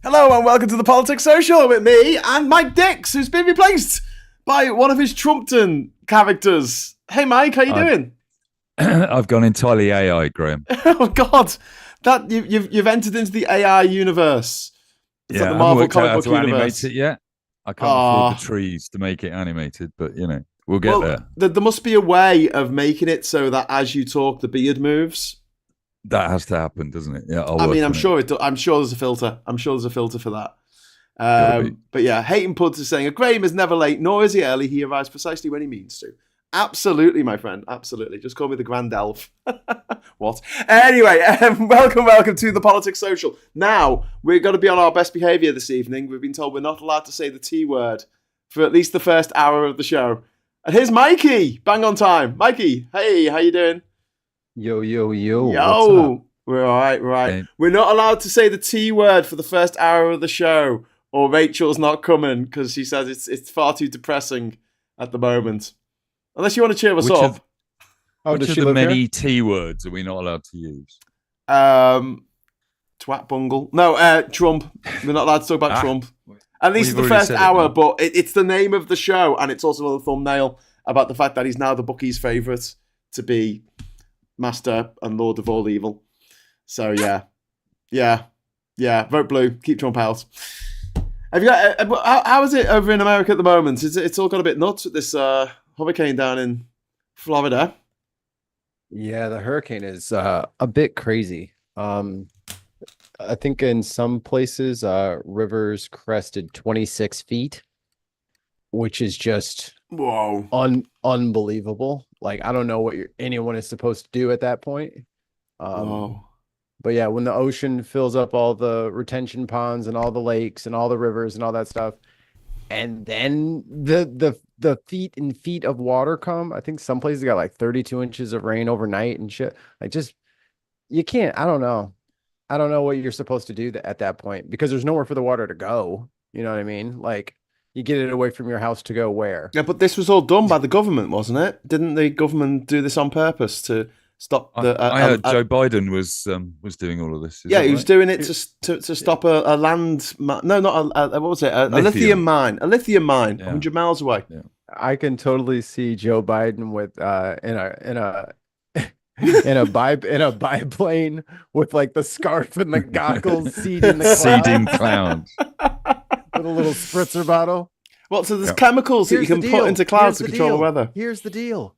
Hello and welcome to the Politics Social with me and Mike Dix, who's been replaced by one of his Trumpton characters. Hey Mike, how you doing? I've gone entirely AI, Graham. Oh God, that you've entered into the AI universe. It's like the I haven't Marvel worked out comic how book to universe. animate it yet. I can't afford the trees to make it animated, but you know, we'll get there. There must be a way of making it so that as you talk, the beard moves. That has to happen, doesn't it? Yeah, I'm sure there's a filter. I'm sure there's a filter for that. But yeah, Hating Puds is saying, a Graham is never late, nor is he early. He arrives precisely when he means to. Absolutely, my friend. Absolutely. Just call me the Grand Elf. What? Anyway, welcome to the Politics Social. Now, we're going to be on our best behaviour this evening. We've been told we're not allowed to say the T word for at least the first hour of the show. And here's Mikey. Bang on time. Mikey, hey, how you doing? Yo. We're all right, Hey. We're not allowed to say the T word for the first hour of the show, or Rachel's not coming because she says it's far too depressing at the moment. Unless you want to cheer us up. Which of the many T words are we not allowed to use? Twat bungle. No, Trump. We're not allowed to talk about Trump. At least the first hour, but it's the name of the show, and it's also a thumbnail about the fact that he's now the Bookies' favourite to be Master and Lord of all evil. So yeah. Vote blue. Keep Trump out. Have you got? How is it over in America at the moment? It's all got a bit nuts with this hurricane down in Florida. Yeah, the hurricane is a bit crazy. I think in some places, rivers crested 26 feet, which is just unbelievable. Like, I don't know what anyone is supposed to do at that point. But yeah, when the ocean fills up all the retention ponds and all the lakes and all the rivers and all that stuff, and then the feet and feet of water come. I think some places got like 32 inches of rain overnight and shit. Like, just, you can't. I don't know what you're supposed to do at that point, because there's nowhere for the water to go. You know what I mean? Like, you get it away from your house to go where? Yeah, but this was all done by the government, wasn't it? Didn't the government do this on purpose to stop the? I heard Joe Biden was doing all of this. He was doing it to stop a land. No, not what was it? A lithium mine. A lithium mine, 100 miles away. Yeah. I can totally see Joe Biden with in a biplane with like the scarf and the goggles, seeding cloud. With a little spritzer bottle. Well, so there's chemicals that you can put into clouds to control the weather. Here's the deal.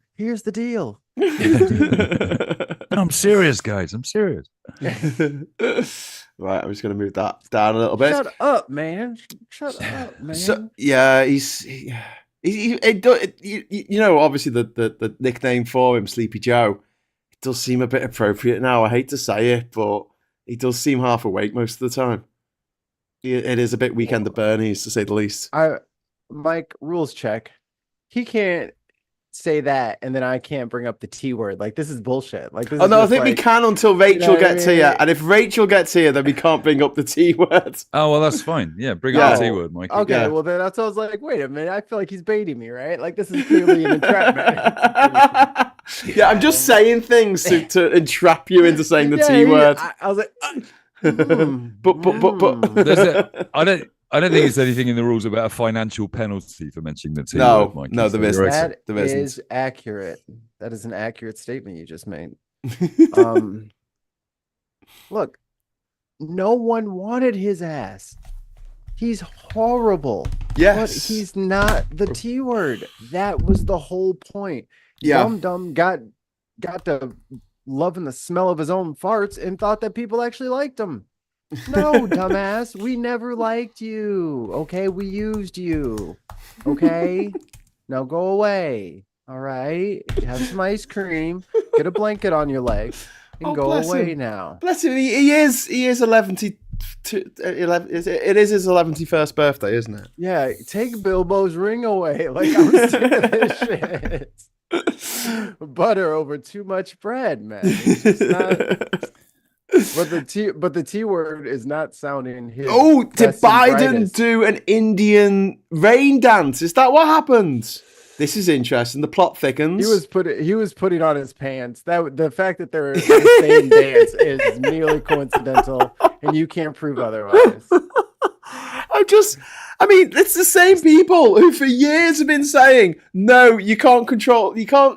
I'm serious, guys. I'm serious. Right, I'm just going to move that down a little bit. Shut up, man. So, yeah, he you know, obviously the nickname for him, Sleepy Joe, it does seem a bit appropriate now. I hate to say it, but he does seem half awake most of the time. It is a bit Weekend at Bernie's, to say the least. Mike, rules check. He can't say that, and then I can't bring up the T word. Like, this is bullshit. Like, this I think we can until Rachel gets here, and if Rachel gets here, then we can't bring up the T word. Oh well, that's fine. Yeah, bring up the T word, Mike. Okay, well then that's what I was like. Wait a minute, I feel like he's baiting me, right? Like, this is clearly an entrapment. Yeah, I'm just saying things to entrap you into saying the T word. I was like, but I don't think it's anything in the rules about a financial penalty for mentioning the T word, Mike. No, there isn't. That is accurate. That is an accurate statement you just made. Look, no one wanted his ass. He's horrible. Yes. But he's not the T word. That was the whole point. Yeah. Dum got to loving the smell of his own farts and thought that people actually liked him. No, dumbass. We never liked you. Okay, we used you. Okay, now go away. All right, have some ice cream. Get a blanket on your leg and go away now. Bless him. He is 11. It is his 11th birthday, isn't it? Yeah, take Bilbo's ring away. Like, I'm sick of this shit. Butter over too much bread, man. It's just not. But the T word is not sounding his. Oh, did Biden do an Indian rain dance? Is that what happened? This is interesting. The plot thickens. He was putting on his pants. The fact that they're the same dance is merely coincidental, and you can't prove otherwise. I mean, it's the same people who for years have been saying, no, you can't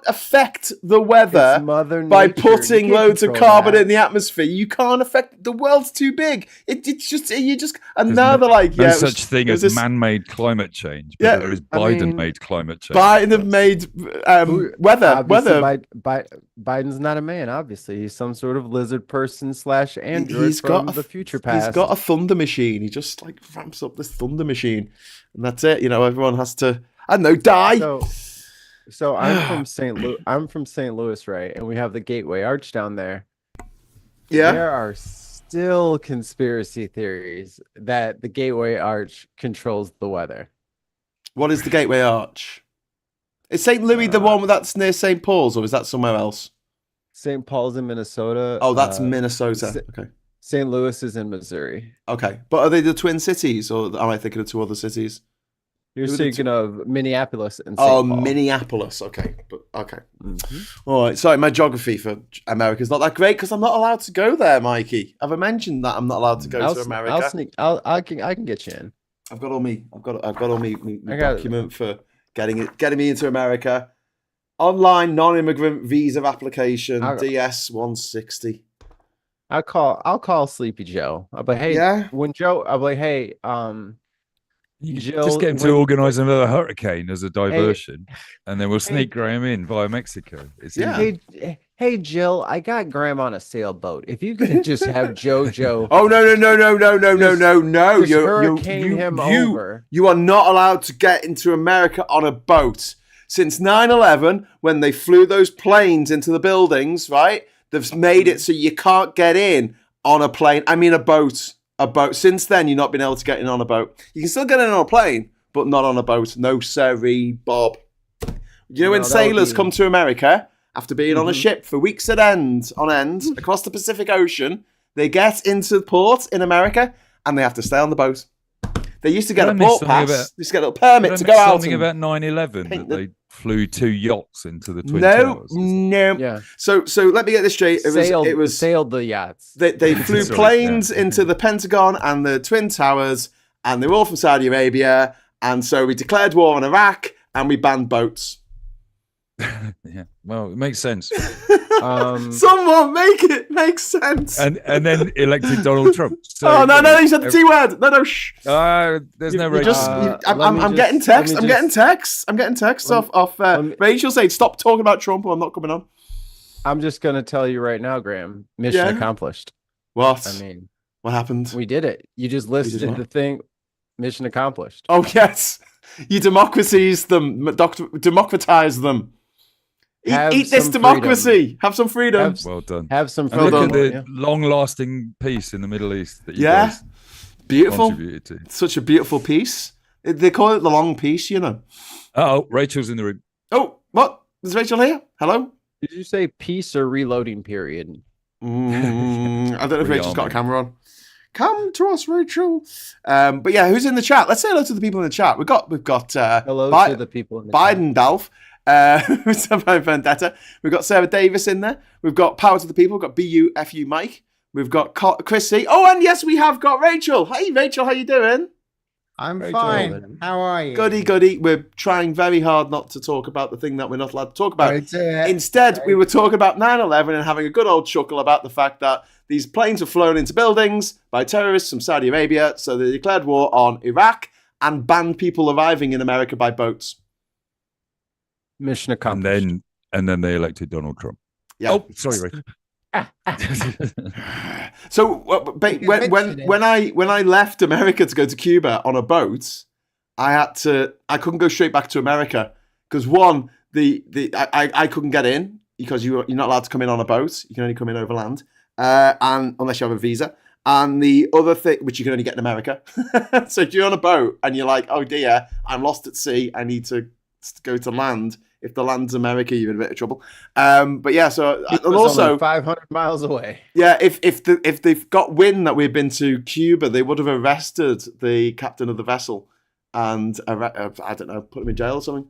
affect the weather by putting loads of carbon in the atmosphere. You can't affect, the world's too big. And now they're like, no such thing as man-made climate change, but there is Biden-made climate change. Biden-made weather. Biden's not a man, obviously. He's some sort of lizard person / android from the future past. He's got a thunder machine. He just like ramps up this thunder machine. And that's it. Everyone has to, I don't know, die. So I'm from St. Louis. I'm from St. Louis, right? And we have the Gateway Arch down there. Yeah. There are still conspiracy theories that the Gateway Arch controls the weather. What is the Gateway Arch? Is St. Louis the one that's near St. Paul's, or is that somewhere else? St. Paul's in Minnesota. Oh, that's Minnesota. Okay. St. Louis is in Missouri. Okay. But are they the twin cities, or am I thinking of two other cities? You're thinking of Minneapolis and St. Paul. Minneapolis. Okay. Okay. Mm-hmm. All right. Sorry, my geography for America is not that great because I'm not allowed to go there, Mikey. Have I mentioned that I'm not allowed to go to America? I can get you in. I've got all my document for getting me into America. Online non-immigrant visa application, DS 160. I'll call Sleepy Joe. I'll be like, hey, I'll be like, hey, Jill, just get him to organise another hurricane as a diversion, and then we'll sneak Graham in via Mexico. Hey, Jill, I got Graham on a sailboat. If you could just have JoJo. Oh no! Hurricane him over. You are not allowed to get into America on a boat. Since 9/11, when they flew those planes into the buildings, right? They've made it so you can't get in on a plane. I mean, a boat. Since then, you've not been able to get in on a boat. You can still get in on a plane, but not on a boat. No, sorry, Bob. When sailors come to America after being on a ship for weeks on end across the Pacific Ocean, they get into port in America and they have to stay on the boat. They used to get a port pass. They used to get a little permit to go out. Something about 9/11 that they flew 2 yachts into the Twin Towers. No. Yeah. So let me get this straight. It was sailed the yachts. They flew planes into the Pentagon and the Twin Towers, and they were all from Saudi Arabia. And so we declared war on Iraq and we banned boats. Yeah, well, it makes sense. Someone make it make sense. And then elected Donald Trump. So, no, you said the T word. No, shh. There's no Rachel. I'm getting texts. I'm getting texts off Rachel saying, stop talking about Trump or I'm not coming on. I'm just going to tell you right now, Graham. Mission accomplished. What? I mean, what happened? We did it. You just listed the thing. Mission accomplished. Oh, yes. You democratize them. Eat this democracy. Freedom. Have some freedom. Well done. Have some freedom. Look at the long-lasting peace in the Middle East that you guys beautiful. Contributed to. Such a beautiful peace. They call it the long peace, Oh, Rachel's in the room. Oh, what? Is Rachel here? Hello? Did you say peace or reloading period? I don't know if Rachel's got a camera on. Come to us, Rachel. But yeah, who's in the chat? Let's say hello to the people in the chat. We've got hello to the people in the Biden Dolph. Vendetta. We've got Sarah Davis in there. We've got Power to the People. We've got BUFU Mike. We've got Chris C. Oh, and yes, we have got Rachel. Hey, Rachel, how you doing? I'm fine. How are you? Goody. We're trying very hard not to talk about the thing that we're not allowed to talk about. Instead, we were talking about 9/11 and having a good old chuckle about the fact that these planes were flown into buildings by terrorists from Saudi Arabia. So they declared war on Iraq and banned people arriving in America by boats. Mission accomplished. And then they elected Donald Trump. Yeah. Oh, sorry, Rachel. So when I left America to go to Cuba on a boat, I couldn't go straight back to America because one, I couldn't get in because you're not allowed to come in on a boat. You can only come in over land, and unless you have a visa. And the other thing, which you can only get in America. So if you're on a boat and you're like, oh dear, I'm lost at sea, I need to go to land. If the land's America, you're in a bit of trouble. But yeah, so and also only 500 miles away. Yeah, if they've got wind that we've been to Cuba, they would have arrested the captain of the vessel and I don't know, put him in jail or something.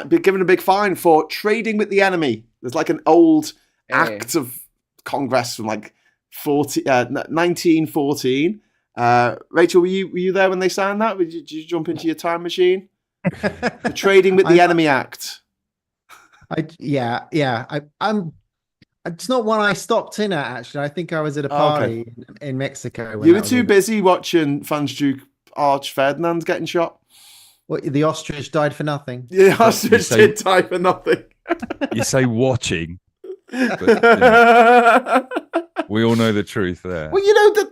Be given a big fine for trading with the enemy. There's like an old act of Congress from like 1914. Rachel, were you there when they signed that? Did you jump into your time machine? The Trading with the Enemy Act. I'm. It's not one I stopped in at, actually. I think I was at a party in Mexico. When you were too busy watching Franz Duke Arch Ferdinand getting shot. Well, the ostrich died for nothing. Yeah, the ostrich did die for nothing. You say watching. But, we all know the truth there. Well,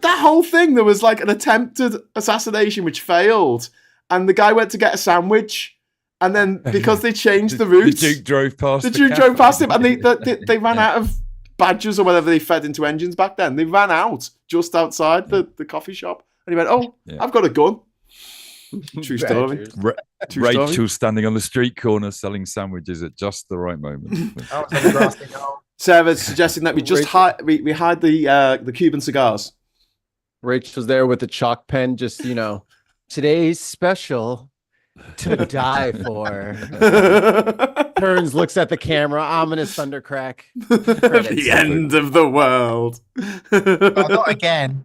that whole thing, there was like an attempted assassination which failed, and the guy went to get a sandwich, and then because they changed the routes, the Duke drove past. The Duke drove past him, and they ran out of badges or whatever they fed into engines back then. They ran out just outside the coffee shop, and he went, "Oh, I've got a gun." True story. Rachel standing on the street corner selling sandwiches at just the right moment. Sarah's suggesting that we just hide the Cuban cigars. Rachel's there with the chalk pen, just today's special to die for. Turns, looks at the camera, ominous thundercrack. The end of the world. Not again.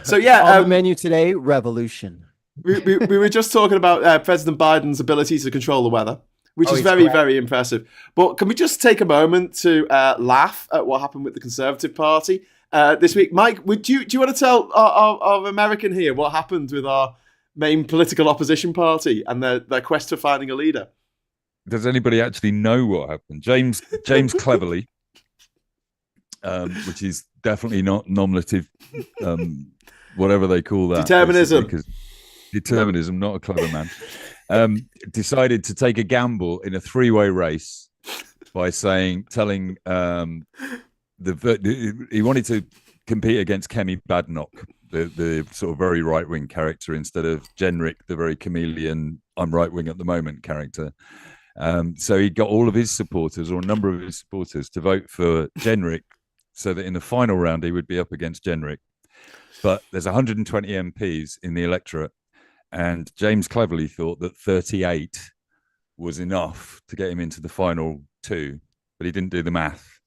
So yeah, on the menu today, revolution. We were just talking about President Biden's ability to control the weather, which is very, very impressive. But can we just take a moment to laugh at what happened with the Conservative Party this week? Mike, do you want to tell our American here what happened with our main political opposition party and their quest for finding a leader? Does anybody actually know what happened? James Cleverly, which is definitely not nominative, whatever they call that. Determinism, not a clever man. Decided to take a gamble in a three-way race by telling he wanted to compete against Kemi Badenoch, the sort of very right-wing character, instead of Jenrick, the very chameleon, I'm right-wing at the moment character. So he got all of his supporters, or a number of his supporters, to vote for Jenrick, so that in the final round he would be up against Jenrick. But there's 120 MPs in the electorate, and James Cleverly thought that 38 was enough to get him into the final two, but he didn't do the math.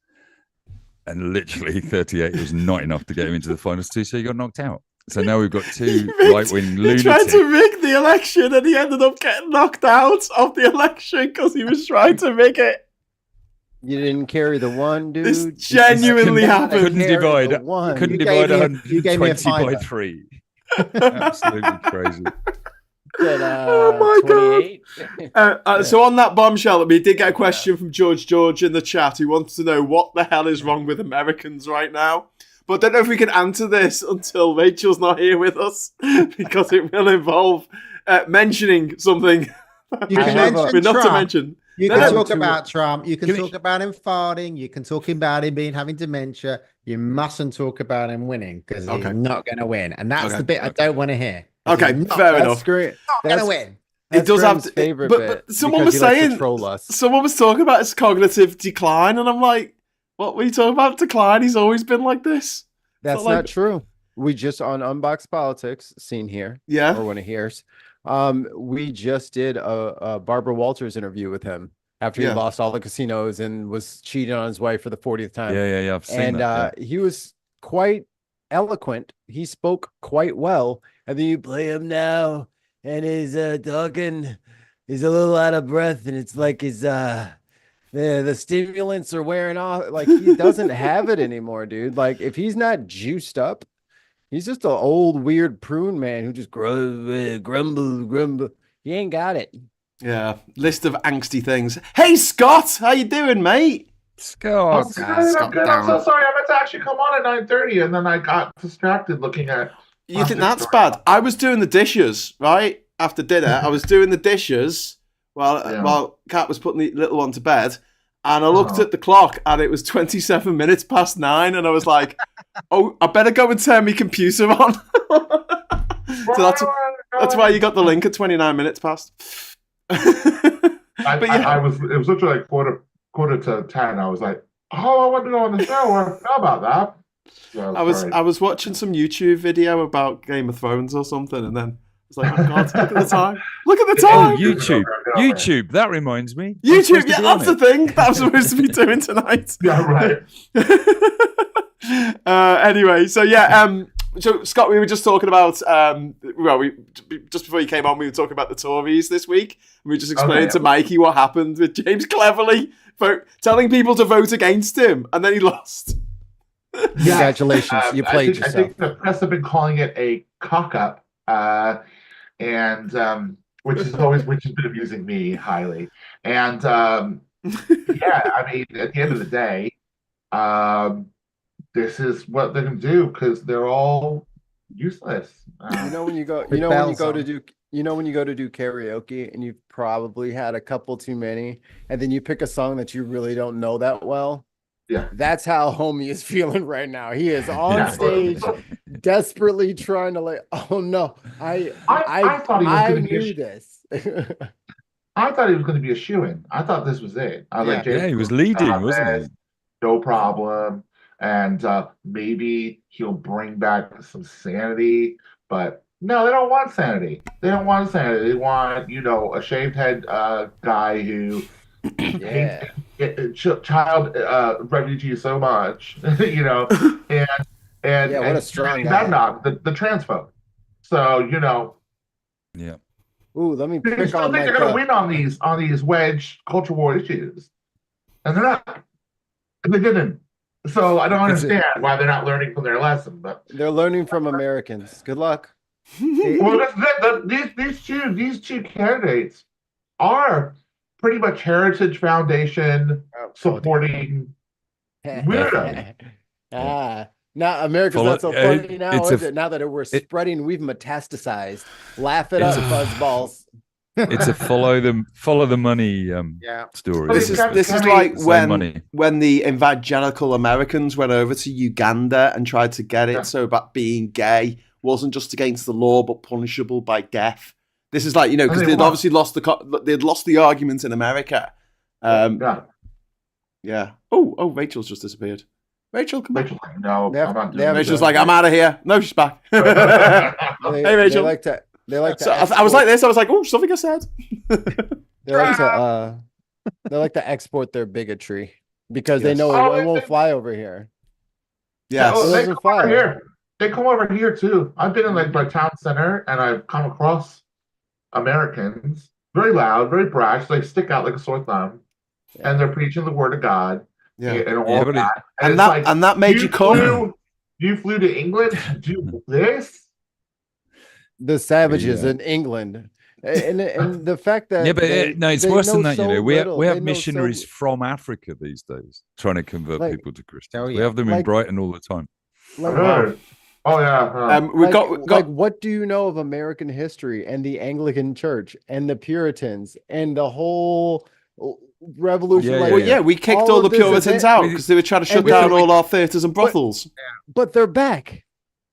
And literally 38 was not enough to get him into the finals two, so he got knocked out. So now we've got two right-wing lunatics. He tried to rig the election, and he ended up getting knocked out of the election because he was trying to rig it. You didn't carry the one, dude. This genuinely happened. Couldn't divide 120 by 3. Absolutely crazy. Oh my god! So on that bombshell, we did get a question from George in the chat who wants to know what the hell is wrong with Americans right now. But I don't know if we can answer this until Rachel's not here with us, because it will involve mentioning something. You can mention not Trump. To mention. You can talk about Trump. You can talk about him farting. You can talk about him having dementia. You mustn't talk about him winning, because he's not going to win. And that's the bit I don't want to hear. Okay, fair enough. Great. Not going to win. It does have to, favorite but someone was saying, someone was talking about his cognitive decline, and I'm like, what were you talking about? Decline? He's always been like this. That's not true. We just on Unboxed Politics, seen here, or one of here's. We just did a Barbara Walters interview with him after he lost all the casinos and was cheating on his wife for the 40th time. Yeah. I've seen that. He was quite eloquent. He spoke quite well. And then you play him now, and he's talking. He's a little out of breath, and it's like his the stimulants are wearing off. Like, he doesn't have it anymore, dude. Like, if he's not juiced up, he's just an old weird prune man who just grumble. He ain't got it. Yeah, list of angsty things. Hey Scott, how you doing, mate? Scott, I'm so sorry. I meant to actually come on at 9:30, and then I got distracted looking at. You think that's bad? I was doing the dishes right after dinner. I was doing the dishes while Kat was putting the little one to bed, and I looked at the clock, and it was 27 minutes past 9, and I was like, "Oh, I better go and turn my computer on." So that's why you got the link at 29 minutes past. It was literally like quarter to 10. I was like, "Oh, I want to go on the show." I forgot about that. So I was watching some YouTube video about Game of Thrones or something, and then I was like, "Oh God, look at the time! Look at the time!" Oh, YouTube. That reminds me. YouTube. Yeah, that's the thing that I'm supposed to be doing tonight. Yeah, right. Anyway, so So Scott, we were just talking about we just before you came on, we were talking about the Tories this week. We were just explaining to Mikey what happened with James cleverly telling people to vote against him, and then he lost. Congratulations, you played yourself. I think the press have been calling it a cock-up, and which has been amusing me highly. And yeah, I mean, at the end of the day, this is what they're going to do because they're all useless. When you go to do karaoke and you've probably had a couple too many, and then you pick a song that you really don't know that well. Yeah, that's how homie is feeling right now. He is on stage, desperately trying to oh no, I thought he was going to knew this. I thought he was going to be a shoo-in. I thought this was it. I was he was leading, wasn't he? No problem. And maybe he'll bring back some sanity, but no, they don't want sanity. They don't want sanity. They want, a shaved head guy who child refugee so much, and what a strong guy. The transphobe. So yeah. Ooh, let me pick on. They're going to win on these wedge culture war issues, and they're not. They didn't. So I don't understand why they're not learning from their lesson. But they're learning from Americans. Good luck. Well, these two candidates are pretty much Heritage Foundation supporting weirdos. Now America's not so funny now, is it? Now that we're spreading, we've metastasized. Laugh it up, fuzzballs. It's a follow the money story. This is like when the evangelical Americans went over to Uganda and tried to get it so that being gay wasn't just against the law but punishable by death. This is like because they'd obviously lost the argument in America. Yeah. Oh, Rachel's just disappeared. Rachel, come back. No, Rachel's like, I'm out of here. No, she's back. Hey, Rachel. They like to. So I was like this. I was like, oh, something I said. They like to export their bigotry because they know it won't fly over here. Yes, they come over here. They come over here too. I've been in my town center and I've come across Americans, very loud, very brash. They stick out like a sore thumb, and they're preaching the word of God. Yeah, and all that. And that made you come. You flew to England to do this. The savages in England, and the fact that it's worse than that. We have missionaries from Africa these days trying to convert people to Christians. We have them in Brighton all the time. What do you know of American history and the Anglican Church and the Puritans and the whole revolution? We kicked all the Puritans out because they were trying to shut down all our theatres and brothels. But they're back.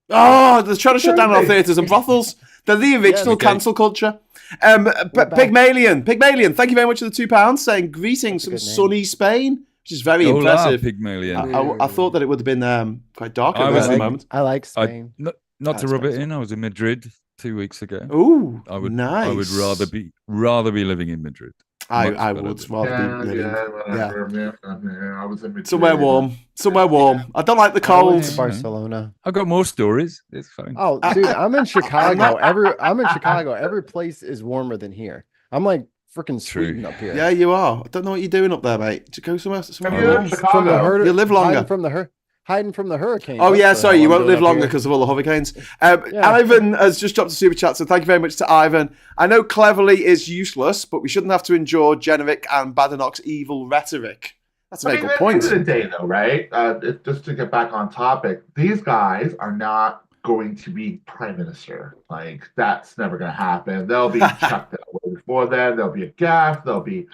Oh, they're trying to shut down our theatres and brothels. They're the original cancel culture. Pygmalion, thank you very much for the £2 saying greetings from sunny Spain, which is very impressive. Pygmalion. I thought that it would have been quite dark at the moment. I like Spain. Not to rub it in, I was in Madrid 2 weeks ago. Ooh, nice. I would rather be living in Madrid. I would rather be living. I was in Madrid. Somewhere warm. I don't like the cold. Barcelona. I've got more stories. It's fine. Oh, dude, I'm in Chicago. I'm in Chicago. Every place is warmer than here. I'm like freaking Sweden up here. Yeah, you are. I don't know what you're doing up there, mate. To go somewhere warm. You live longer. Hiding from the hurricane. Oh, yeah, sorry, you won't live longer because of all the hurricanes. Ivan has just dropped a super chat, so thank you very much to Ivan. I know cleverly is useless, but we shouldn't have to endure Generic and Badenoch's evil rhetoric. That's a very good point. At the end of the day, though, right? Just to get back on topic, these guys are not going to be prime minister. Like, that's never going to happen. They'll be chucked away before then. There'll be a gaffe. There'll be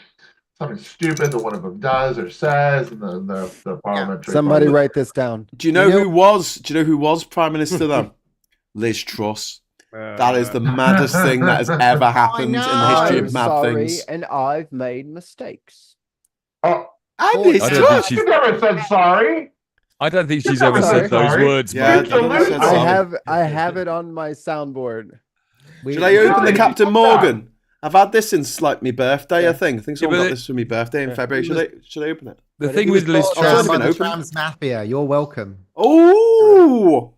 something stupid that one of them does or says in the parliamentary. Somebody write this down. Do you know who was prime minister then? Liz Truss. That is the maddest thing that has ever happened in the history of mad things. And I've made mistakes. Oh, and Liz Truss. You never said sorry. I don't think she's ever said those words. Yeah, I have it on my soundboard. Should I open the Captain Morgan? I've had this since like my birthday. I think someone got this for my birthday in February. Should I open it? The thing with Liz Truss, Trans Mafia. You're welcome. Oh,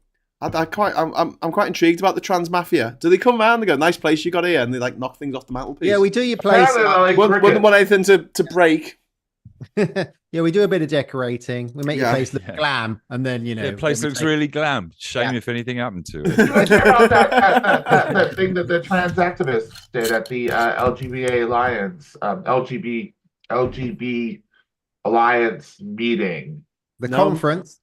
I'm quite intrigued about the trans mafia. Do they come around and go, "Nice place you got here," and they like knock things off the mantelpiece? Yeah, we do your place. Wouldn't want anything to break. Yeah, we do a bit of decorating. We make your place look glam, and then the place looks really glam. Shame if anything happened to it. Check out that thing that the trans activists did at the LGBT Alliance, LGBT Alliance meeting. The conference.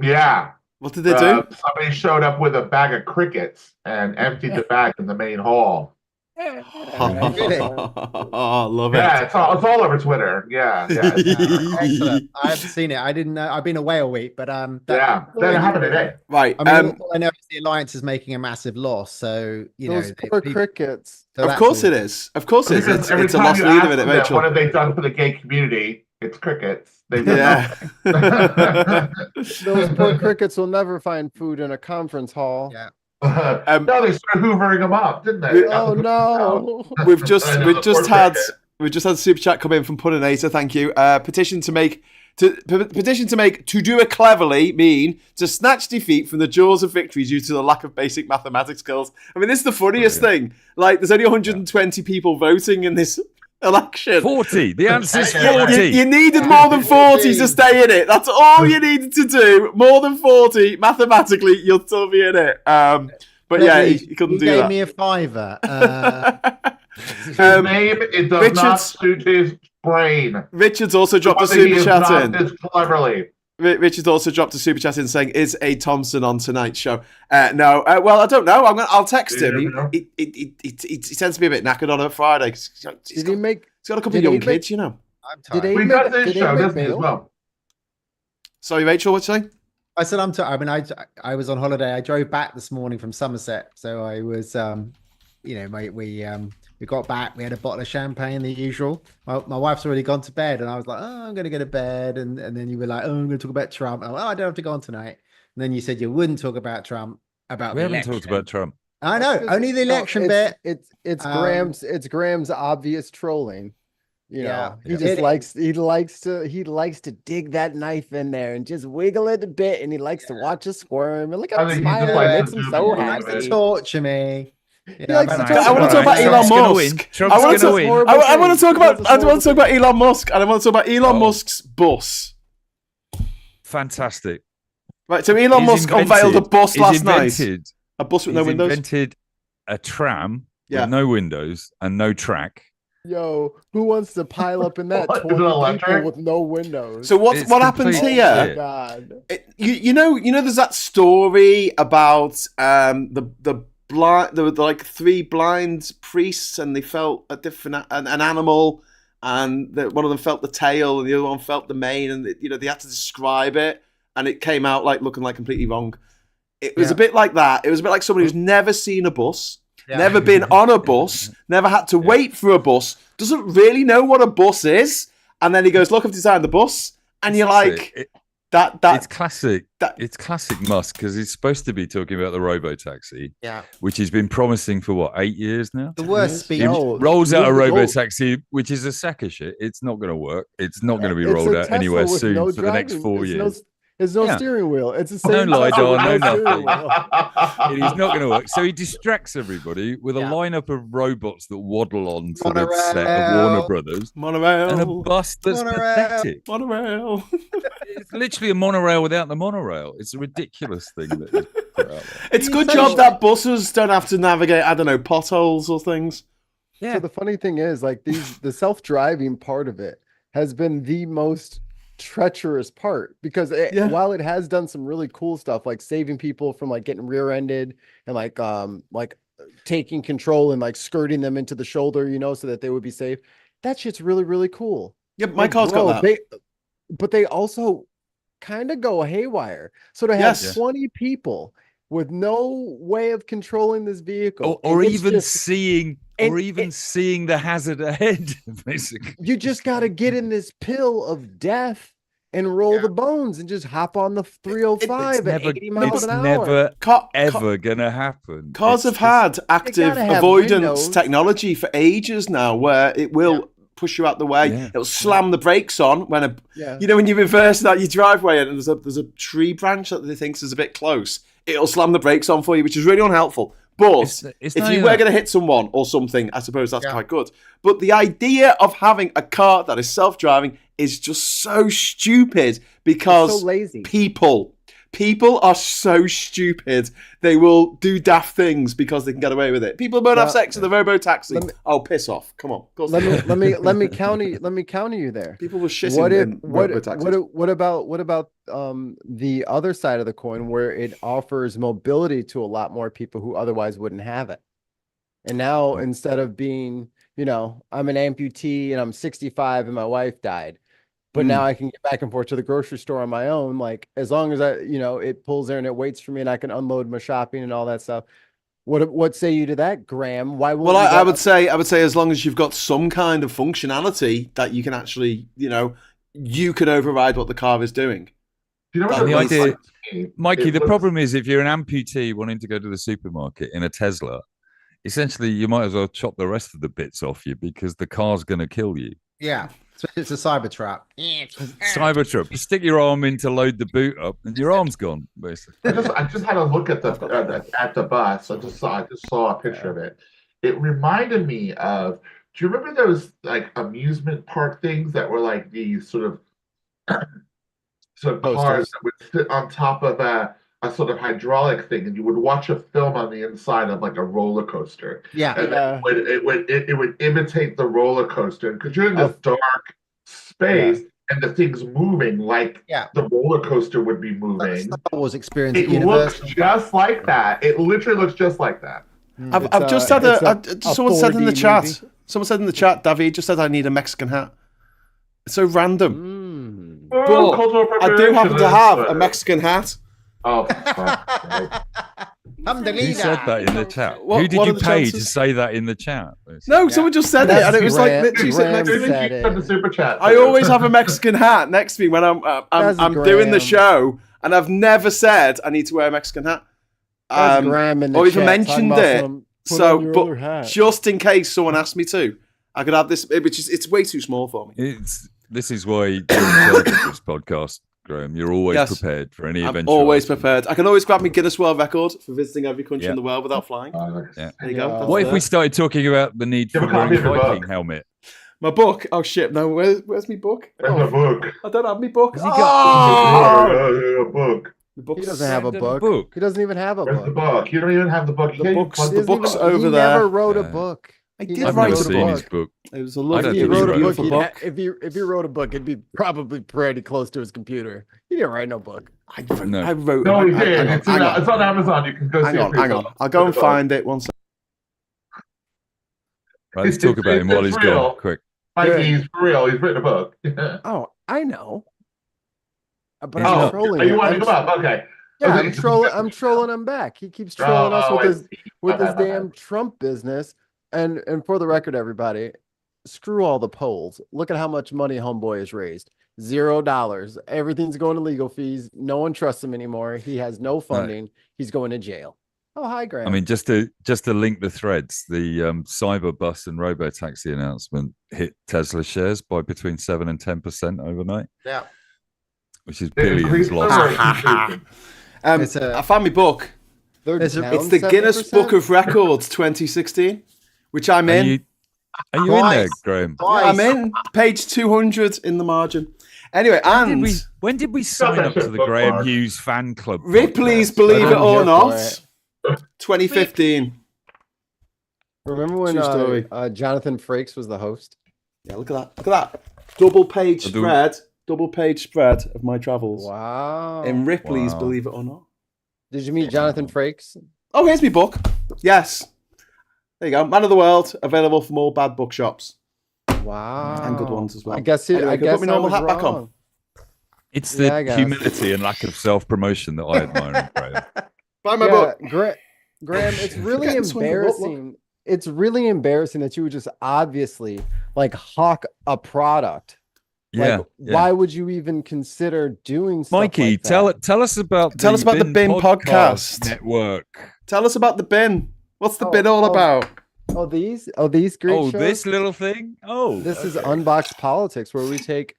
Yeah. What did they do? Somebody showed up with a bag of crickets and emptied the bag in the main hall. Oh, love it. Yeah, it's all over Twitter. Yeah. Excellent. I've seen it. I didn't know. I've been away a week, but that happened today. Right. I mean, all I know is the Alliance is making a massive loss. So those poor crickets. So of course it is. Of course it is. It's a lost leader, isn't it, Rachel? What have they done for the gay community? It's crickets. Those poor crickets will never find food in a conference hall. Yeah. No, they started hoovering them up, didn't they? Oh no! We've just had super chat come in from Puddinator. Thank you. Petition to make to do it cleverly mean to snatch defeat from the jaws of victory due to the lack of basic mathematics skills. I mean, this is the funniest thing. Like, there's only 120 people voting in this election. 40. The answer's 40. You needed more than 40 to stay in it. That's all you needed to do. More than 40. Mathematically, you'll still be in it. But yeah, he couldn't do that. He gave me a fiver. His name, it does not suit his brain. Richard's also dropped a super chat in. Cleverly. Richard also dropped a super chat in saying, "Is A. Thompson on tonight's show?" No. Well, I don't know. I'll text him. He tends to be a bit knackered on a Friday. He's got a couple of young kids, you know. I'm tired. We got this show, doesn't he, as well? Sorry, Rachel, what's you saying? I said I'm tired. I mean, I was on holiday. I drove back this morning from Somerset, so I was, we got back. We had a bottle of champagne, the usual. My wife's already gone to bed, and I was like, "Oh, I'm going to go to bed." And then you were like, "Oh, I'm going to talk about Trump." And I don't have to go on tonight. And then you said you wouldn't talk about Trump. We haven't talked about Trump. I know, only the election bit. It's Graham's obvious trolling. You know, he likes to dig that knife in there and just wiggle it a bit, and he likes to watch us squirm and look at him smiling. It makes him so happy. Torture me. I want to talk about Elon Musk. I want to talk about Elon Musk, and I want to talk about Elon Musk's bus. Fantastic. Right, so Elon Musk unveiled a bus last night. A bus with no windows. He invented a tram with no windows and no track. Yo, who wants to pile up in that 20 people with no windows? So what happens here? Oh, God. You know, there's that story about the blind. There were like 3 blind priests, and they felt an animal, and one of them felt the tail, and the other one felt the mane, and they had to describe it, and it came out like looking like completely wrong. It was a bit like that. It was a bit like somebody who's never seen a bus. Never been on a bus, never had to wait for a bus, doesn't really know what a bus is, and then he goes, "Look, I've designed the bus," and you're like, it's classic. It's classic Musk, because he's supposed to be talking about the robo-taxi, which he's been promising for 8 years now. The worst speech. He rolls out a robo-taxi, which is a sack of shit. It's not going to work. It's not going to be rolled out anywhere soon for the next 4 years. There's no steering wheel. It's the same. No LiDAR, no nothing. It is not going to work. So he distracts everybody with a lineup of robots that waddle on to the set of Warner Brothers. Monorail. And a bus that's pathetic. Monorail. It's literally a monorail without the monorail. It's a ridiculous thing that he's put out there. It's a good job that buses don't have to navigate, I don't know, potholes or things. Yeah. So the funny thing is, like, the self-driving part of it has been the most treacherous part, because while it has done some really cool stuff, like saving people from like getting rear-ended and like taking control and like skirting them into the shoulder, so that they would be safe, that shit's really, really cool. Yep, my car's got that. But they also kind of go haywire. So to have 20 people with no way of controlling this vehicle, or even seeing the hazard ahead, basically, you just got to get in this pill of death and roll the bones and just hop on the 305 at 80 miles an hour. It's never gonna happen. Cars have had active avoidance technology for ages now, where it will push you out the way. It'll slam the brakes on when when you reverse out your driveway and there's a tree branch that they think is a bit close. it'll slam the brakes on for you, which is really unhelpful. But it's if you were going to hit someone or something, I suppose that's quite good. But the idea of having a car that is self-driving is just so stupid because so lazy. People are so stupid. They will do daft things because they can get away with it. People won't have sex in the robo taxi. Oh, piss off! Come on. Let me counter you there. People were shitting in robo taxis. What about the other side of the coin where it offers mobility to a lot more people who otherwise wouldn't have it? And now instead of being, I'm an amputee and I'm 65 and my wife died. But now I can get back and forth to the grocery store on my own. Like, as long as it pulls there and it waits for me and I can unload my shopping and all that stuff. What say you to that, Graham? Why won't I would say as long as you've got some kind of functionality that you can actually, you can override what the car is doing. You know what the idea, Mikey, the problem is if you're an amputee wanting to go to the supermarket in a Tesla, essentially you might as well chop the rest of the bits off you because the car's going to kill you. Yeah. It's a Cybertruck. Cybertruck. Stick your arm in to load the boot up, and your arm's gone. Basically, I just had a look at the bus. I just saw a picture of it. It reminded me of. Do you remember those like amusement park things that were like these sort of cars that would sit on top of a sort of hydraulic thing, and you would watch a film on the inside of like a roller coaster. Yeah, and it would imitate the roller coaster because you're in this dark space and the thing's moving like the roller coaster would be moving. Star Wars experience. It looks just like that. It literally looks just like that. I've just had someone said in the chat. Movie. Someone said in the chat, David just said I need a Mexican hat. It's so random. But I do happen to have a Mexican hat. Oh, who said that in the chat? Who did you pay to say that in the chat? No, someone just said it, and it was like literally sitting next to me. The super chat. I always have a Mexican hat next to me when I'm doing the show, and I've never said I need to wear a Mexican hat, or even mentioned it. So, but just in case someone asked me to, I could have this, which is it's way too small for me. This is why you're in charge of this podcast. Graham, you're always prepared for any eventuality. I'm always prepared. I can always grab my Guinness World Record for visiting every country in the world without flying. There you go. What if we started talking about the need for wearing a Viking helmet? My book? Oh shit! No, where's my book? Where's my book? I don't have my book. A book. He doesn't have a book. He doesn't even have a book. Where's the book? You don't even have the book. The book's over there. He never wrote a book. I did write a book. It was a lovely, beautiful book. If he wrote a book, it'd be probably pretty close to his computer. He didn't write no book. I wrote. No, he did. It's on Amazon. You can go see it. Hang on. I'll go and find it. 1 second. Right, let's talk about him while he's gone. Quick. He's for real. He's written a book. Oh, I know. But I'm trolling. Are you winding him up? Okay. Yeah, I'm trolling him back. He keeps trolling us with his damn Trump business. And for the record, everybody, screw all the polls. Look at how much money Homeboy has raised. $0. Everything's going to legal fees. No one trusts him anymore. He has no funding. Right. He's going to jail. Oh, hi, Graham. I mean, just to link the threads, the cyber bus and robo taxi announcement hit Tesla shares by between 7 and 10% overnight. Yeah, which is billions lost. I found my book. It's the Guinness 7%? Book of Records 2016. Which I'm in. Are you in there, Graham? Yeah, I'm in. Page 200 in the margin. Anyway, when did we sign up to the Graham Hughes fan club? Ripley's Believe It or Not, 2015. Remember when Jonathan Frakes was the host? Yeah, look at that. Double page spread of my travels. Wow. In Ripley's Believe It or Not. Did you meet Jonathan Frakes? Oh, here's my book. Yes. There you go. Man of the World, available from all bad bookshops. Wow. And good ones as well. I guess put my normal hat back on. It's the humility and lack of self-promotion that I admire in Graham. Buy my book. Graham, it's really embarrassing. It's really embarrassing that you would just obviously like hawk a product. Yeah. Why would you even consider doing stuff Mikey, like that? tell us about the Bin podcast network. Tell us about the Bin. What's the Bin all about? These great shows? This little thing? This is Unboxed Politics, where we take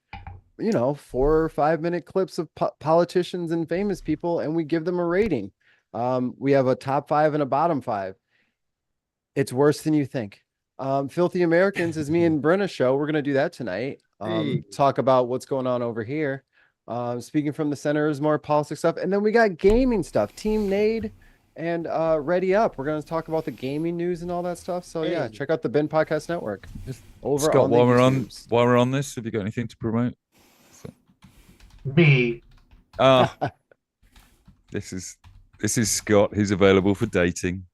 4 or 5 minute clips of politicians and famous people and we give them a rating. We have a top 5 and a bottom 5. It's worse than you think. Filthy Americans is me and Brenna's show. We're gonna do that tonight. Talk about what's going on over here. Speaking from the center is more politics stuff, and then we got gaming stuff. Team Nade and Ready Up. We're gonna talk about the gaming news and all that stuff. So yeah, check out the Ben Podcast Network. Over Scott, on while we're on this, have you got anything to promote? Me. This is Scott. He's available for dating.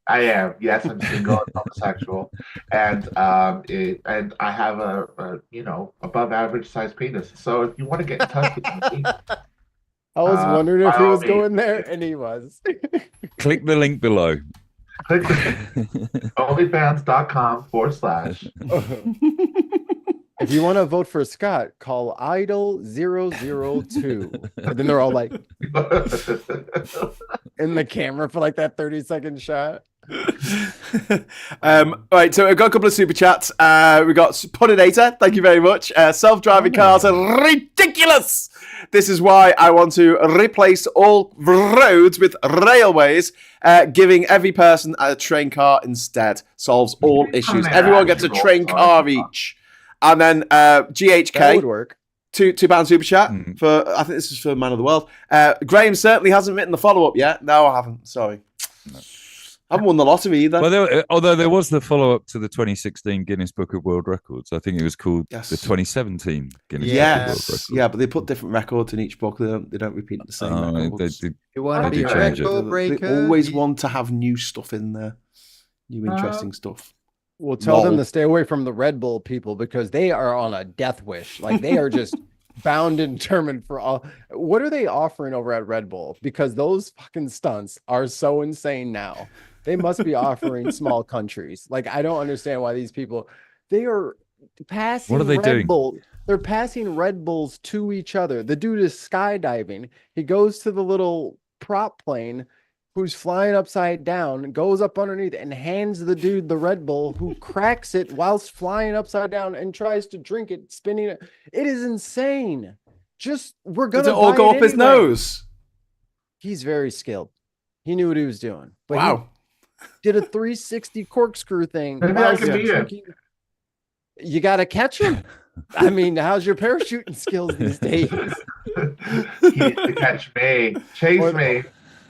I am. Yes, I'm single and homosexual, and and I have a above average size penis. So if you want to get in touch with me, I was wondering if he was going there, and he was. Click the link below. Click onlyfans.com/. If you want to vote for Scott, call Idol002. And then they're all like in the camera for like that 30-second shot. All right, so I've got a couple of super chats. We got Puddinator, thank you very much. Self-driving cars are ridiculous. This is why I want to replace all roads with railways, giving every person a train car instead. Solves all issues. Everyone gets a train car each. And then GHK, that would work. £2 super chat for, I think this is for Man of the World. Graham certainly hasn't written the follow up yet. No, I haven't. Sorry, I haven't won the lottery either. Well, although there was the follow up to the 2016 Guinness Book of World Records. I think it was called the 2017 Guinness Book of World Records. Yeah, but they put different records in each book. They don't repeat the same records. You want to be a record breaker? They always want to have new stuff in there, new interesting stuff. We'll tell them to stay away from the Red Bull people because they are on a death wish. Like they are just bound and determined for all. What are they offering over at Red Bull? Because those fucking stunts are so insane now. They must be offering small countries. Like I don't understand why these people. They are passing. What are they doing? Bull. They're passing Red Bulls to each other. The dude is skydiving. He goes to the little prop plane. Who's flying upside down, goes up underneath and hands the dude the Red Bull, who cracks it whilst flying upside down and tries to drink it, spinning it. It is insane. We're gonna. Does it all go up his nose? He's very skilled. He knew what he was doing. But wow! He did a 360 corkscrew thing. Maybe I can beat him. You got to catch him. I mean, how's your parachuting skills these days? He needs to catch me, chase me.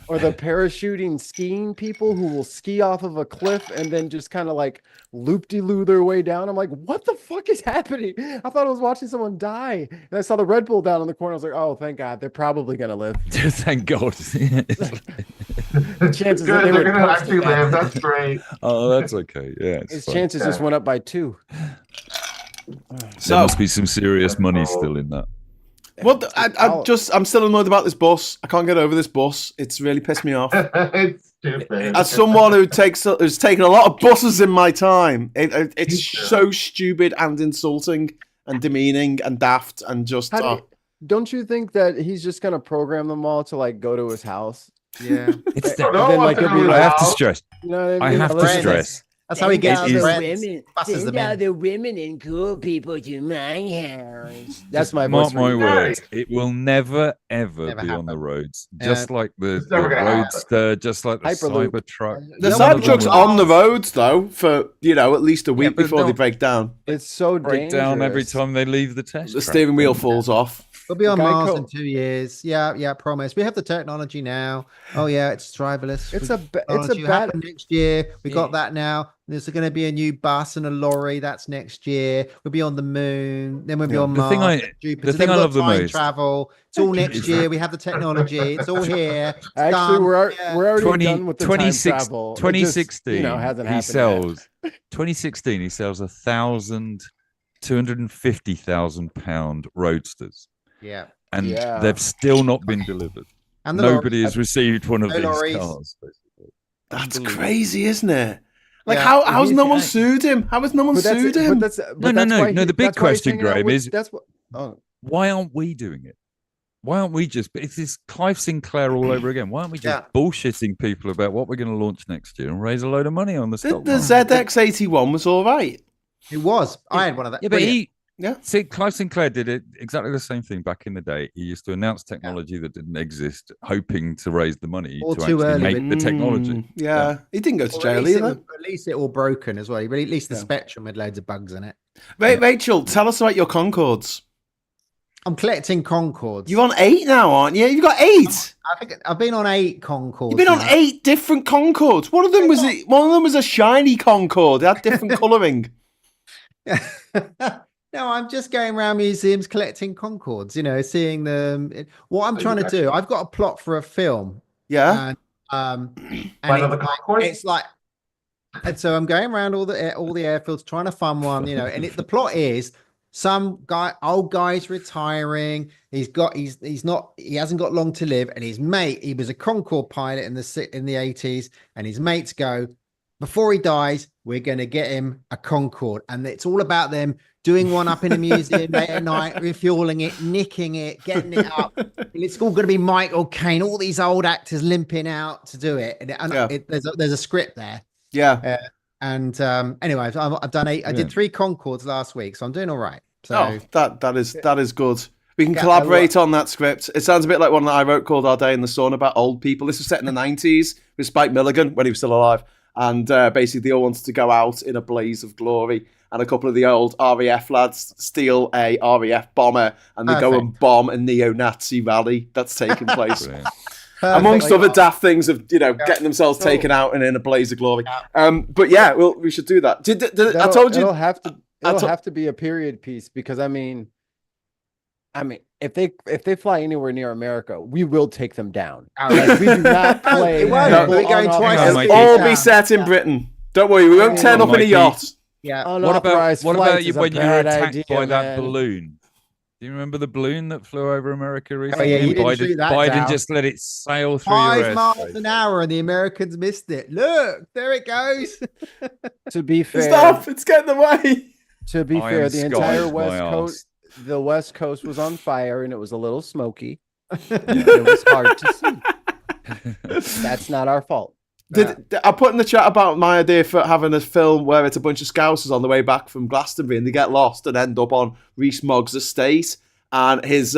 Or the parachuting skiing people who will ski off of a cliff and then just kind of like loop-de-loo their way down. I'm like, what the fuck is happening? I thought I was watching someone die. And I saw the Red Bull down in the corner. I was like, oh, thank God. They're probably going to live. Thank God. The chances that they're going to actually live. That's great. Oh, that's okay. Yeah. His chances just went up by 2. There must be some serious money still in that. Well, I'm still annoyed about this bus. I can't get over this bus. It's really pissed me off. It's stupid. As someone who's taken a lot of buses in my time, it's so stupid and insulting and demeaning and daft and just. Don't you think that he's just gonna program them all to like go to his house? Yeah, I have to stress. You know what I I mean? have to stress. That's how he gets the women. Buses them Send the women and cool people to my house. That's my Mark voice. my words. It will never ever be happen. on the roads. Just like the never gonna Roadster, just like the Hyperloop. Cybertruck. The None of them Cybertruck's will on the roads though for at least a week before they break down. It's so break down every time they leave the test. The steering wheel falls off. We'll be on Mars Geico. in 2 years. Yeah, promise. We have the technology now. Oh yeah, it's driverless. It's a bad. Happen next year. We got that now. There's going to be a new bus and a lorry. That's next year. We'll be on the moon. Then we'll be on Mars. The thing I love the most. Travel. It's all next year. We have the technology. It's all here. It's Actually, done. we're already done with the time 2016, travel. 2016, hasn't he happened sells. 2016, he sells 250,000 pound roadsters. Yeah. And they've still not been delivered. And nobody has received one of these cars. Basically. That's crazy, isn't it? Like, how's no one sued him? How has no one sued him? No. The big question, Graham, is why aren't we doing it? Why aren't we just? It's this Clive Sinclair all over again. Why aren't we just bullshitting people about what we're going to launch next year and raise a load of money on the stock? The ZX81 was all right. It was. I had one of that. Yeah, but Yeah. See, Clive Sinclair did it exactly the same thing back in the day. He used to announce technology that didn't exist, hoping to raise the money Or to too actually early, make the technology. Yeah. He didn't go to Or jail either. at least it all broken as well. At least the Spectrum had loads of bugs in it. Rachel, tell us about your Concords. I'm collecting Concords. You're on 8 now, aren't you? You've got 8. I think I've been on 8 Concords. You've been on now. 8 different Concords. One of them was a shiny Concorde. It had different colouring. No, I'm just going around museums collecting Concords, seeing them. What I'm trying to do, I've got a plot for a film. Yeah. And the Concorde? it's like, and so I'm going around all the airfields trying to find one, and the plot is some old guy's retiring. He hasn't got long to live, and his mate, he was a Concorde pilot in the 80s, and his mates go, before he dies, we're going to get him a Concorde. And it's all about them doing one up in a museum late at night, refueling it, nicking it, getting it up. And it's all going to be Michael Caine, all these old actors limping out to do it. And there's a script there. Yeah. Anyway, I've done 8. I did 3 Concords last week, so I'm doing all right. So that is good. We can collaborate on that script. It sounds a bit like one that I wrote called Our Day in the Sun about old people. This was set in the 90s with Spike Milligan when he was still alive. And basically, they all wanted to go out in a blaze of glory. And a couple of the old RAF lads steal a RAF bomber and they go and bomb a neo-Nazi rally that's taking place. Amongst other daft things of, getting themselves taken out and in a blaze of glory. But yeah, we should do that. I told you. It'll have to be a period piece because, I mean, if they fly anywhere near America, we will take them down. Like, we do not play. We're going twice. It'll all be set in Britain. Don't worry, we won't turn up in a yacht. Yeah. What about you when you were attacked by that balloon? Do you remember the balloon that flew over America recently? Oh, yeah, you didn't shoot that Biden down. just let it sail through 5 miles an hour, and the Americans missed it. Look, there it goes. To be fair, stop! It's getting away. To be fair, the entire West Coast. The West Coast was on fire and it was a little smoky. It was hard to see. That's not our fault. I put in the chat about my idea for having a film where it's a bunch of Scousers on the way back from Glastonbury and they get lost and end up on Rees Mogg's estate and his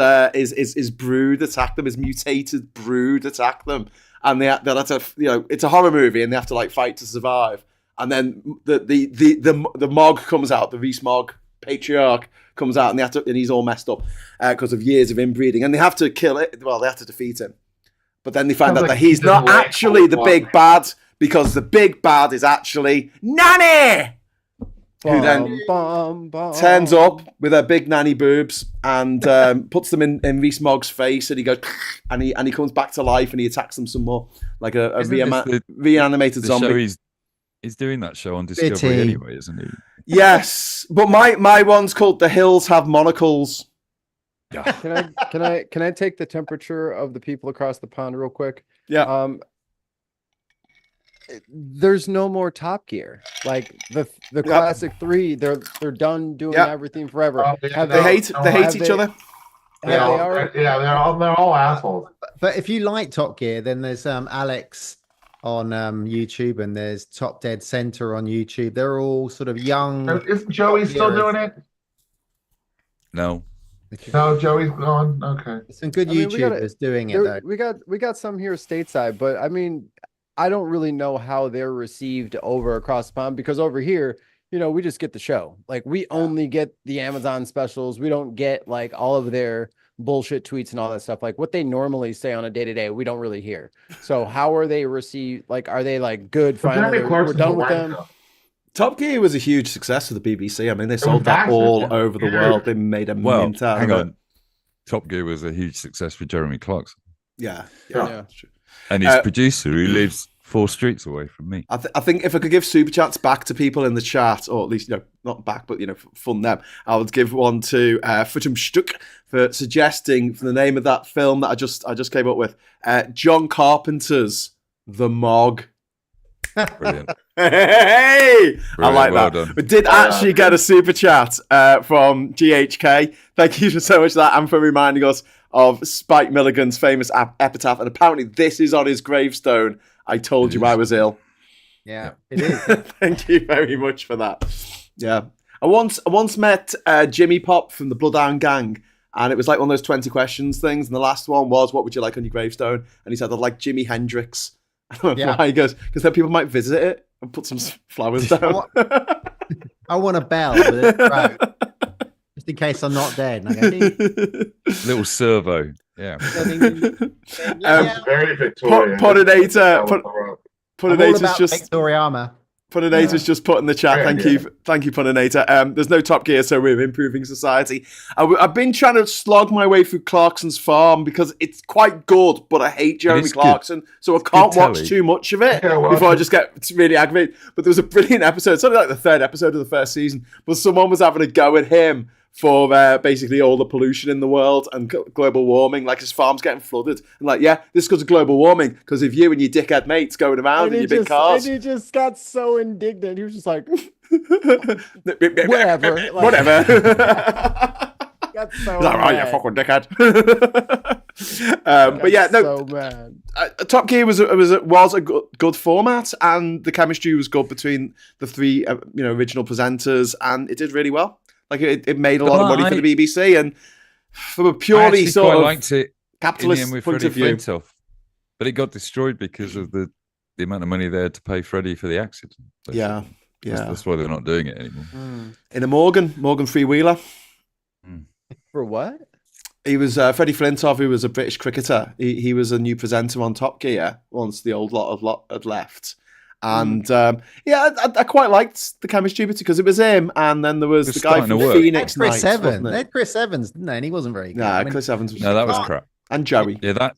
brood attack them, his mutated brood attack them, and they have to, it's a horror movie and they have to fight to survive. And then the Mogg comes out, the Rees Mogg patriarch comes out, and he's all messed up because of years of inbreeding, and they have to kill it. Well, they have to defeat him, but then they find out that he's not actually the big bad because the big bad is actually Nanny, who then turns up with her big nanny boobs and puts them in Rees Mogg's face, and he goes and he comes back to life and he attacks them some more like a reanimated zombie. He's doing that show on Discovery anyway, isn't he? Yes, but my one's called The Hills Have Monocles. Yeah. Can I take the temperature of the people across the pond real quick? Yeah. There's no more Top Gear. Like the classic 3, they're done doing everything forever. They hate each other. They're all assholes. But if you like Top Gear, then there's Alex on YouTube, and there's Top Dead Center on YouTube. They're all sort of young. Isn't Joey still doing it? No, Joey's gone. Okay, some good YouTubers doing it though. We got some here stateside, but I mean, I don't really know how they're received over across the pond, because over here, we just get the show. Like, we only get the Amazon specials. We don't get like all of their bullshit tweets and all that stuff. Like what they normally say on a day-to-day, we don't really hear. So how are they received? Like, are they like good? Finally, we're done with them. Top Gear was a huge success for the BBC. I mean, they sold that all over the world. They made a mint out of it. Top Gear was a huge success for Jeremy Clarkson. Yeah. And his producer, who lives 4 streets away from me. I think if I could give Superchats back to people in the chat, or at least, not back, but, fund them, I would give one to Futum Stuck for suggesting the name of that film that I just came up with. John Carpenter's The Mog. Brilliant. Hey! I like well that. Done. We did actually get a super chat from GHK. Thank you so much for that, and for reminding us of Spike Milligan's famous epitaph. And apparently this is on his gravestone. I told you I was ill. Yeah, it is. Thank you very much for that. Yeah. I once met Jimmy Pop from the Bloodhound Gang, and it was like one of those 20 questions things. And the last one was, "What would you like on your gravestone?" And he said, "I'd like Jimi Hendrix." Yeah. Why? He goes, "Because then people might visit it and put some flowers down." I want a bell with a throat, just in case I'm not dead. And I go, Little servo. Yeah. Very Victorian. Puninator's just Victoriama. Puninator's just put in the chat. Thank you, Puninator. There's no Top Gear, so we're improving society. I've been trying to slog my way through Clarkson's Farm because it's quite good, but I hate Jeremy Clarkson, so I can't watch too much of it before I just get really aggravated. But there was a brilliant episode, something like the third episode of the first season, where someone was having a go at him for basically all the pollution in the world and global warming. Like his farm's getting flooded. And like, yeah, this is because of global warming, because of you and your dickhead mates going around in your big cars. And he just got so indignant. He was just like, whatever. Like, whatever. got so like, right, you fucking dickhead. But yeah, no. So mad. Top Gear was a good format, and the chemistry was good between the three original presenters, and it did really well. Like it made a lot of money for the BBC, and from a purely sort of liked it capitalist with point Freddie of view. Flintoff, but it got destroyed because of the amount of money they had to pay Freddie for the accident. Basically. Yeah. That's why they're not doing it anymore. In a Morgan Freewheeler. For what? He was Freddie Flintoff, who was a British cricketer. He was a new presenter on Top Gear once the old lot had left. And I quite liked the chemistry because it was him, and then there was the guy from Phoenix Nights. They had Chris Evans, didn't they? And he wasn't very good. Nah, Chris Evans was that was crap. And Joey. Yeah,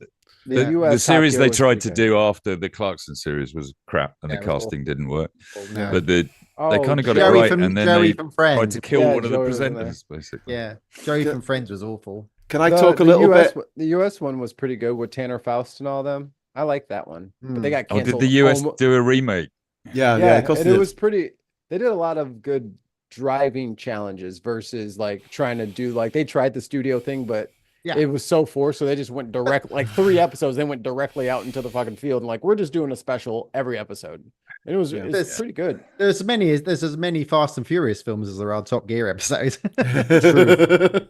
the series they tried to do after the Clarkson series was crap, and the casting didn't work. Yeah. But they kind of got it right, and then they tried to kill one of the presenters, basically. Yeah, Joey from Friends was awful. Can I talk a little bit? The US one was pretty good with Tanner Faust and all them. I like that one, but they got canceled. Did the US do a remake? Yeah. And it was pretty. They did a lot of good driving challenges versus like trying to do they tried the studio thing, but it was so forced, so they just went direct. Like 3 episodes, they went directly out into the fucking field, and we're just doing a special every episode. And it was pretty good. There's as many Fast and Furious films as there are Top Gear episodes. True.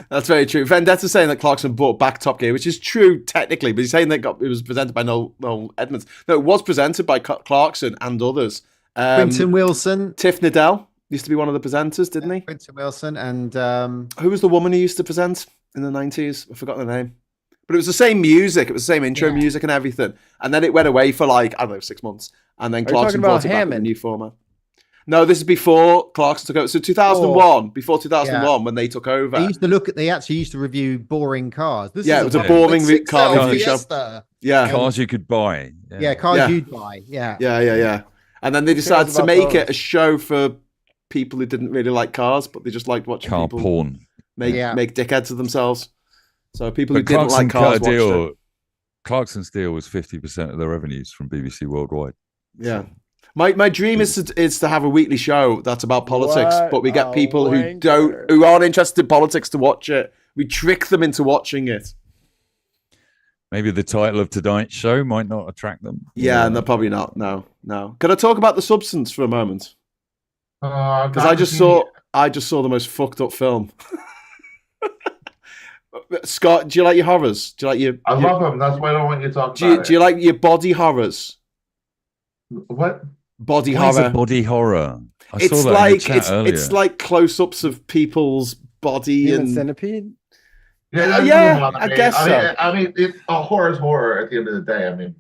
That's very true. Vendetta's saying that Clarkson brought back Top Gear, which is true technically, but he's saying that it was presented by Noel Edmonds. No, it was presented by Clarkson and others. Quentin Wilson. Tiff Needell used to be one of the presenters, didn't he? Quentin Wilson and who was the woman who used to present in the 90s? I forgot the name. But it was the same music. It was the same intro music and everything. And then it went away for 6 months. And then Clarkson brought it back in a new format. No, this is before Clarkson took over. So 2001, before 2001, when they took over. They actually used to review boring cars. It was a boring car review show. Yeah. Cars you could buy. Cars you'd buy. Yeah. And then they decided to make it a show for people who didn't really like cars, but they just liked watching people porn. Make dickheads of themselves. So people who didn't like cars watched it. Clarkson's deal was 50% of the revenues from BBC Worldwide. Yeah. My dream is to have a weekly show that's about politics, but we get people who aren't interested in politics to watch it. We trick them into watching it. Maybe the title of tonight's show might not attract them. Yeah, no, probably not. No. Can I talk about The Substance for a moment? Because I just saw the most fucked up film. Scott, do you like your horrors? Do you like your? I love them. That's why I don't want you to talk about it. Do you like your body horrors? What? Body What is horror. a body horror. It's like close-ups of people's body Human and Centipede. I guess so. I mean, a horror is horror at the end of the day. I mean,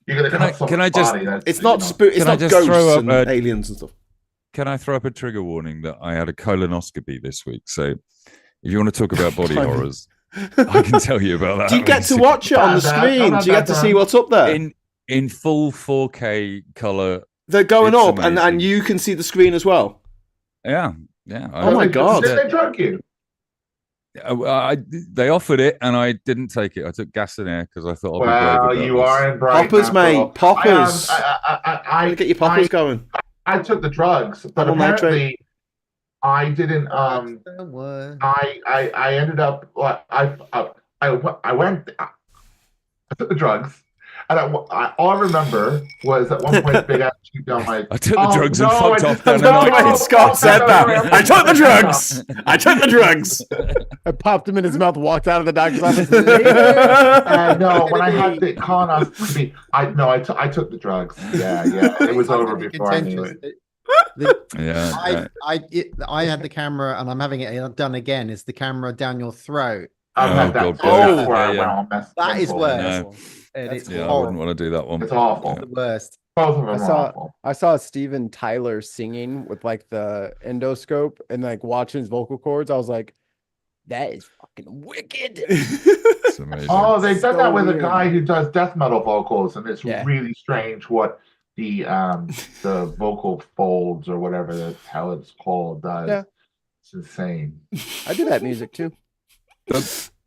you're gonna cut someone's body. It's not it's not ghosts and aliens and stuff. Can I throw up a trigger warning that I had a colonoscopy this week? So if you want to talk about body horrors, I can tell you about that. Do you get to watch it on the screen? Do you get to see what's up there? In full 4K color. They're going up, and you can see the screen as well. Yeah. Oh my god! Did they drug you? They offered it, and I didn't take it. I took gas and air because I thought. Well, you are in bright poppers, mate. Poppers. I get your poppers going. I took the drugs, but apparently I didn't. I ended up. I took the drugs. And all I remember was at one point, Big Ass chewed down my. I took the drugs and fucked off down No, the night. Scott said that. I took the drugs. I took the drugs. I popped him in his mouth, walked out of the doctor's office. No, when I had the colonoscopy, I took the drugs. Yeah, it was over before I knew it. I had the camera, and I'm having it done again. Is the camera down your throat? I've had that. That is worse. No. It's I wouldn't want to do that one. It's awful. The worst. Both of them are awful. I saw Steven Tyler singing with like the endoscope and like watching his vocal cords. I was like, that is fucking wicked. It's amazing. Oh, they've done that with a guy who does death metal vocals, and it's really strange what the vocal folds or whatever the hell it's called does. Yeah. It's insane. I do that music too.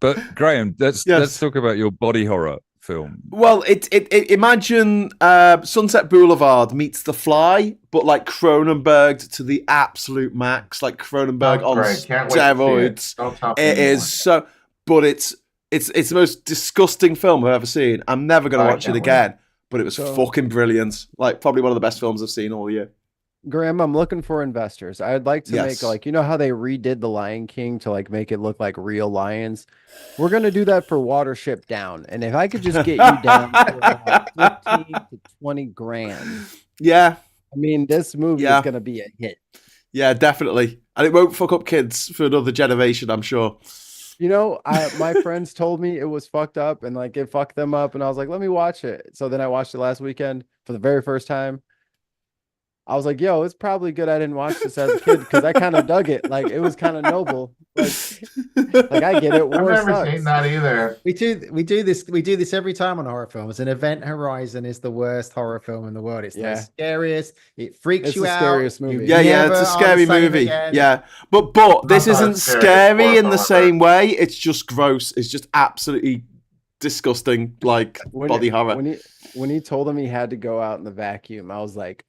But Graham, let's talk about your body horror film. Well, imagine Sunset Boulevard meets The Fly, but like Cronenberg to the absolute max, like Cronenberg on steroids. It is so, but it's the most disgusting film I've ever seen. I'm never going to watch it again, but it was fucking brilliant. Like probably one of the best films I've seen all year. Graham, I'm looking for investors. I'd like to make like, you know how they redid The Lion King to like make it look like real lions? We're going to do that for Watership Down. And if I could just get you down for about 15 to 20 grand. Yeah. I mean, this movie is going to be a hit. Yeah, definitely. And it won't fuck up kids for another generation, I'm sure. You know, my friends told me it was fucked up and like it fucked them up. And I was like, let me watch it. So then I watched it last weekend for the very first time. I was like, yo, it's probably good I didn't watch this as a kid because I kind of dug it. Like, it was kind of noble. Like I get it. I've never seen that either. We do this every time on horror films. And Event Horizon is the worst horror film in the world. It's the scariest. It freaks you out. Scariest movie. Yeah, it's a scary movie. Yeah, but this isn't scary in the same way. It's just gross. It's just absolutely disgusting, like body horror. When he told him he had to go out in the vacuum, I was like,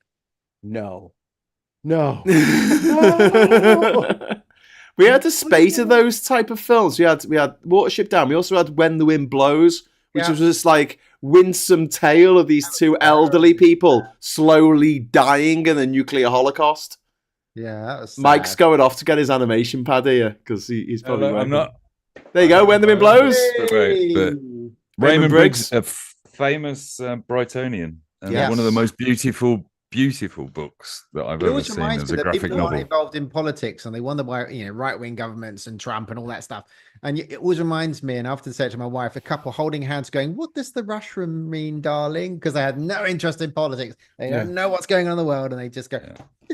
no. We had a spate of those type of films. We had Watership Down. We also had When the Wind Blows, which was just like winsome tale of these two elderly people slowly dying in a nuclear holocaust. Yeah, that was sad. Mike's going off to get his animation pad here because he's probably. I'm not. There you go. When the Wind Blows. But Raymond Briggs, a famous Brightonian, and one of the most beautiful books that I've ever seen as a graphic novel. Involved in politics, and they wonder why right-wing governments and Trump and all that stuff. And it always reminds me, and I often say it to my wife, a couple holding hands, going, "What does the Russian mean, darling?" Because they had no interest in politics. They don't know what's going on in the world, and they just go,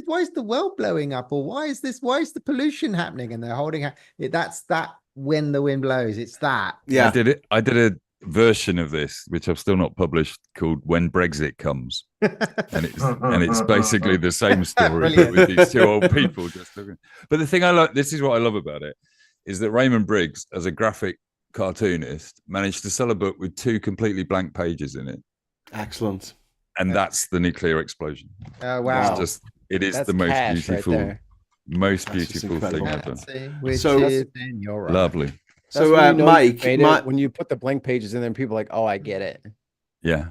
"Why is the world blowing up?" Or why is the pollution happening? And they're holding hands. That's that. When the Wind Blows, it's that. Yeah, I did a version of this which I've still not published called When Brexit Comes, and it's basically the same story but with these two old people just looking. But the thing this is what I love about it, is that Raymond Briggs, as a graphic cartoonist, managed to sell a book with 2 completely blank pages in it. Excellent. And that's The Nuclear Explosion. Oh wow. That's the most beautiful thing ever. Lovely. So Mike, when you put the blank pages in there, people are like, oh, I get it. Yeah.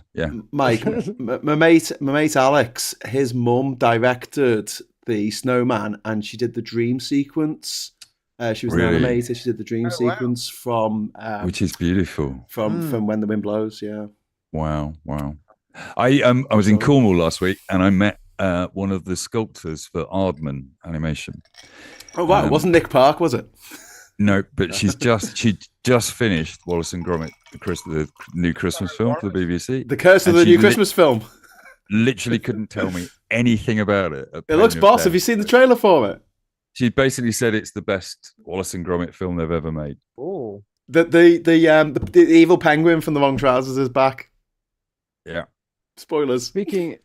Mike, my mate Alex, his mum directed The Snowman, and she did the dream sequence. She was an animator. She did the dream sequence from, which is beautiful, from When the Wind Blows. Yeah. Wow. I was in Cornwall last week, and I met one of the sculptors for Aardman Animation. Oh wow! It wasn't Nick Park, was it? No, but she just finished Wallace and Gromit, the new Christmas film for the BBC. The Curse of the New Christmas film. Literally couldn't tell me anything about it. It looks boss. Have you seen the trailer for it? She basically said it's the best Wallace and Gromit film they've ever made. Oh, the evil penguin from The Wrong Trousers is back. Yeah. Spoilers. Speaking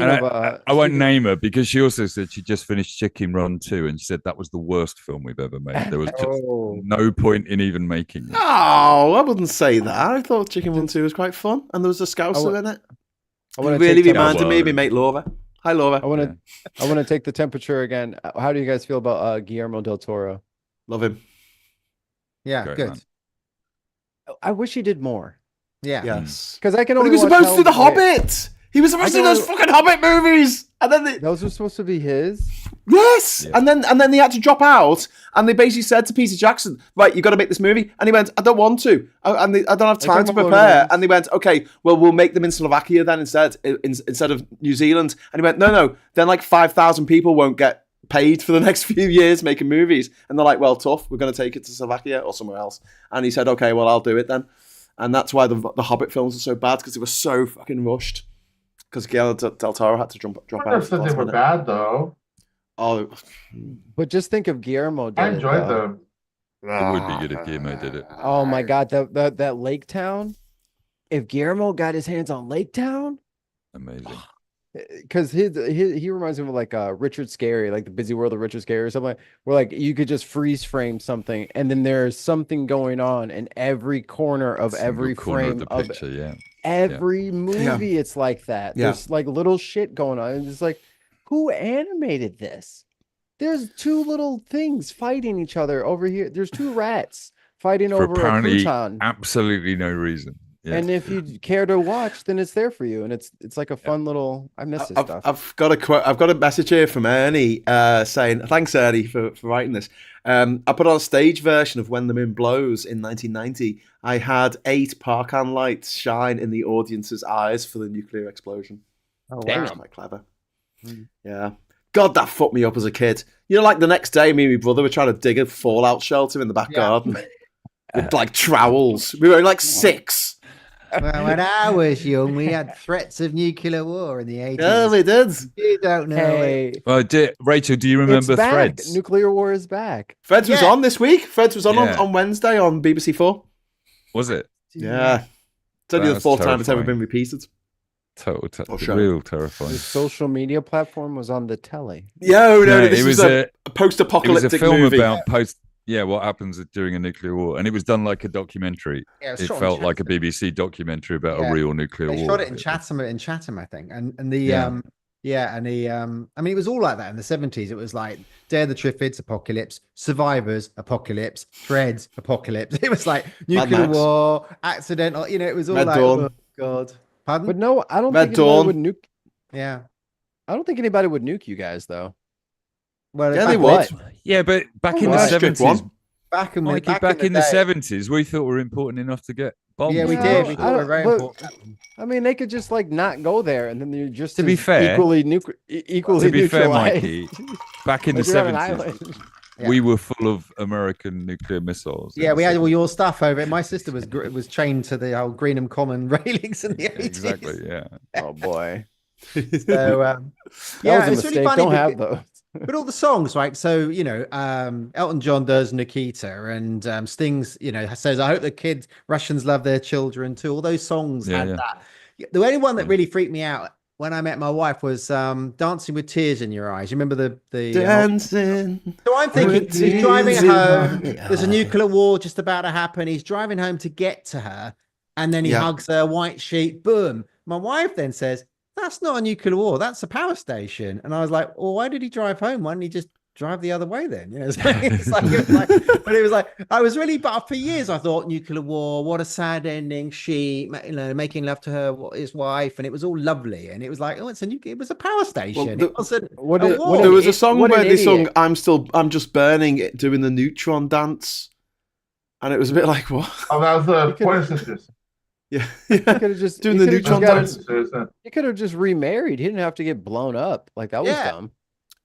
of, I won't name her because she also said she just finished Chicken Run 2, and she said that was the worst film we've ever made. There was just no point in even making it. Oh, I wouldn't say that. I thought Chicken Run 2 was quite fun, and there was a Scouser in it. It really reminded me of my mate Laura. Hi, Laura. I want to take the temperature again. How do you guys feel about Guillermo del Toro? Love him. Yeah, great, good. Man. I wish he did more. Yeah. Yes. Because I can But only he was watch supposed to do the Hellboy. Hobbit. He was supposed to do can those only- fucking Hobbit movies, and then Those were supposed to be his. yes, Yeah. and then he had to drop out, and they basically said to Peter Jackson, "Right, you got to make this movie," and he went, "I don't want to, I don't have time to talking about Lord of the prepare," Rings? and they went, "Okay, well, we'll make them in Slovakia then instead of New Zealand," and he went, "No, then like 5,000 people won't get paid for the next few years making movies," and they're like, "Well, tough, we're going to take it to Slovakia or somewhere else," and he said, "Okay, well, I'll do it then," and that's why the Hobbit films are so bad because they were so fucking rushed. Because Guillermo del Toro had to drop I never out. said they were bad though. Oh, But just think of Guillermo did I it, enjoyed though. them. It would be good if Guillermo did it. Oh my God, that Lake Town. If Guillermo got his hands on Lake Town, Amazing. because he reminds me of like Richard Scarry, like the Busy World of Richard Scarry or something, where like you could just freeze frame something, and then there's something going on in every corner of Single every corner frame of the picture, yeah. every movie. It's like that. Yeah. There's like little shit going on. And it's like, who animated this? There's two little things fighting each other over here. There's two rats fighting For over a apparently crouton. absolutely no reason. Yeah. And if you care to watch, then it's there for you. And it's like a fun little. I miss this stuff. I've got a quote. I've got a message here from Ernie saying, "Thanks, Ernie, for writing this." I put on a stage version of When the Moon Blows in 1990. I had 8 Parkan lights shine in the audience's eyes for the nuclear explosion. Oh, Damn. That's quite clever. Yeah. God, that fucked me up as a kid. You know, like the next day, me and my brother were trying to dig a fallout shelter in the back garden with like trowels. We were like 6. Well, when I was young, we had threats of nuclear war in the 80s. Yeah, we did. You don't know it. Hey, Well, Rachel, do you it's remember back. Threads? Nuclear war is back. Freds was Yeah. on this week. Freds was on Yeah. on Wednesday on BBC 4. Was it? Yeah. It's only the That's 4th time it's ever terrifying. been repeated. Total, show. real The terrifying. social media platform was on the telly. No, this it was was a it was post-apocalyptic a film movie. about what happens during a nuclear war, and it was done like a documentary. Yeah, It shot in felt like a Chatham. BBC documentary about Yeah. a real nuclear They war. shot it in Chatham, I think, and the Yeah. I mean, it was all like that in the 70s. It was like Dare the Triffids, apocalypse, Survivors, apocalypse, Threads, apocalypse. It was like nuclear Max. war, accidental. You know, it was all Red like, Dawn. oh god, pardon. But no, I don't Red think anybody Dawn. would nuke. Yeah, I don't think anybody would nuke you guys though. well, Yeah, they back- would. Yeah, but back in Well, the that's a good 70s, one. Back in, Mikey, back in the day. 70s, we thought we were important enough to get bombs. Yeah, we Yeah, did. I We don't- thought we were very but- important. I mean, they could just like not go there, and then you're just To be as fair- equally To be fair, neutralized. Mikey, back in the Like you're on an 70s, island. we were full of American nuclear missiles. Yeah, we had all your stuff over it. My sister was chained to the old Greenham Common railings in the 80s. Exactly, yeah. Oh boy, So that yeah, was it's a really mistake. funny. Don't have because- those. But all the songs, right? So, Elton John does Nikita, and Sting's, says, I hope the kids, Russians love their children too. All those songs Yeah, had yeah. that. The only one that really freaked me out when I met my wife was Dancing with Tears in Your Eyes. You remember the Dancing. So I'm thinking with he's driving tears in home. my There's a nuclear war just about to happen. He's driving home to get to her, and then he Yeah. hugs her, white sheet, boom. My wife then says, that's not a nuclear war, that's a power station. And I was like, well, why did he drive home? Why didn't he just drive the other way then? But it was like, I was really, but for years I thought nuclear war, what a sad ending. She, making love to his wife, and it was all lovely. And it was like, oh, it was a power station. the- It wasn't What a did- war. There was a song What an where they sung idiot. I'm just burning it, doing the neutron dance. And it was a bit like, what? Oh, that was the could- Pointer Sisters. Yeah. You could have just Doing you the could've just neutron gotten- dance. You could have just remarried. He didn't have to get blown up. Like that was Yeah. dumb.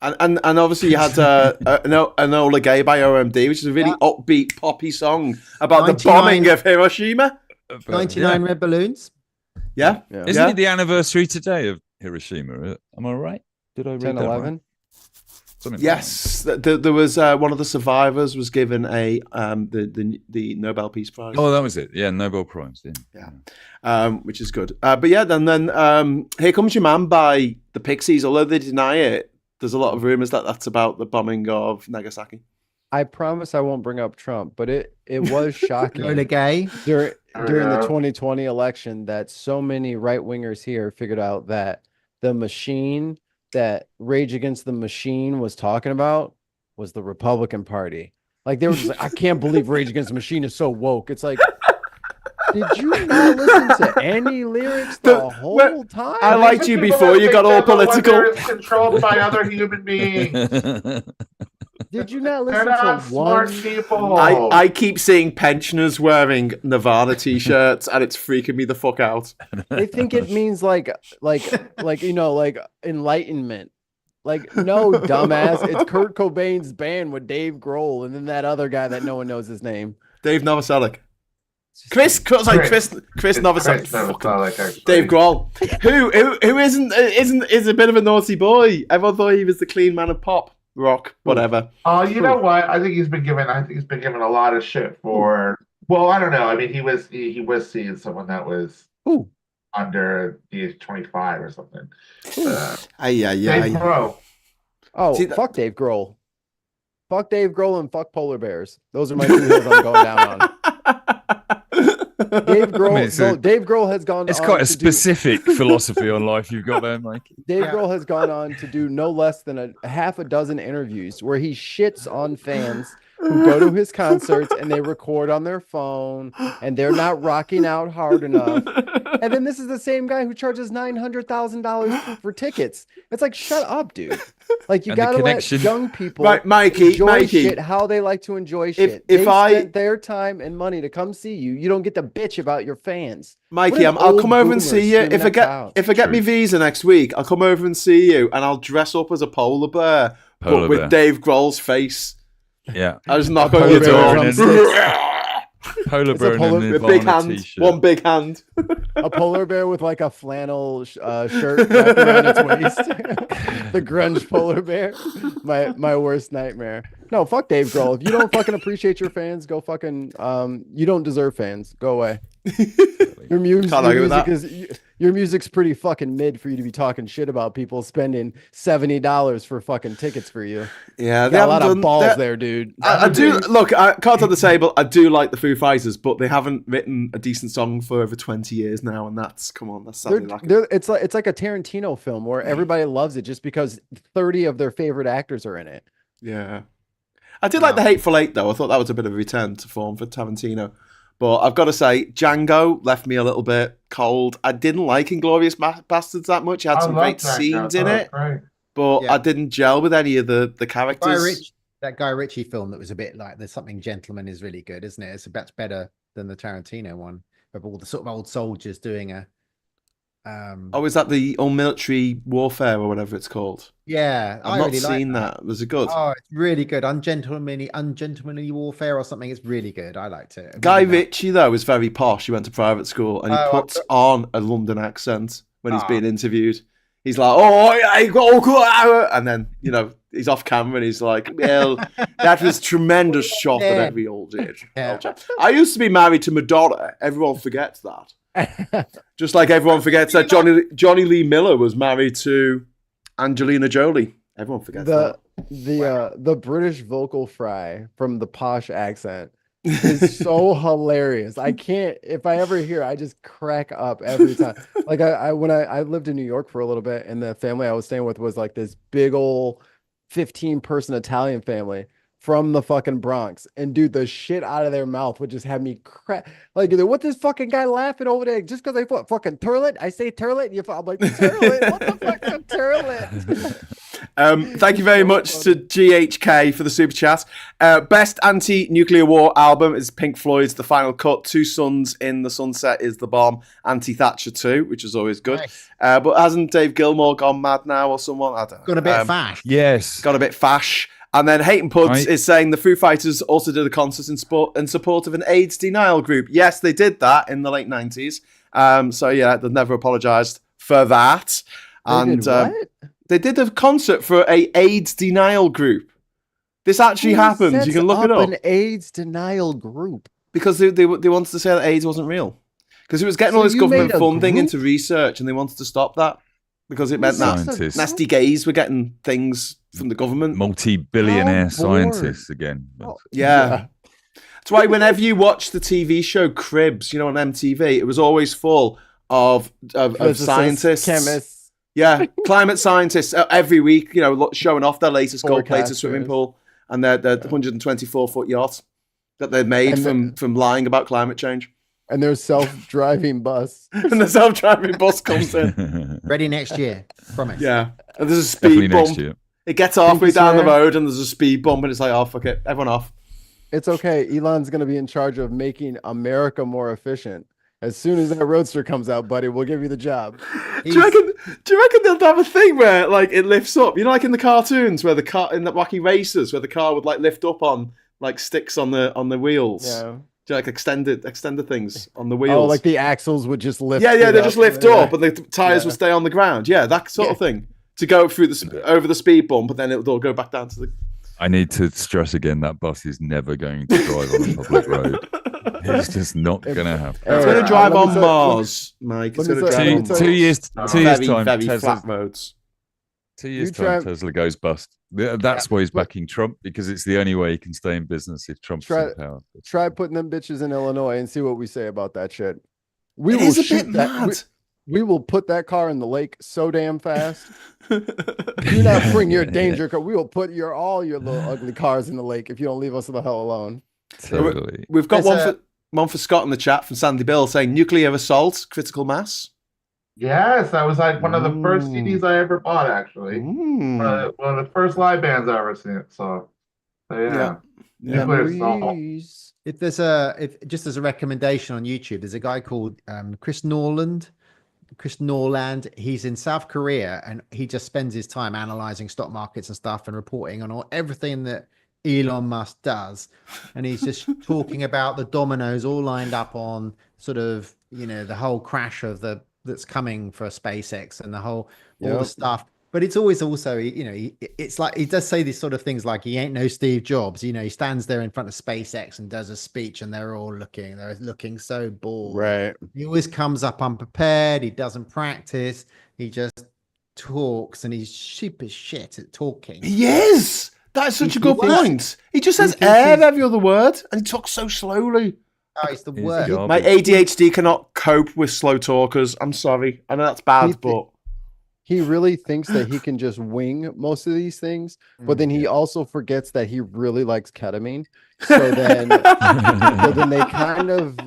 And obviously you had Enola Gay by OMD, which is a really upbeat, poppy song about the 99 bombing of Hiroshima. 99 red balloons. Yeah. Yeah. Isn't Yeah. it the anniversary today of Hiroshima? Am I right? Did I read 10, that right? 11. Something like Yes. There was one of the survivors was given the Nobel Peace Prize. that? Oh, that was it. Yeah, Nobel Prize. Yeah. Which is good. But yeah, then Here Comes Your Man by the Pixies, although they deny it, there's a lot of rumors that that's about the bombing of Nagasaki. I promise I won't bring up Trump, but it was shocking Lola Gay. during the Yeah. 2020 election that so many right wingers here figured out that the machine that Rage Against the Machine was talking about was the Republican Party. Like they were just like, I can't believe Rage Against the Machine is so woke. It's like Did you not listen to any lyrics the whole time? I liked you before you got all political. It's controlled by other human beings. Did you not They're listen not to smart one? people. I keep seeing pensioners wearing Nirvana t-shirts, and it's freaking me the fuck out. They think it means like enlightenment. Like, no, dumbass. It's Kurt Cobain's band with Dave Grohl and then that other guy that no one knows his name. Dave Novoselic. Chris Novoselic. Dave Grohl, who is a bit of a naughty boy. Everyone thought he was the clean man of pop, rock, whatever. You know what? I think he's been given a lot of shit for. Well, I don't know. I mean, he was seeing someone that was under the age 25 or something. Dave Grohl. Fuck Dave Grohl. Fuck Dave Grohl and fuck polar bears. Those are my two hills I'm going down on. Dave Grohl has gone. It's quite a specific philosophy on life you've got there, Mike. Dave Grohl has gone on to do no less than a half a dozen interviews where he shits on fans who go to his concerts and they record on their phone and they're not rocking out hard enough. And then this is the same guy who charges $900,000 for tickets. It's like, shut up, dude. Like, you gotta let young people enjoy shit how they like to enjoy shit. If they spent their time and money to come see you, you don't get to bitch about your fans. Mikey, I'll come over and see you. If I get my visa next week, I'll come over and see you and I'll dress up as a polar bear, with Dave Grohl's face. Yeah. I just knock on your door. Polar bear with big hand, one big hand. A polar bear with like a flannel shirt wrapped around its waist. The grunge polar bear. My worst nightmare. No, fuck Dave Grohl. If you don't fucking appreciate your fans, go fucking. You don't deserve fans. Go away. Your music's pretty fucking mid for you to be talking shit about people spending $70 for fucking tickets for you. Yeah, they got a lot of balls there, dude. I do look. Cards on the table. I do like the Foo Fighters, but they haven't written a decent song for over 20 years now, and that's sadly lacking. It's like a Tarantino film where everybody loves it just because 30 of their favorite actors are in it. Yeah, I did like the Hateful Eight though. I thought that was a bit of a return to form for Tarantino. But I've got to say, Django left me a little bit cold. I didn't like Inglourious Bastards that much. It had some great scenes in it, but I didn't gel with any of the characters. That Guy Ritchie film that was a bit like There's Something Gentleman is really good, isn't it? That's better than the Tarantino one of all the sort of old soldiers doing a. Is that the All Military Warfare or whatever it's called? Yeah, I've not seen that. Was it good? Oh, it's really good. Ungentlemanly Warfare or something. It's really good. I liked it. Guy Ritchie though was very posh. He went to private school and he puts on a London accent when he's being interviewed. He's like, and then he's off camera and he's like, well, that was tremendous shot that every old age. I used to be married to Madonna. Everyone forgets that. Just like everyone forgets that Johnny Lee Miller was married to Angelina Jolie. Everyone forgets that. The British vocal fry from the posh accent is so hilarious. I can't. If I ever hear, I just crack up every time. Like when I lived in New York for a little bit, and the family I was staying with was like this big old 15-person Italian family from the fucking Bronx, and dude, the shit out of their mouth would just have me crack. Like, what this fucking guy laughing over there just because I put fucking turlet? I say turlet, I'm like, turlet? What the fuck's a turlet? Thank you very much to GHK for the super chat. Best anti-nuclear war album is Pink Floyd's The Final Cut. Two Suns in the Sunset is The Bomb. Anti-Thatcher 2, which is always good. Nice. But hasn't Dave Gilmour gone mad now or someone? I don't know. Got a bit fash. Yes. Got a bit fash. And then Hayton Puds is saying the Foo Fighters also did a concert in support of an AIDS denial group. Yes, they did that in the late 90s. So yeah, they've never apologized for that. They did a concert for a AIDS denial group. This actually happened. You can look it up. An AIDS denial group. Because they wanted to say that AIDS wasn't real. Because it was getting all this government funding into research and they wanted to stop that. Because it meant that nasty gays were getting things from the government. Multi-billionaire scientists again. Yeah. That's why whenever you watch the TV show Cribs, on MTV, it was always full of scientists. Chemists. Yeah, climate scientists every week, showing off their latest gold-plated swimming pool and their 124-foot yacht that they'd made from lying about climate change. And there's self-driving bus. And the self-driving bus comes in. Ready next year, promise. Yeah, and there's a Definitely speed next bump. year. It gets halfway Pinky down the swear. road, and there's a speed bump, and it's like, oh fuck it, everyone off. It's okay. Elon's going to be in charge of making America more efficient. As soon as that roadster comes out, buddy, we'll give you the job. Do you reckon they'll have a thing where like it lifts up? You know, like in the cartoons where the car in the Wacky Racers, where the car would like lift up on like sticks on the wheels. Yeah. Do you like extended things on the wheels? Oh, like the axles would just lift. yeah, it they up. just lift up, and the tires will stay on the ground. Yeah, that sort of thing to go through over the speed bump, but then it'll go back down to the. I need to stress again that bus is never going to drive on a public road. It's just not going to happen. It's going to drive let me on say- Mars, Mike. It's let me going to say- drive let on me Mars. say- 2 years, 2 years Very, time, very Tesla's, flat roads. 2 years You time, try- Tesla goes bust. That's why he's backing Trump, because it's the only way he can stay in business if Trump's Try- in power. Try putting them bitches in Illinois and see what we say about that shit. We It will is a shoot bit that. mad. We will put that car in the lake so damn fast. Do not bring your danger car. We will put all your little ugly cars in the lake if you don't leave us the hell alone. Totally. We've got There's one for Scott in the chat from Sandy Bill saying nuclear assault, critical mass. Yes, that was like one of the first CDs I ever bought, actually. Mm. One of the first live bands I ever seen. So yeah. Nuclear assault. Memories. If just as a recommendation on YouTube, there's a guy called Chris Norland. He's in South Korea, and he just spends his time analyzing stock markets and stuff and reporting on everything that Elon Musk does. And he's just talking about the dominoes all lined up on sort of, the whole crash that's coming for SpaceX and all the stuff. But it's always also, it's like he does say these sort of things like he ain't no Steve Jobs. He stands there in front of SpaceX and does a speech, and they're looking so bored. Right. He always comes up unprepared. He doesn't practice. He just talks, and he's cheap as shit at talking. He is. That is such a good worst. point. He just says thinks air he's- every other word, and he talks so slowly. Oh, he's the He's worst. garbage. My ADHD cannot cope with slow talkers. I'm sorry. I know that's bad, but He really thinks that he can just wing most of these things, but then he also forgets that he really likes ketamine. So then, they kind of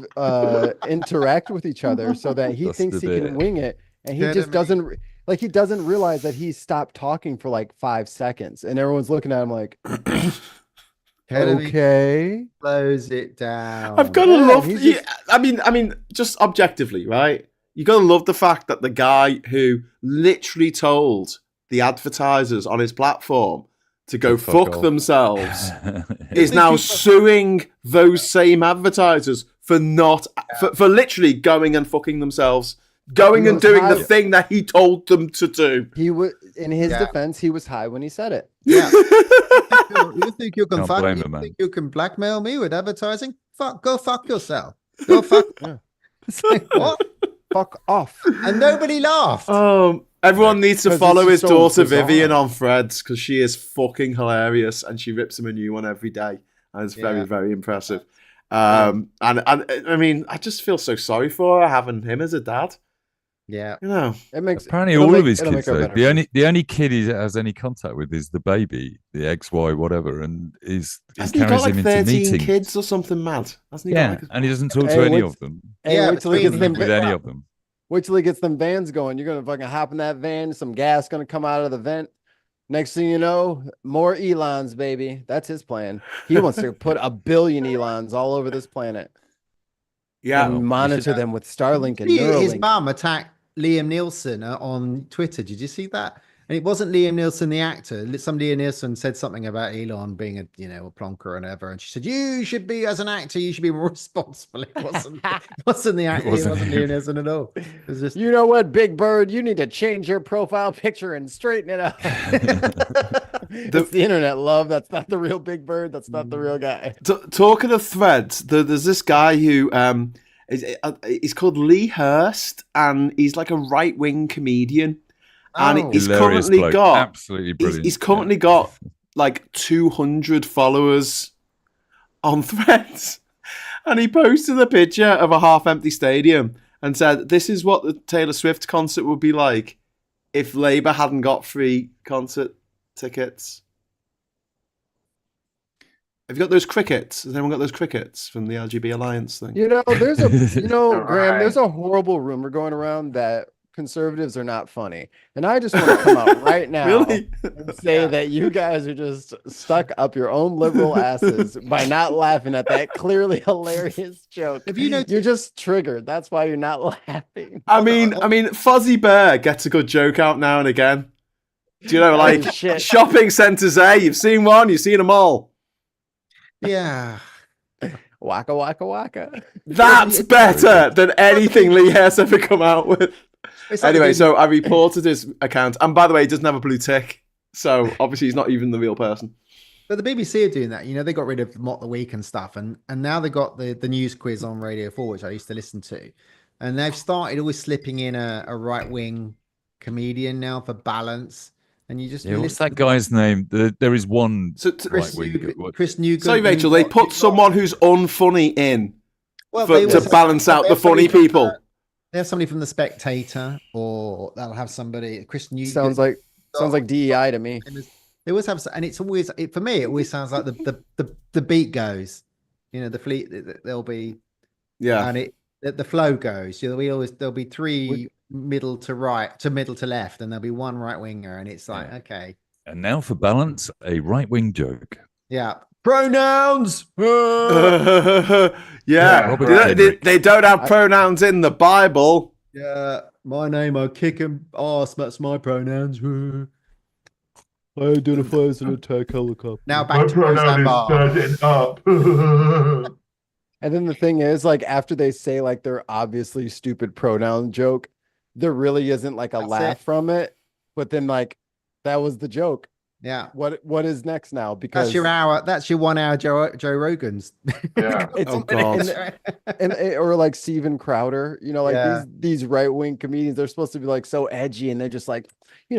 interact with each other, so that he Just thinks a he bit. can wing it, and he just Ketamine. doesn't realize that he stopped talking for like 5 seconds, and everyone's looking at him like, Ketamine okay. slows it down. I've got to Yeah, love. he's Yeah, I mean, just objectively, right? You got to love the fact that the guy who literally told the advertisers on his platform to go fuck off. themselves is now suing those same advertisers for literally going and fucking themselves, going and doing the thing that he told them to do. He would, in his Yeah. defense, he was high when he said it. Yeah. You think you can Can't blame him, man. think you can blackmail me with advertising? Go fuck yourself. Go fuck. Yeah. It's like, what? Fuck off. And nobody laughed. Everyone needs to 'Cause follow it's his so daughter bizarre. Vivian on Threads because she is fucking hilarious and she rips him a new one every day. And it's very, Yeah. very impressive. And I mean, I just feel so sorry for her having him as a dad. Yeah. It makes Apparently, it'll all make- of his it'll kids. make her Though, better. the only kid he has any contact with is the baby, the XY, whatever, and he Hasn't he got carries like him into 13 meetings. kids or something mad? Hasn't he got Yeah, like and he doesn't talk Hey, to any wait- of them. Hey, Yeah, wait till he between gets them. them. With any of them. Wait till he gets them vans going. You're gonna fucking hop in that van. Some gas gonna come out of the vent. Next thing you know, more Elons, baby. That's his plan. He wants to put 1 billion Elons all over this planet Yeah. and monitor them with Starlink and His Neuralink. mum attacked Liam Nielsen on Twitter. Did you see that? And it wasn't Liam Nielsen, the actor. Some Liam Nielsen said something about Elon being a plonker or whatever. And she said, you should be, as an actor, you should be more responsible. It wasn't the actor. It wasn't Liam Nielsen at all. It was just, You know what, Big Bird? You need to change your profile picture and straighten it up. It's the internet, love. That's not the real Big Bird. That's not the real guy. Talking of Threads, there's this guy who he's called Lee Hurst, and he's like a right-wing comedian. And he's Hilarious currently bloke. got Absolutely brilliant. he's currently got like 200 followers on Threads, and he posted a picture of a half-empty stadium and said, "This is what the Taylor Swift concert would be like if Labour hadn't got free concert tickets." Have you got those crickets? Has anyone got those crickets from the LGB Alliance thing? There's a All Graham, right. there's a horrible rumor going around that conservatives are not funny. And I just want to come out right now Really? and say that you guys are just stuck up your own liberal asses by not laughing at that clearly hilarious joke. Have you noticed- You're just triggered. That's why you're not laughing. I mean, Fuzzy Bear gets a good joke out now and again. Do you know, like Shit. shopping centres? You've seen one, you've seen them all. Yeah. Waka waka waka. That's better than anything Lee Hess ever come out with. It's like Anyway, the- so I reported his account, and by the way, he doesn't have a blue tick, so obviously he's not even the real person. But the BBC are doing that. They got rid of Mock the Week and stuff, and now they got the news quiz on Radio 4, which I used to listen to. And they've started always slipping in a right-wing comedian now for balance. And you just Yeah, what's that guy's name? There is one So, Chris, right-wing. Chris Newgate. sorry, Rachel, they put someone who's unfunny in Well, to they always have- balance out they the have somebody funny from, people. They have somebody from The Spectator, or they'll have somebody, Chris Newgate. Sounds like DEI to me. They always have, and it's always for me. It always sounds like the beat goes, the fleet. There'll be, Yeah. and the flow goes. There'll be three middle to right to middle to left, and there'll be one right winger, and it's like okay, And now for balance, a right-wing joke. yeah. Pronouns. Yeah. Robert They Henry. don't have pronouns in the Bible. Yeah, my name. I kick him ass. That's my pronouns. I identify as an attack helicopter. Now My back to pronoun is Mozambique. standing up. And then the thing is, like, after they say like their obviously stupid pronoun joke, there really isn't like a That's laugh it. from it. But then like that was the joke. Yeah, What is next now? Because that's your hour. That's your 1 hour Joe Rogan's. Yeah. it's Oh, God. or like Steven Crowder, like Yeah. these right-wing comedians, they're supposed to be like so edgy, and they're just like,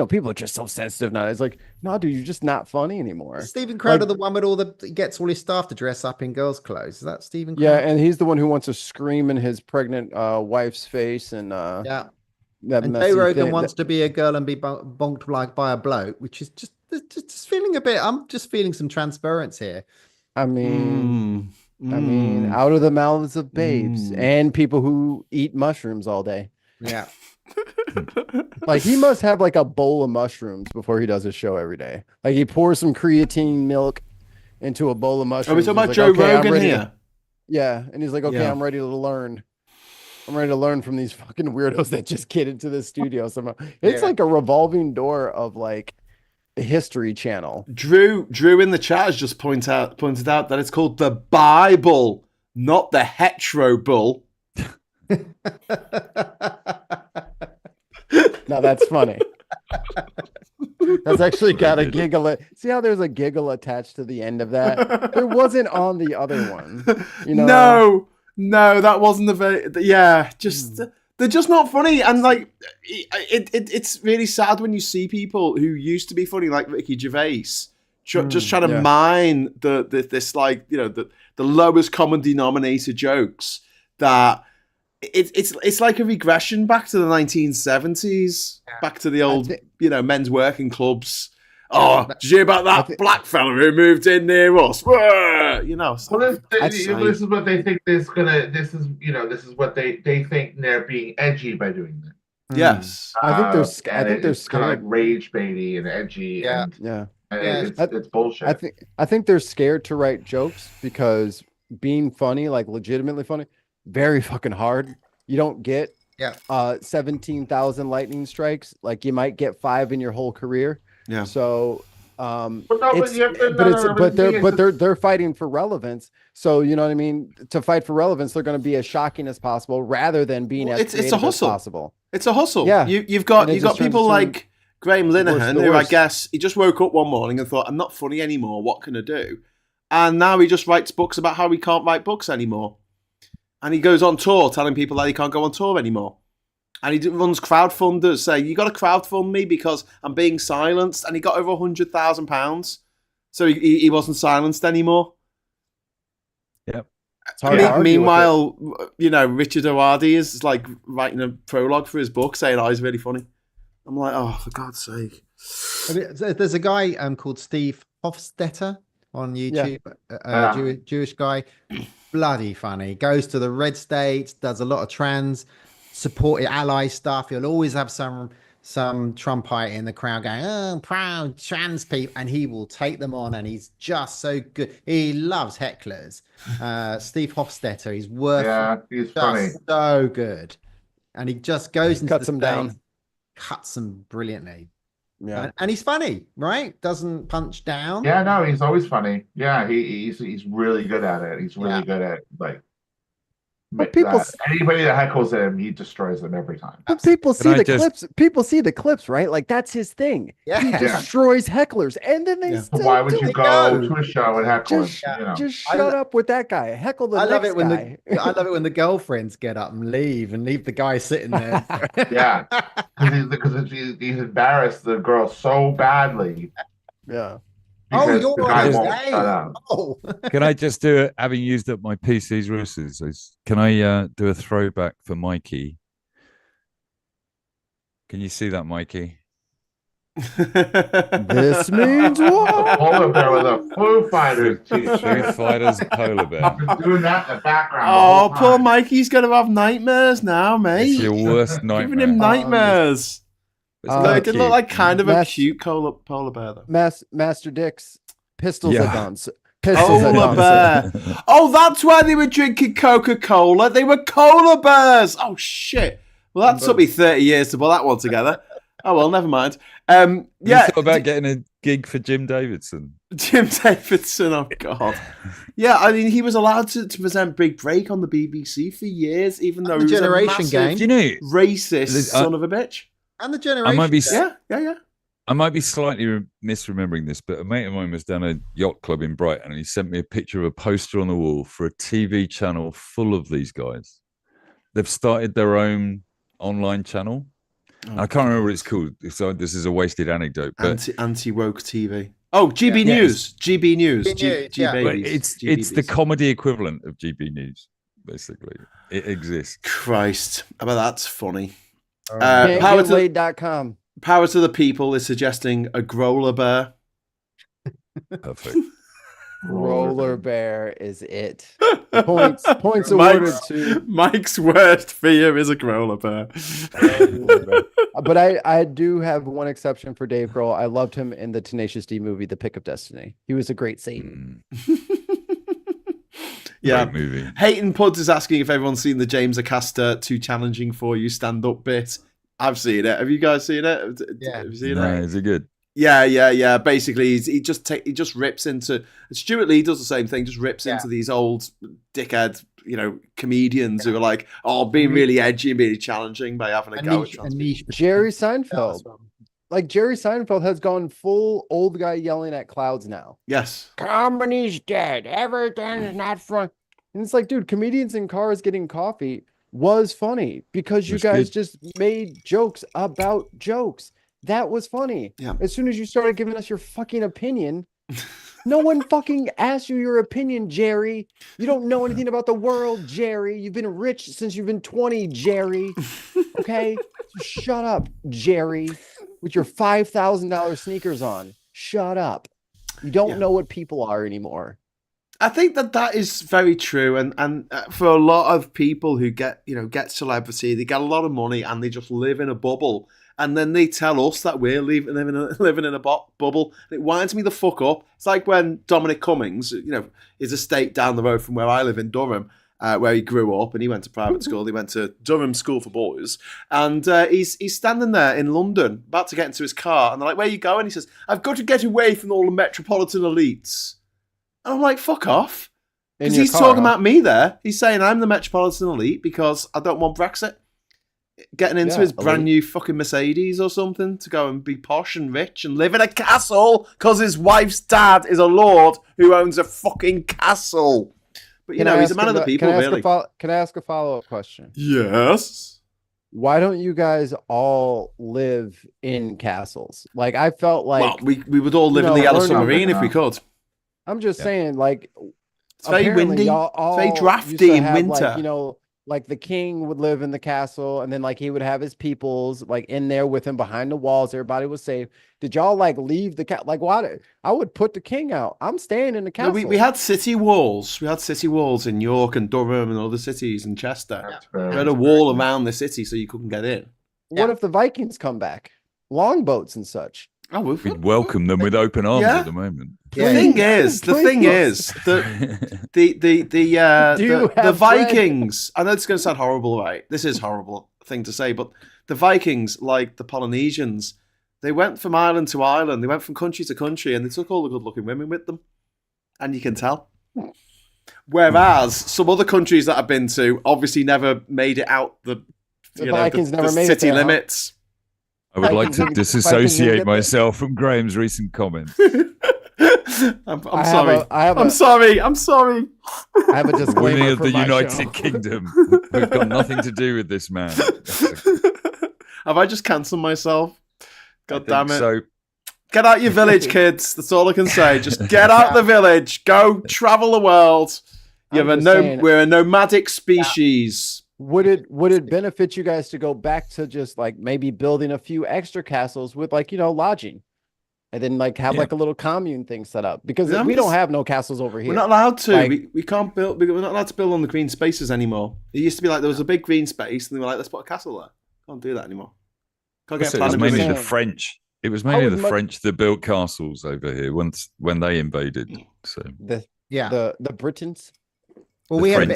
people are just so sensitive now. It's like, no, dude, you're just not funny anymore. Stephen Crowder, Like- the one with he gets all his staff to dress up in girls' clothes. Is that Stephen Yeah, Crowder? and he's the one who wants to scream in his pregnant wife's face, and Yeah. that And messy Joe Rogan thing- wants to be a girl and be bonked like by a bloke, which is just feeling a bit. I'm just feeling some transference here. I mean, Mm. out of the mouths of babes Mm. and people who eat mushrooms all day. Yeah. Like he must have like a bowl of mushrooms before he does his show every day. Like he pours some creatine milk into a bowl of Are mushrooms. we talking about He's Joe like, "Okay, I'm Rogan ready to-" here? Yeah, and he's like, okay, Yeah. I'm ready to learn. I'm ready to learn from these fucking weirdos that just get into the studio somehow. It's Yeah. like a revolving door of like a History Channel. Drew in the chat has just pointed out that it's called the Bible, not the hetero bull. Now that's funny. That's actually got a giggle. See how there's a giggle attached to the end of that? There wasn't on the other one. No, that wasn't the very. Yeah, just they're just not funny, and like it's really sad when you see people who used to be funny, like Ricky Gervais, just trying to mine this like the lowest common denominator jokes that. It's like a regression back to the 1970s, back to the old, men's working clubs. Oh, did you hear about that black fella who moved in near us? Well, this is what they think. This is what they think they're being edgy by doing that. Yes, I think they're it's kind of like rage baity and edgy. Yeah. And it's bullshit. I think they're scared to write jokes because being funny, like legitimately funny, very fucking hard. You don't get 17,000 lightning strikes. Like you might get 5 in your whole career. Yeah. So but they're fighting for relevance. So you know what I mean? To fight for relevance, they're going to be as shocking as possible rather than being as it's a creative as hustle. possible. It's a hustle. Yeah. You've got And it just people turns like Graham Linehan, the who I worst. guess he just woke up one morning and thought, I'm not funny anymore. What can I do? And now he just writes books about how he can't write books anymore. And he goes on tour telling people that he can't go on tour anymore. And he runs crowdfunders saying, you got to crowdfund me because I'm being silenced. And he got over £100,000. So he wasn't silenced anymore. Yep. It's hard to argue with Meanwhile, Richard O'Ardy is like writing a prologue for his book saying, oh, he's really funny. I'm like, oh, for God's sake. There's a guy called Steve Hofstetter. on YouTube. Jewish guy, bloody funny. Goes to the red states, does a lot of trans support ally stuff. He'll always have some Trumpite in the crowd going, "Oh, proud trans people," and he will take them on. And he's just so good. He loves hecklers. Steve Hofstetter, he's he's funny, so good, and he just goes into cuts them down, cuts them brilliantly. Yeah, and he's funny, right? Doesn't punch down. Yeah, no, he's always funny. Yeah, he's really good at it. He's really good at like. But anybody that heckles him, he destroys them every time. But people see the clips. People see the clips, right? Like that's his thing. Yeah. He destroys hecklers, and then they still. Why would you go to a show and heckle him? Just shut up with that guy. Heckle the next guy. I love it when the girlfriends get up and leave the guy sitting there. Yeah, because he's embarrassed the girl so badly. Yeah. Because you're the guy won't shut up. Oh. Can I just do it? Having used up my PC's resources, can I do a throwback for Mikey? Can you see that, Mikey? This means what? Polar bear with a Foo Fighters t-shirt. Foo Fighters polar bear. I've been doing that in the background. Oh, poor Mikey's gonna have nightmares now, mate. It's your worst nightmare. Giving him nightmares. It did look like kind of a cute polar bear, though. Master Dick's pistols at guns. Polar bear. Oh, that's why they were drinking Coca-Cola. They were cola bears. Oh, shit. Well, that took me 30 years to put that one together. Oh, well, never mind. You thought about getting a gig for Jim Davidson. Jim Davidson, oh, God. Yeah, I mean, he was allowed to present Big Break on the BBC for years, even though he was Generation a massive Game. Do you know, racist son of a bitch. And the generation. I might be slightly misremembering this, but a mate of mine was down a yacht club in Brighton, and he sent me a picture of a poster on the wall for a TV channel full of these guys. They've started their own online channel. I can't remember what it's called. So this is a wasted anecdote. But Anti-woke TV. Oh, GB News. GB News. It's the comedy equivalent of GB News, basically. It exists. Christ. I bet that's funny. Powerlaid.com. Power to the People is suggesting a growler bear. Perfect. Roller bear is it. Points awarded to Mike's worst fear is a growler bear. But I do have one exception for Dave Grohl. I loved him in the Tenacious D movie, The Pick of Destiny. He was a great Satan. Yeah. Great movie. Hayton Puds is asking if everyone's seen the James Acaster Too Challenging For You stand-up bit. I've seen it. Have you guys seen it? Yeah. Have you seen it? Is it good? Yeah. Basically, he just rips into. Stuart Lee does the same thing. Just rips into these old dickhead, comedians who are like, being really edgy and really challenging by having a go at trans people. Jerry Seinfeld. Like Jerry Seinfeld has gone full old guy yelling at clouds now. Yes. Comedy's dead. Everything's not fun. And it's like, dude, comedians in cars getting coffee was funny because you guys just made jokes about jokes. That was funny. Yeah. As soon as you started giving us your fucking opinion, no one fucking asked you your opinion, Jerry. You don't know anything about the world, Jerry. You've been rich since you've been 20, Jerry. Okay? So shut up, Jerry, with your $5,000 sneakers on. Shut up. You don't know what people are anymore. I think that is very true, and for a lot of people who get celebrity, they get a lot of money and they just live in a bubble, and then they tell us that we're living in a bubble. It winds me the fuck up. It's like when Dominic Cummings, his estate down the road from where I live in Durham, where he grew up, and he went to private school. He went to Durham School for Boys, and he's standing there in London, about to get into his car, and they're like, "Where are you going?" He says, "I've got to get away from all the metropolitan elites." And I'm like, fuck off. Because he's talking about me there. He's saying I'm the metropolitan elite because I don't want Brexit. Getting into his brand new fucking Mercedes or something to go and be posh and rich and live in a castle because his wife's dad is a lord who owns a fucking castle. But, he's a man of the people, really. Can I ask a follow-up question? Yes. Why don't you guys all live in castles? Like, I felt like... Well, we would all live in the Yellow Submarine if we could. I'm just saying, like, it's very windy, all very drafty in winter. like the king would live in the castle, and then like he would have his peoples like in there with him behind the walls. Everybody was safe. Did y'all like leave the cat? Like, why? I would put the king out. I'm staying in the castle. No, we had city walls. We had city walls in York and Durham and other cities and Chester. We had a wall around the city so you couldn't get in. What if the Vikings come back? Longboats and such. Oh, we'd welcome them with open arms at the moment. The thing is, the Vikings. I know it's going to sound horrible, right? This is a horrible thing to say, but the Vikings, like the Polynesians, they went from island to island. They went from country to country, and they took all the good-looking women with them, and you can tell. Whereas some other countries that I've been to obviously never made it out the Vikings never made city it there, limits. I would like to disassociate myself from Graham's recent comments. I'm sorry. I'm sorry. I have a disclaimer. Women of for the my United show. Kingdom. We've got nothing to do with this man. Have I just cancelled myself? God damn it. So. Get out your village, kids. That's all I can say. Just get out the village. Go travel the world. We're a nomadic species. Would it benefit you guys to go back to just like maybe building a few extra castles with like, lodging, and then like have like a little commune thing set up? Because we don't have no castles over here. We're not allowed to. Like, we can't build. We're not allowed to build on the green spaces anymore. It used to be like there was a big green space, and they were like, let's put a castle there. Can't do that anymore. Can't get It was mainly planning. the French. It was mainly the French that built castles over here when they invaded. So the Britons. Well, we had a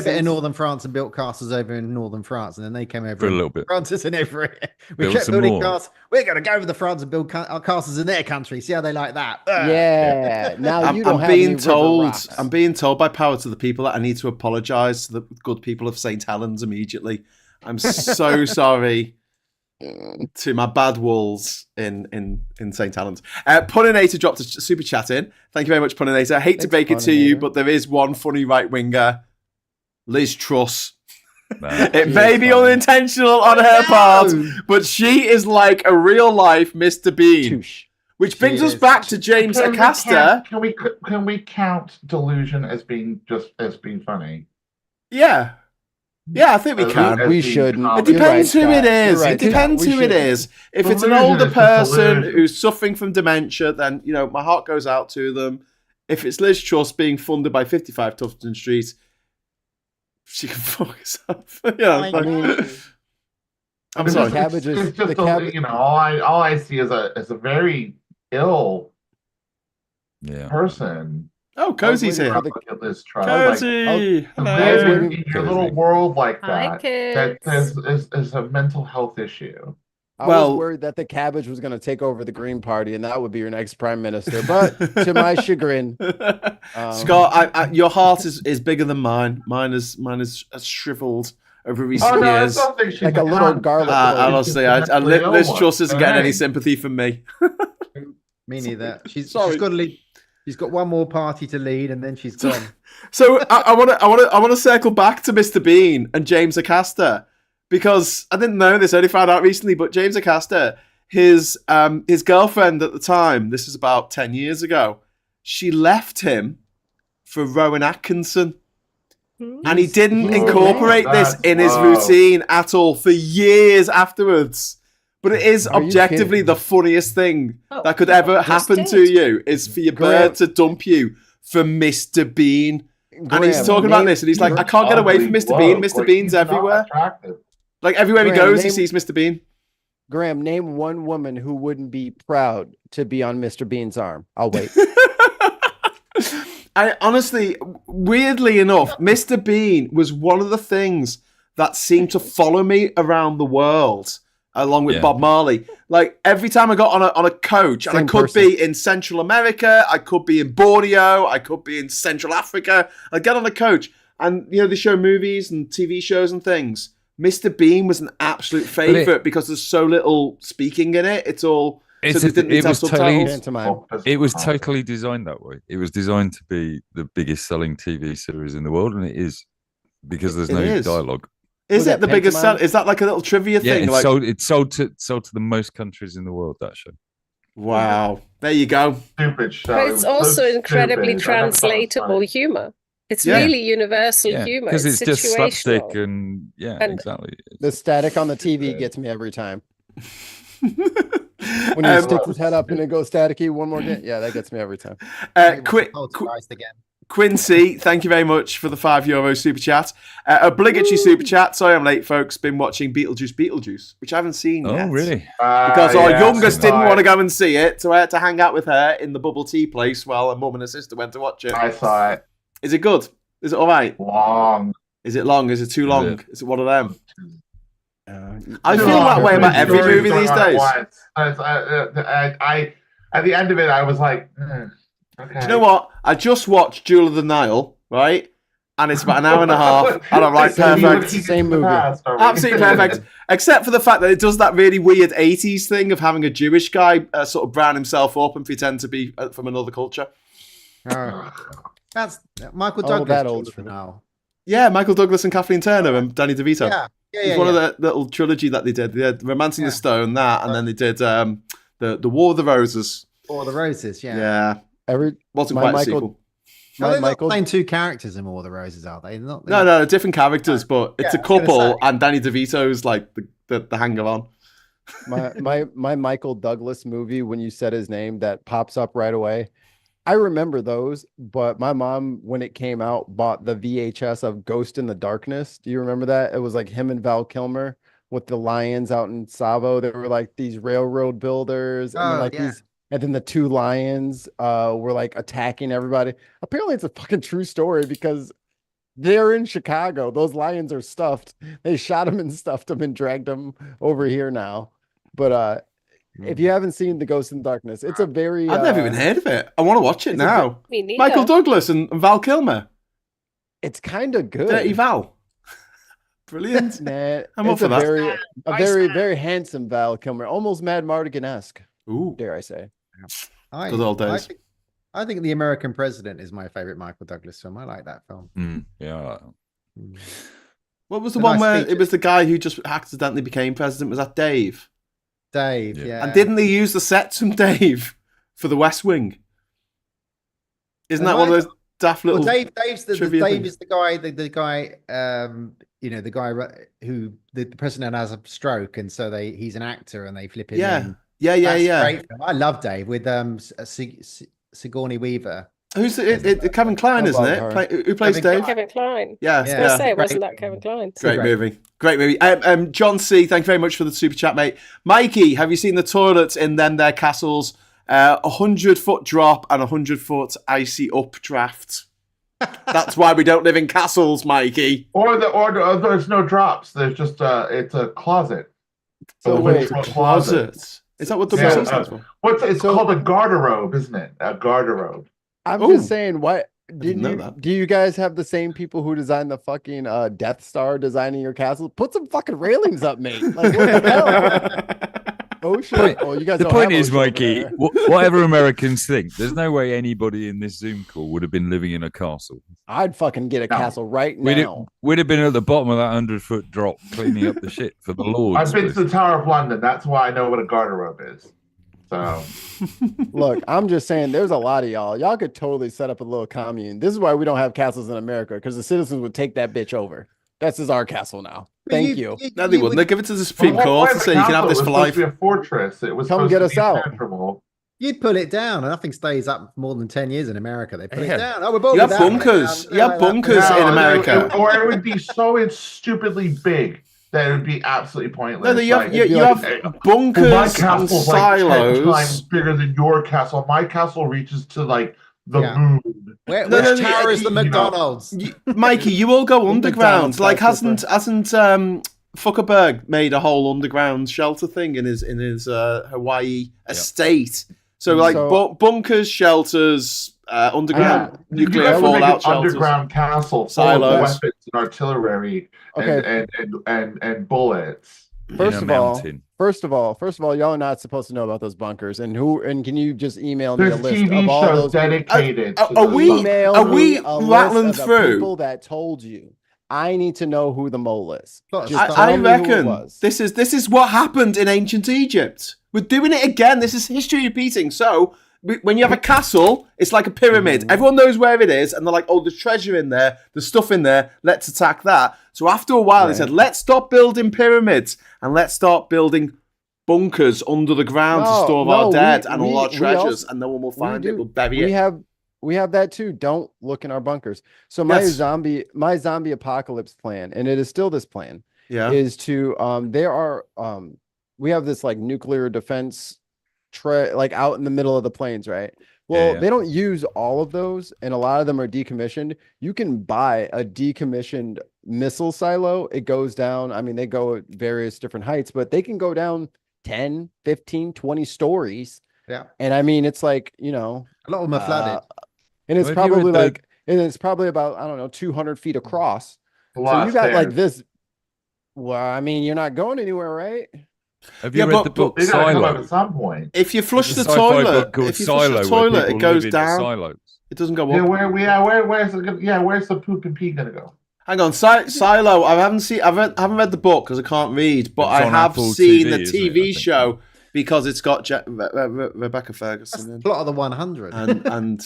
bit of northern France and built castles over in northern France, and then they came over for a little bit. Francis and everywhere. We kept building castles. We're going to go over the France and build our castles in their country. See how they like that? Yeah. Now you don't I'm have being any told. river rocks. I'm being told by power to the people that I need to apologise to the good people of St. Helens immediately. I'm so sorry to my bad wolves in St. Helens. Puninator dropped a super chat in. Thank you very much, Puninator. I hate to break it to you, but there is one funny right winger, Liz Truss. It may be unintentional on her part, but she is like a real life Mr. Bean. Which brings us back to James Acaster. Can we count delusion as being funny? Yeah. Yeah, I think we can. We shouldn't. It depends who it is. It depends who it is. If it's an older person who's suffering from dementia, then, my heart goes out to them. If it's Liz Truss being funded by 55 Tufton Street, she can fuck herself. I'm sorry. It's just all I see is a very ill person. Oh, Cozy's here. Cozy! Imagine in your little world like that, there's a mental health issue. I was worried that the cabbage was going to take over the Green Party, and that would be your next prime minister. But to my chagrin, Scott, your heart is bigger than mine. Mine is shriveled over recent years. Like a little garlic. Honestly, Liz Truss isn't getting any sympathy from me. Me neither. She's got to leave. She's got one more party to lead, and then she's gone. So I want to circle back to Mr. Bean and James Acaster, because I didn't know this. I only found out recently. But James Acaster, his girlfriend at the time, this is about 10 years ago, she left him for Rowan Atkinson, and he didn't incorporate this in his routine at all for years afterwards. But it is objectively the funniest thing that could ever happen to you is for your bird to dump you for Mr. Bean. And he's talking about this, and he's like, I can't get away from Mr. Bean. Mr. Bean's everywhere. Like, everywhere he goes, he sees Mr. Bean. Graham, name one woman who wouldn't be proud to be on Mr. Bean's arm. I'll wait. I honestly, weirdly enough, Mr. Bean was one of the things that seemed to follow me around the world. Along with Bob Marley. Like, every time I got on a coach, and I could be in Central America, I could be in Borneo, I could be in Central Africa, I'd get on a coach, and, they show movies and TV shows and things. Mr. Bean was an absolute favourite because there's so little speaking in it. It was totally designed that way. It was designed to be the biggest selling TV series in the world, and it is, because there's no dialogue. Is it the biggest seller? Is that like a little trivia thing? It's sold to the most countries in the world, that show. Wow. There you go. Stupid show. But it's also incredibly translatable humor. It's really universal Yeah, humor. because it's just slapstick situational. and exactly. The static on the TV gets me every time. When he sticks his head up and it goes staticky one more game. Yeah, that gets me every time. Quincy, thank you very much for the €5 super chat. Obligatory super chat. Sorry I'm late, folks. Been watching Beetlejuice, which I haven't seen yet. Oh, really? Because our youngest didn't want to go and see it, so I had to hang out with her in the bubble tea place while her mum and her sister went to watch it. I saw it. Is it good? Is it all right? Long. Is it long? Is it too long? Is it one of them? I Too feel long. that way about every Stories movie going these on at days. once. I at the end of it, I was like, okay. Do you know what? I just watched Jewel of the Nile, right? And it's about an hour and a half, and I'm like, perfect. Same movie. Absolutely perfect. Except for the fact that it does that really weird 80s thing of having a Jewish guy sort of brown himself up and pretend to be from another culture. That's Michael Douglas. That old for now. Yeah, Michael Douglas and Kathleen Turner and Danny DeVito. Yeah. It's one of the little trilogy that they did. They had Romancing the Stone, that, and then they did the War of the Roses. War of the Roses, yeah. Yeah. Wasn't quite a sequel. They're not playing two characters in War of the Roses, are they? Not, no, different characters, but it's a couple, and Danny DeVito's like the hanger on. My Michael Douglas movie, when you said his name, that pops up right away. I remember those, but my mom, when it came out, bought the VHS of Ghost in the Darkness. Do you remember that? It was like him and Val Kilmer with the lions out in Savo. They were like these railroad builders, and and then the two lions were like attacking everybody. Apparently, it's a fucking true story because they're in Chicago. Those lions are stuffed. They shot them and stuffed them and dragged them over here now. But if you haven't seen The Ghost in the Darkness, it's a very... I've never even heard of it. I want to watch it now. Me neither. Michael Douglas and Val Kilmer. It's kind of good. Dirty Val. Brilliant. Nah, I'm up for that. Very handsome Val Kilmer. Almost Mad Mardigan-esque. Ooh. Dare I say. Good old days. I think The American President is my favorite Michael Douglas film. I like that film. Yeah. What was the one where it was the guy who just accidentally became president? Was that Dave? Dave, yeah. And didn't they use the sets from Dave for the West Wing? Isn't that one of those daft little? Well, Dave is the guy. The guy. The guy who the president has a stroke, and so he's an actor, and they flip him in. Yeah. Great film. I love Dave with Sigourney Weaver. Who's Kevin Kline, isn't it? Who plays Dave? Kevin Kline. Yeah. I was going to say, wasn't that Kevin Kline? Great movie. John C, thank you very much for the super chat, mate. Mikey, have you seen the toilets in their castles? 100-foot drop and 100-foot icy updraft. That's why we don't live in castles, Mikey. Or there's no drops. There's just it's a closet. So wait, closet. Is that what the word stands for? It's called a garderobe, isn't it? A garderobe. I'm just saying, what do you guys have the same people who designed the fucking Death Star designing your castle? Put some fucking railings up, mate. Like, what the hell? Ocean. Oh, you guys. The point is, Mikey, whatever Americans think, there's no way anybody in this Zoom call would have been living in a castle. I'd fucking get a castle right now. We'd have been at the bottom of that 100-foot drop, cleaning up the shit for the Lord. I've been to the Tower of London. That's why I know what a garderobe is. So, look, I'm just saying, there's a lot of y'all. Y'all could totally set up a little commune. This is why we don't have castles in America, because the citizens would take that bitch over. This is our castle now. Thank you. No, they wouldn't. They give it to the Supreme Court and say you can have this for life. It was supposed to be a fortress. It was come get us out. You'd pull it down, and nothing stays up more than 10 years in America. They put it down. Oh, you have bunkers. You have bunkers in America. Or it would be so stupidly big that it would be absolutely pointless. No, you have bunkers and silos. Like 10 times bigger than your castle. My castle reaches to like the moon. Which tower is the McDonald's? Mikey, you all go underground. Like hasn't Zuckerberg made a whole underground shelter thing in his Hawaii estate? So bunkers, shelters, underground nuclear fallout shelters, underground castle, silos, weapons and artillery, and bullets. First of all, y'all are not supposed to know about those bunkers. And can you just email me a list TV of all shows those dedicated? Are we rattling through people that told you? I need to know who the mole is. I reckon this is what happened in ancient Egypt. We're doing it again. This is history repeating. So when you have a castle, it's like a pyramid. Everyone knows where it is, and they're like, "Oh, there's treasure in there, there's stuff in there. Let's attack that." So after a while, they said, "Let's stop building pyramids and let's start building bunkers under the ground to store our dead and all our treasures, and no one will find it. We'll bury it." We have that too. Don't look in our bunkers. So my zombie apocalypse plan, and it is still this plan, is to we have this like nuclear defense like out in the middle of the plains, right? Well, they don't use all of those, and a lot of them are decommissioned. You can buy a decommissioned missile silo. It goes down. I mean, they go at various different heights, but they can go down 10, 15, 20 stories. Yeah. And I mean, it's like, a lot of them are flooded. And it's probably about, I don't know, 200 feet across. So you got like this. Well, I mean, you're not going anywhere, right? Have you read the book Silo? At some point. If you flush the toilet, it goes down. It doesn't go up. Where's the poop and pee gonna go? Hang on, Silo. I haven't read the book because I can't read, but I have seen the TV show because it's got Rebecca Ferguson in. Plot of the 100. And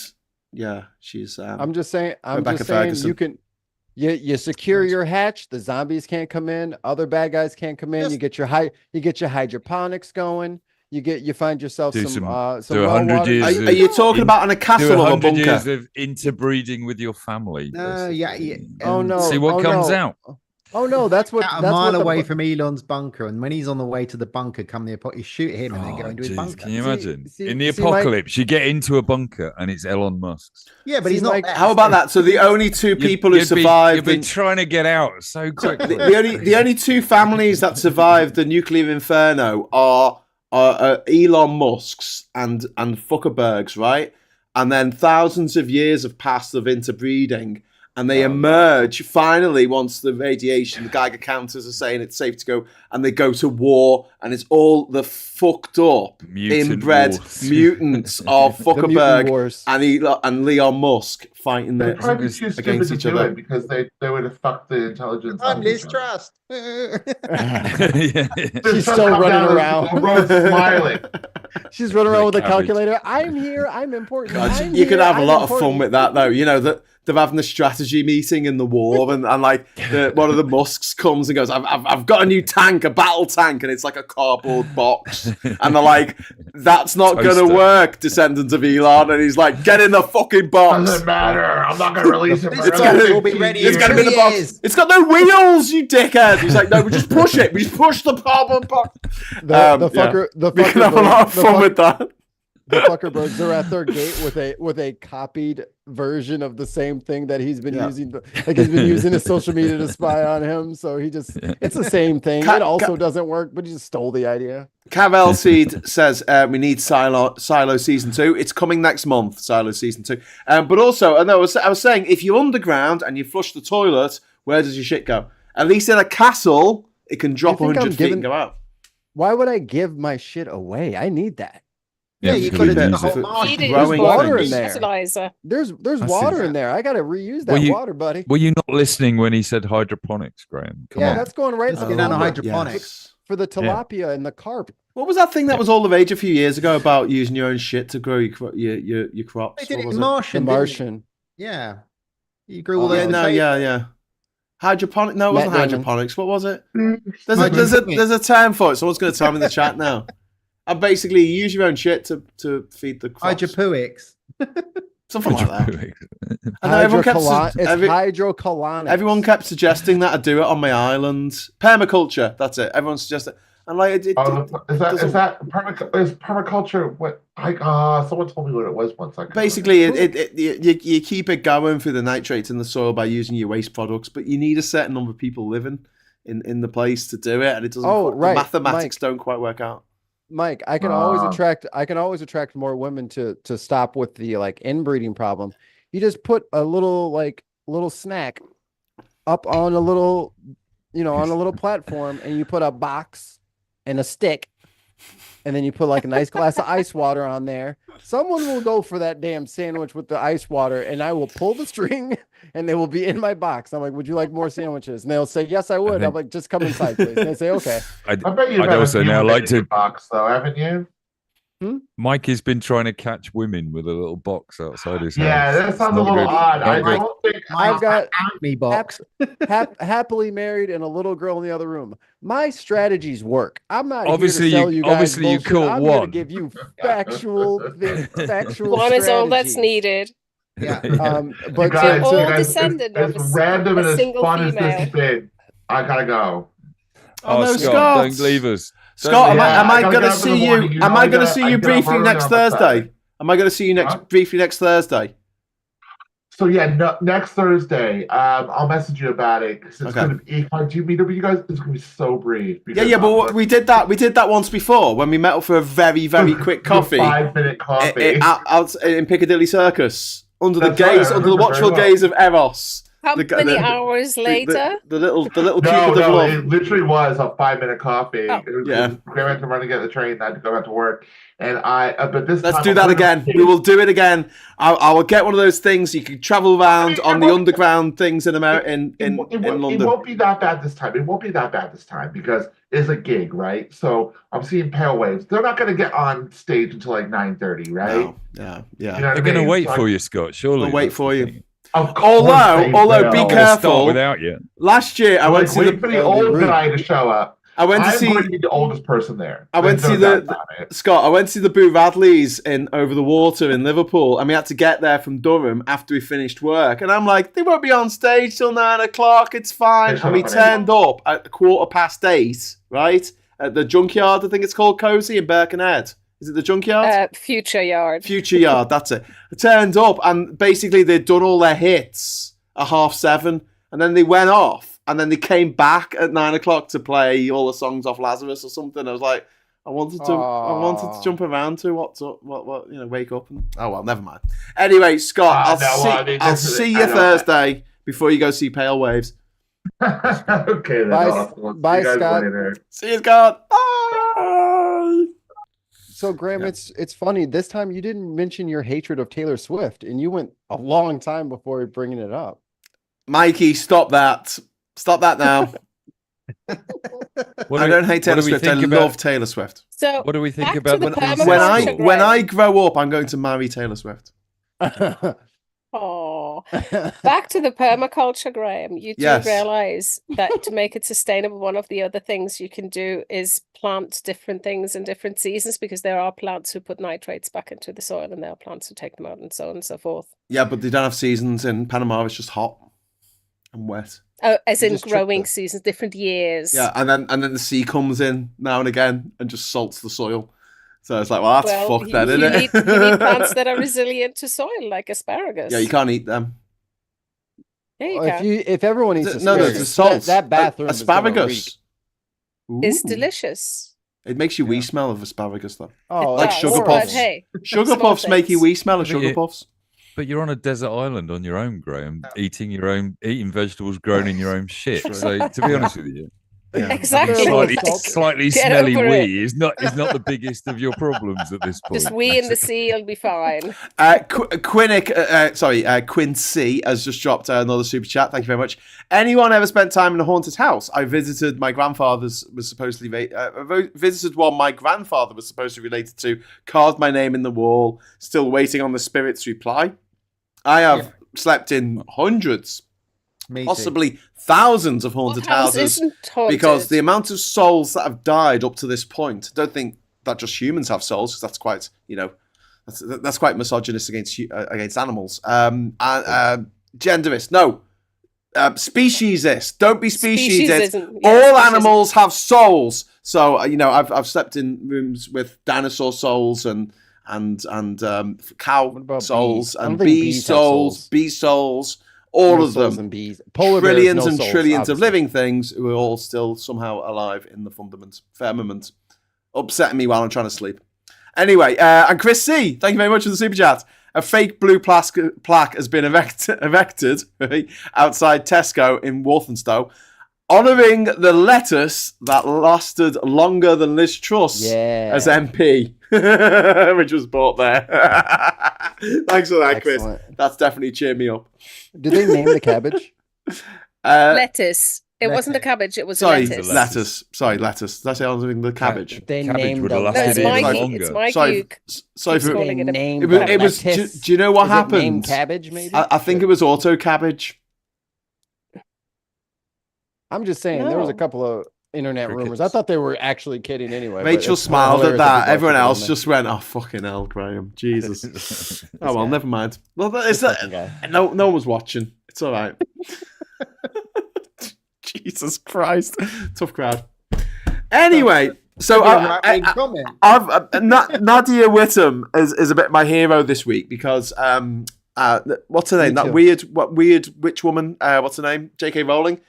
yeah, she's. I'm just saying. You can. You secure your hatch. The zombies can't come in. Other bad guys can't come in. You get your hydroponics going. You find yourself some 100 years. Are you talking about in a castle or a bunker? Years of interbreeding with your family. No, yeah. Oh no! See what comes out. Oh no, that's what. A mile away from Elon's bunker, and when he's on the way to the bunker, you shoot him and then go into his bunker. Can you imagine? In the apocalypse, you get into a bunker and it's Elon Musk's. Yeah, but he's not. How about that? So the only two people who survived. You've been trying to get out so quickly. The only two families that survived the nuclear inferno are Elon Musk's and Zuckerberg's, right? And then thousands of years have passed of interbreeding. And they emerge finally once the radiation, the Geiger counters are saying it's safe to go, and they go to war, and it's all the fucked up inbred mutants of Zuckerberg and Elon Musk fighting against each other because they would have fucked the intelligence. I'm Liz Trust. She's still running around, smiling. She's running around with a calculator. I'm here. I'm important. God, you could have a lot of fun with that, though. You know that. They're having a strategy meeting in the war, and like one of the Musks comes and goes, I've got a new tank, a battle tank, and it's like a cardboard box. And they're like, that's not going to work, descendant of Elon. And he's like, get in the fucking box. Doesn't matter. I'm not going to release it. It's going to be ready. It's going to be in the box. It's got no wheels, you dickhead. He's like, no, we just push it. We just push the cardboard box. The fucker. We can have a lot of fun with that. The Zuckerbergs are at their gate with a copied version of the same thing that he's been using. Like he's been using his social media to spy on him. So it's the same thing. It also doesn't work, but he just stole the idea. Cavel Seed says we need Silo season 2. It's coming next month. Silo season 2. But also, I was saying, if you're underground and you flush the toilet, where does your shit go? At least in a castle, it can drop 100 feet and go out. Why would I give my shit away? I need that. Yeah, you could have done the whole marsh. There's water in there. Fertilizer. There's water in there. I got to reuse that water, buddy. Were you not listening when he said hydroponics, Graham? Come on. That's going right into the hydroponics for the tilapia and the carp. What was that thing that was all the rage a few years ago about using your own shit to grow your crops? They did it in Martian. Yeah, you grew all those. Yeah. Hydroponic? No, it wasn't hydroponics. What was it? There's a term for it. Someone's going to tell me in the chat now. And basically, you use your own shit to feed the crops. Hydroponics. Something like that. Hydrocolonics. Everyone kept suggesting that I do it on my island. Permaculture. That's it. Everyone suggested. And like, is permaculture? What? Someone told me what it was once. Basically, you keep it going through the nitrates in the soil by using your waste products, but you need a certain number of people living in the place to do it, and it doesn't. The mathematics don't quite work out. Mike, I can always attract more women to stop with the like inbreeding problem. You just put a little snack up on a little platform, and you put a box and a stick, and then you put like a nice glass of ice water on there. Someone will go for that damn sandwich with the ice water, and I will pull the string, and they will be in my box. I'm like, would you like more sandwiches? And they'll say, yes, I would. I'm like, just come inside, please. And they say, okay. I bet you've also now like to box though, haven't you? Mike has been trying to catch women with a little box outside his house. Yeah, that It's sounds a not little good. odd. Not I good. don't think I've got me box. happily married and a little girl in the other room. My strategies work. I'm not Obviously here to sell you- you guys obviously you bullshit. caught I'm here to one. give you factual One is all that's strategies. needed. Yeah. But you guys, all you guys, descendant as of random a and as single fun as female. this has been, I gotta go. Oh, no, Scott, Scott. don't leave us. Don't Scott, leave Yeah, am I I gotta going get to up in the see you? morning. You Am know, I I going to gotta- see I you get up briefly early next on Saturday. Thursday? Am I going to see you Huh? briefly next Thursday? So yeah, next Thursday, I'll message you about it. 'Cause it's Okay. gonna be, if I do meet up with you guys, it's gonna be so brief. Yeah, because yeah, I'm but like- we did that. We did that once before when we met up for a very, very quick coffee. 5-minute coffee. Out in Piccadilly Circus under the That's right, gaze, I under the remember watchful very well. gaze of Eros. How many hours later? The little No, cupid of no, love. it literally was a 5-minute coffee. Oh. Yeah. Graham had to run to get the train. I had to go back to work, and but this Let's time do I'm that gonna again. take- We will do it again. I will get one of those things you can travel around on the underground things in America in It London. won't be that bad this time. It won't be that bad this time because it's a gig, right? So I'm seeing Pale Waves. They're not going to get on stage until like 9:30, right? No. Yeah, yeah. You know what They're I going to mean? wait So for you, Scott. Surely. I'll wait that's for the you. thing. Of course they Although, will. be They'll careful. start without you. Last year, I went Like, to wait for the. the old guy to show up. I went to I'm see. going to be the oldest person there. I went to There's see no the, doubt about it. Scott. I went to see the Boo Radleys in Over the Water in Liverpool, and we had to get there from Durham after we finished work. And I'm like, they won't be on stage till 9 o'clock. It's fine. They And we shut up at turned up at 8:15, right, at the Junkyard. I think it's called Cozy in Birkenhead. Is it the Junkyard? Future Yard. Future Yard. That's it. I turned up, and basically they'd done all their hits at 7:30, and then they went off, and then they came back at 9 o'clock to play all the songs off Lazarus or something. I was like, I wanted to jump around to what, wake up and oh well, never mind. Anyway, Scott, I'll see you Thursday before you go see Pale Waves. Okay, then. Awesome. Bye, See you guys Scott. later. See you, Scott. Bye. So, Graham, it's funny. This time you didn't mention your hatred of Taylor Swift, and you went a long time before bringing it up. Mikey, stop that. Stop that now. I don't hate Taylor Swift. I love Taylor Swift. So, what do we think back about to the the permaculture, when I grow up, I'm going to marry Taylor Swift. Oh, back to the permaculture, Graham. You do Yes. realize that to make it sustainable, one of the other things you can do is plant different things in different seasons, because there are plants who put nitrates back into the soil and there are plants who take them out and so on and so forth. Yeah, but they don't have seasons in Panama. It's just hot and wet. Oh, as in Just trick growing them. seasons, different years. Yeah, and then the sea comes in now and again and just salts the soil. So it's like, well, that's fucked then, isn't it? You need plants that are resilient to soil, like asparagus. Yeah, you can't eat them. Yeah, you Well, can. if everyone eats No, asparagus, it's salt. that bathroom is gonna reek. asparagus. It's Ooh. delicious. It makes you wee smell of asparagus, though. Oh, Like Does, sugar but puffs. Hey, Sugar Small puffs make you things. wee smell of But sugar you- puffs. But you're on a desert island on your own, Graham, eating vegetables grown in your own shit. So to be honest with you, Exactly. slightly Get smelly over it. wee is not the biggest of your problems at this point. Just wee in the sea, you'll be fine. Quincy has just dropped another super chat. Thank you very much. Anyone ever spent time in a haunted house? I visited my grandfather's. Visited one my grandfather was supposed to be related to. Carved my name in the wall. Still waiting on the spirit's reply. I have slept in hundreds, Me too. possibly thousands of haunted What house houses. isn't haunted? Because the amount of souls that have died up to this point, I don't think that just humans have souls, because that's quite, that's quite misogynist against animals. Genderist, no. Speciesist. Don't be speciesist. Speciesism, yeah, All speciesism. animals have souls. So I've slept in rooms with dinosaur souls and cow about souls bees? I don't and think bee bees have souls, souls. bee souls. All No of souls them. and bees. Polar bears, Trillions no and souls, trillions of obviously. living things who are all still somehow alive in the firmament, upsetting me while I'm trying to sleep. Anyway, and Chris C, thank you very much for the super chat. A fake blue plaque has been erected outside Tesco in Walthamstow, honouring the lettuce that lasted longer than Liz Truss as MP, which was bought there. Thanks for that, Chris. Excellent. That's definitely cheered me up. Did they name the cabbage? Lettuce. It wasn't the cabbage. It was Sorry, lettuce. lettuce. Sorry, lettuce. Did I say I was doing the cabbage? They Cabbage named would the have No, lasted it's even Mikey. longer. It's Mikey. Sorry, who sorry keeps for calling it a named It was. It was lettuce. do you know what Is it named happened? cabbage, maybe. I think it was auto cabbage. I'm just saying there was a No. couple of internet Crickets. rumors. I thought they were actually kidding anyway. but Rachel it's smiled at hilarious that. people Everyone actually else believe just went, "Oh fucking hell, Graham, Jesus." Oh well, guy. never mind. Well, This fucking guy. no one was watching. It's all right. Jesus Christ, tough crowd. Anyway, so Right-wing comment. Nadia Whittam is a bit my hero this week because what's her name? Me That too. weird witch woman. What's her name? J.K. Rowling.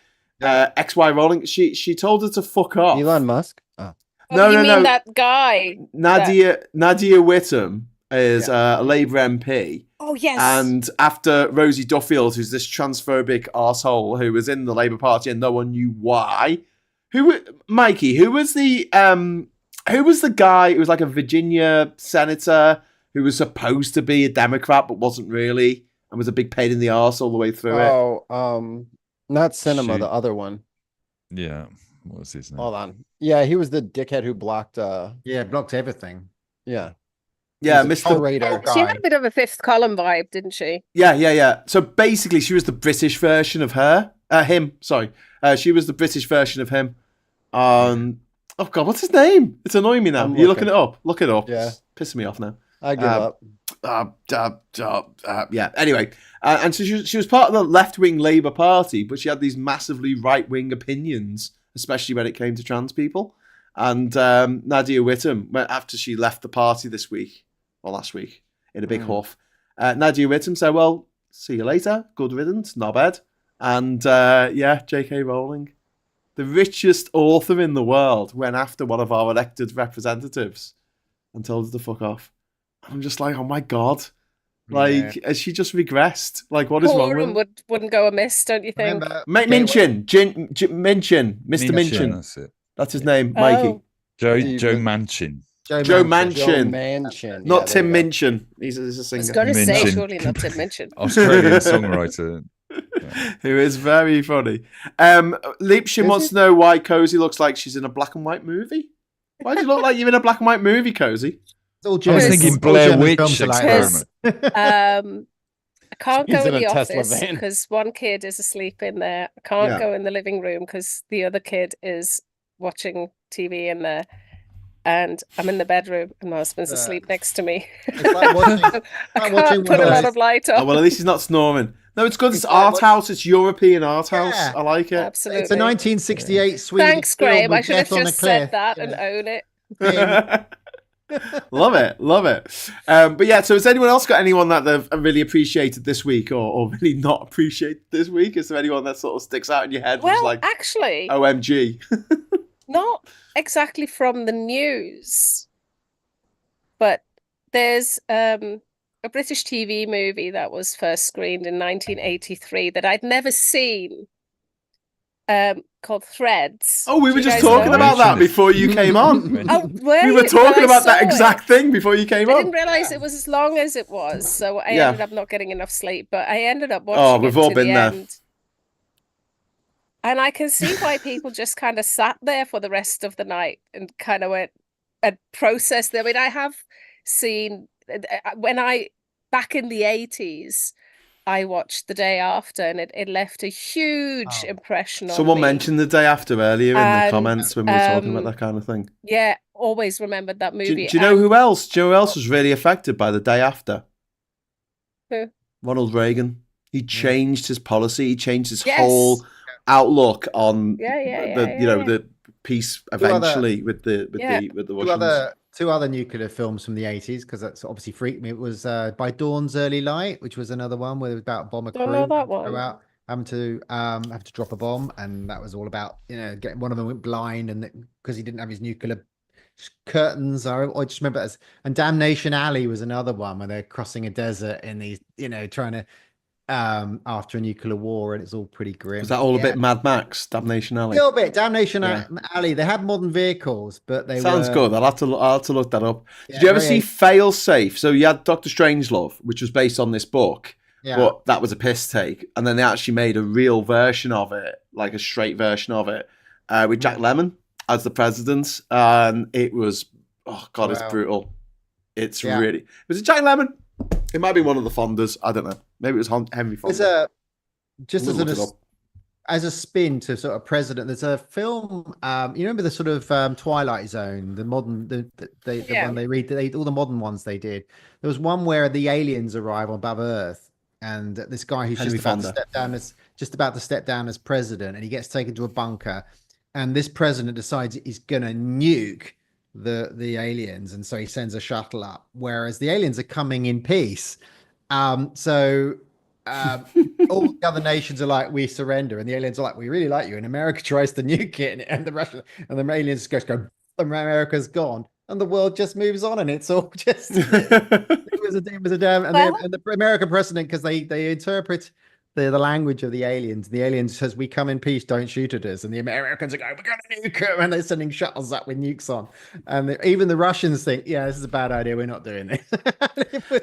XY Rowling. She told her to fuck off. Elon Musk. Oh, No, you no, mean no. that guy? Nadia Whittam is a Labour MP. Oh yes. And after Rosie Duffield, who's this transphobic arsehole who was in the Labour Party and no one knew why. Mikey, who was the guy who was like a Virginia senator who was supposed to be a Democrat but wasn't really and was a big pain in the arse all the way through it? Oh, not Cinema, Shoot. the other one. Yeah. What was his name? Hold on. Yeah, he was the dickhead who blocked Yeah, blocked everything. yeah. Yeah, He's a Mr. traitor. She had a bit of a Fifth Column vibe, didn't she? Yeah. So basically, she was the British version of him. Sorry, she was the British version of him. Oh God, what's his name? It's annoying me now. I'm You're looking looking. it up. Look it up. Yeah. It's pissing me off now. I give up. Yeah. Anyway, and so she was part of the left-wing Labour Party, but she had these massively right-wing opinions, especially when it came to trans people. And Nadia Whittam, after she left the party this week or last week in a big huff, Nadia Whittam said, "Well, see you later. Good riddance, knobhead." And J.K. Rowling, the richest author in the world, went after one of our elected representatives and told her to fuck off. I'm just like, oh my God. Like, has she just regressed? Like, what is wrong with her? wouldn't go amiss, don't you think? Remember, Minchin, Mr. Minchin. That's it. That's his name, Mikey. Oh. Joe Stephen. Manchin. Joe Joe Manchin. Manchin. Not Yeah, Tim there you Minchin. He's a I was singer going to say, Minchin. surely not to mention. Australian songwriter. who is very funny. Leipzig Is wants he? to know why Cozy looks like she's in a black and white movie. Why do you look like you're in a black and white movie, Cozy? it's all I was German- thinking all Blair German Witch films are like experiment. I can't She's go in in the a Tesla office van. because one kid is asleep in there. I can't Yeah. go in the living room because the other kid is watching TV in there. And I'm in the bedroom and my husband's asleep next to me. It's like watching, I like watching can't put a one of lot those- of light Oh, on. well, at least he's not snoring. No, it's good. It's Like art what- house. It's European art house. Yeah. I like it. Absolutely. It's a 1968 Swedish Thanks, film Graham. with I should have death on a just said cliff. that Yeah. and own it. Love it. But yeah, so has anyone else got anyone that they've really appreciated this week or really not appreciated this week? Is there anyone that sort of sticks out in your head? Well, like, actually, OMG. not exactly from the news, but there's a British TV movie that was first screened in 1983 that I'd never seen, called Threads. Oh, we Do were you just guys talking know? about that before you came on. Oh, were We were you? talking I about that saw exact it. thing before you came I on. didn't realize it was as long as it was, so I Yeah. ended up not getting enough sleep. But I ended up watching Oh, we've it all to been the there. end. And I can see why people just kind of sat there for the rest of the night and kind of went and processed. I mean, I have seen back in the 80s, I watched The Day After, and it left a huge impression on Someone me. mentioned The Day After earlier in the And, comments when we were talking about that kind of thing. Yeah, always remembered that Do, movie. do you know and- who else? Do you know who else was really affected by The Day After? Who? Ronald Reagan. He changed his policy. He changed his Yes. whole outlook on Yeah, the peace other- eventually with the Two Russians. other nuclear films from the 80s, because that's obviously freaked me. It was By Dawn's Early Light, which was another one where it was about bomber crew Don't know that having to one. go out, having to have to drop a bomb, and that was all about getting one of them went blind, and because he didn't have his nuclear curtains. I just remember and Damnation Alley was another one where they're crossing a desert in these trying to after a nuclear war, and it's all pretty grim. Was that all a Yeah. bit Mad Max, Damnation A Alley? little bit Damnation Yeah. Alley. They had modern vehicles, but they Sounds were, good. I'll have to look that up. Yeah, Did you ever very see Fail Safe? So you had Doctor Strangelove, which was based on this book, but that was a piss take. And then they actually made a real version of it, like a straight version of it, with Jack Lemmon as the president. And it was, oh God, it's brutal. It's really... Was it Jack Lemmon? It might be one of the Fondas. I don't know. Maybe it was Henry Fonda. As a spin to sort of president, there's a film. You remember the sort of Twilight Zone, the modern, the one they read, all the modern ones they did. There was one where the aliens arrive above Earth, and this guy who's just about to step down as president, and he gets taken to a bunker, and this president decides he's gonna nuke the aliens, and so he sends a shuttle up, whereas the aliens are coming in peace. All the other nations are like, we surrender, and the aliens are like, we really like you, and America tries to nuke it, and the Russian and the aliens go, America's gone, and the world just moves on, and it's all just it was a damn and the American president, because they interpret the language of the aliens. The aliens says, we come in peace, don't shoot at us, and the Americans are going, we're gonna nuke them, and they're sending shuttles up with nukes on, and even the Russians think, yeah, this is a bad idea, we're not doing this.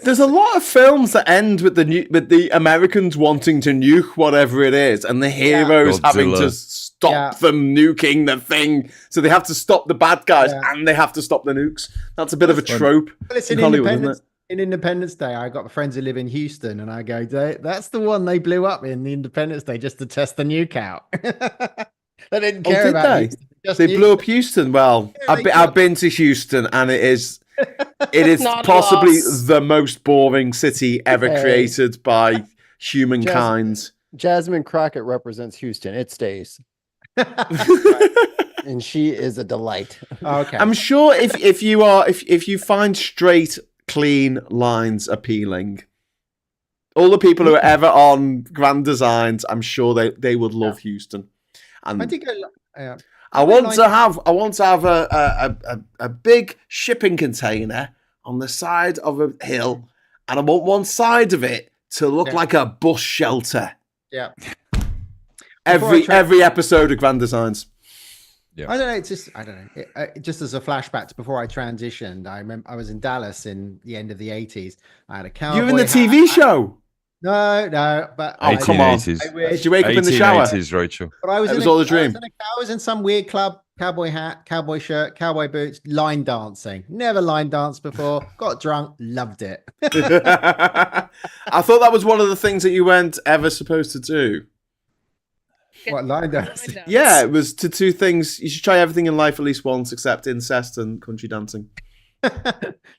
There's a lot of films that end with the Americans wanting to nuke whatever it is, and the heroes having to stop them nuking the thing. So they have to stop the bad guys and they have to stop the nukes. That's a bit of a trope in Hollywood, isn't it? In Independence Day, I got friends who live in Houston, and I go, that's the one they blew up in the Independence Day just to test the nuke out. They didn't care about Houston. They blew up Houston. Well, I've been to Houston, and it is possibly the most boring city ever created by humankind. Jasmine Crockett represents Houston. It stays. And she is a delight. Okay. I'm sure if you find straight, clean lines appealing, all the people who are ever on Grand Designs, I'm sure they would love Houston. And I think I want to have a big shipping container on the side of a hill, and I want one side of it to look like a bus shelter. Yeah. Every episode of Grand Designs. Yeah. I don't know. Just as a flashback to before I transitioned, I remember I was in Dallas in the end of the 80s. I had a cowboy. You in the TV show? No, but come on. Did you wake up in the shower? 1880s, Rachel. But I was it was all a dream. I was in some weird club, cowboy hat, cowboy shirt, cowboy boots, line dancing. Never line danced before. Got drunk, loved it. I thought that was one of the things that you weren't ever supposed to do. What, line dance? Yeah, it was to two things. You should try everything in life at least once, except incest and country dancing.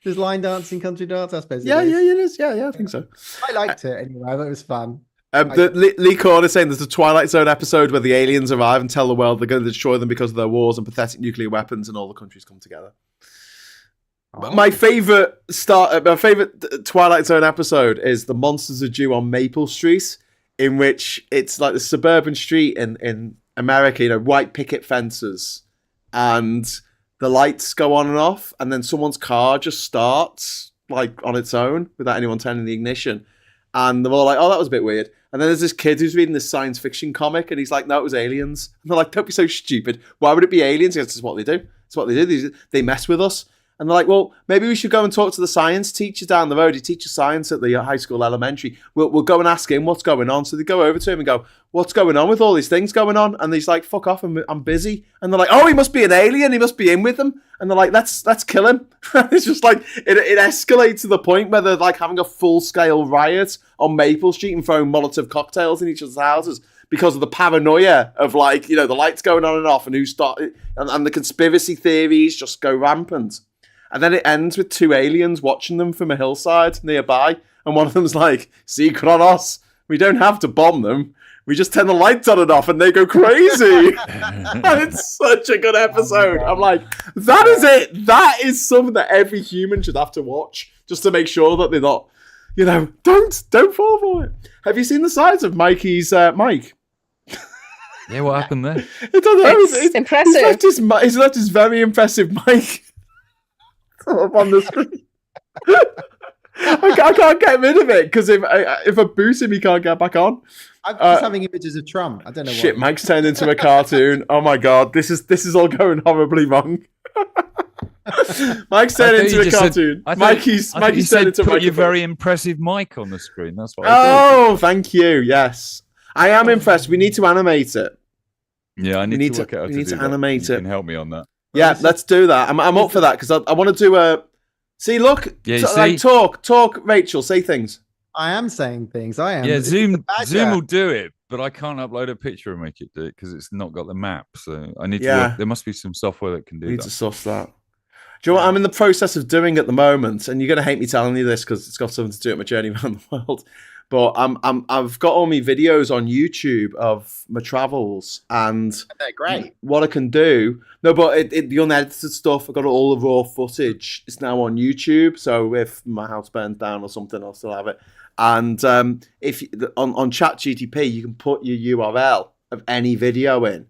There's line dancing, country dance, I suppose. Yeah, it is. Yeah, I think so. I liked it anyway. I thought it was fun. Lee Corner saying there's a Twilight Zone episode where the aliens arrive and tell the world they're going to destroy them because of their wars and pathetic nuclear weapons, and all the countries come together. Oh. My favorite Twilight Zone episode is the Monsters Are Due on Maple Street, in which it's like the suburban street in America, white picket fences, and the lights go on and off, and then someone's car just starts like on its own without anyone turning the ignition. And they're all like, oh, that was a bit weird. And then there's this kid who's reading this science fiction comic, and he's like, no, it was aliens. And they're like, don't be so stupid. Why would it be aliens? He goes, it's what they do. It's what they do. They mess with us. And they're like, well, maybe we should go and talk to the science teacher down the road. He teaches science at the high school elementary. We'll go and ask him what's going on. So they go over to him and go, what's going on with all these things going on? And he's like, fuck off, I'm busy. And they're like, oh, he must be an alien. He must be in with them. And they're like, let's kill him. It's just like, it escalates to the point where they're like having a full-scale riot on Maple Street and throwing Molotov cocktails in each other's houses because of the paranoia of like, the lights going on and off and who started, and the conspiracy theories just go rampant. And then it ends with two aliens watching them from a hillside nearby. And one of them's like, see, Kronos, we don't have to bomb them. We just turn the lights on and off and they go crazy. And it's such a good episode. I'm like, that is it. That is something that every human should have to watch just to make sure that they're not, don't fall for it. Have you seen the size of Mikey's mic? Yeah, what happened there? I don't know. It's impressive. He's left his very impressive mic up on the screen. I can't get rid of it because if I boot him, he can't get back on. I'm just having images of Trump. I don't know. Shit, Mike's turned into a cartoon. Oh my god, this is all going horribly wrong. Mike's turned into a cartoon. Mikey's turned into a put your very impressive mic on the screen. That's what I Oh, thank you. Yes. I am impressed. We need to animate it. Yeah, I need to work out how to do that. Animate it. You can help me on that. Yeah, let's do that. I'm up for that because I want to do a. See, look. Yeah, like talk. Rachel, say things. I am saying things. I am. Yeah, Zoom will do it, but I can't upload a picture and make it do it because it's not got the map. So I need to. Work. There must be some software that can do that. Need to suss that. Do you know what I'm in the process of doing at the moment? And you're going to hate me telling you this because it's got something to do with my journey around the world. But I've got all my videos on YouTube of my travels, and they're great. What I can do, the unedited stuff, I've got all the raw footage. It's now on YouTube, so if my house burns down or something, I'll still have it. And if on ChatGPT, you can put your URL of any video in,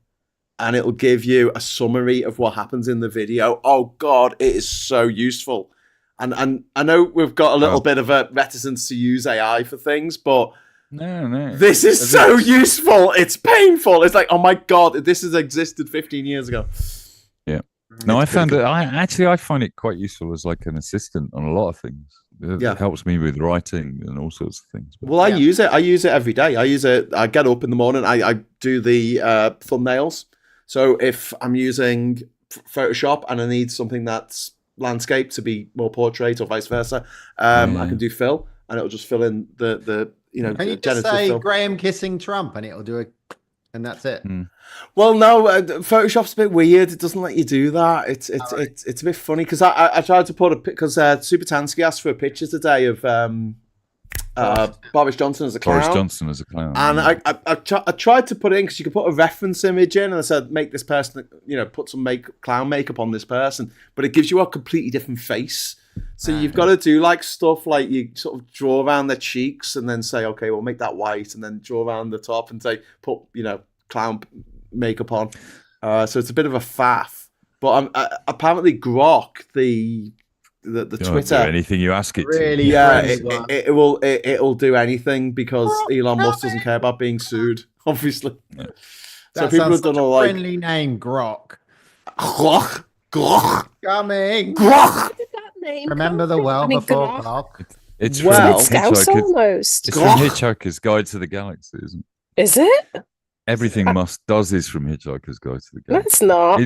and it'll give you a summary of what happens in the video. Oh God, it is so useful. And I know we've got a little bit of a reticence to use AI for things, but this is so useful. It's painful. It's like, oh my God, this has existed 15 years ago. Yeah. No, I found it. I find it quite useful as like an assistant on a lot of things. It helps me with writing and all sorts of things. Well, I use it. I use it every day. I get up in the morning. I do the thumbnails. So if I'm using Photoshop and I need something that's landscape to be more portrait or vice versa, I can do fill, and it'll just fill in the Can you just say fill. Graham kissing Trump and it'll do it, and that's it? Well, no, Photoshop's a bit weird. It doesn't let you do that. It's a bit funny because I tried to put because Superchats asked for a picture today of Boris Johnson as a clown. Boris Johnson as a clown. And I tried to put it in because you could put a reference image in, and I said, make this person, put some clown makeup on this person, but it gives you a completely different face. So you've got to do like stuff like you sort of draw around their cheeks and then say, okay, we'll make that white, and then draw around the top and say, put, clown makeup on. So it's a bit of a faff. But apparently Grok, the Twitter, do anything you ask it really to. It'll do anything because Elon Musk doesn't care about being sued, obviously. Yeah. So people have done a friendly name, Grok. Grok. Coming. Grok. Remember the well before Grok. It's from almost. It's from Hitchhiker's Guide to the Galaxy, isn't it? Is it? Everything Musk does is from Hitchhiker's Guide to the Galaxy. It's not.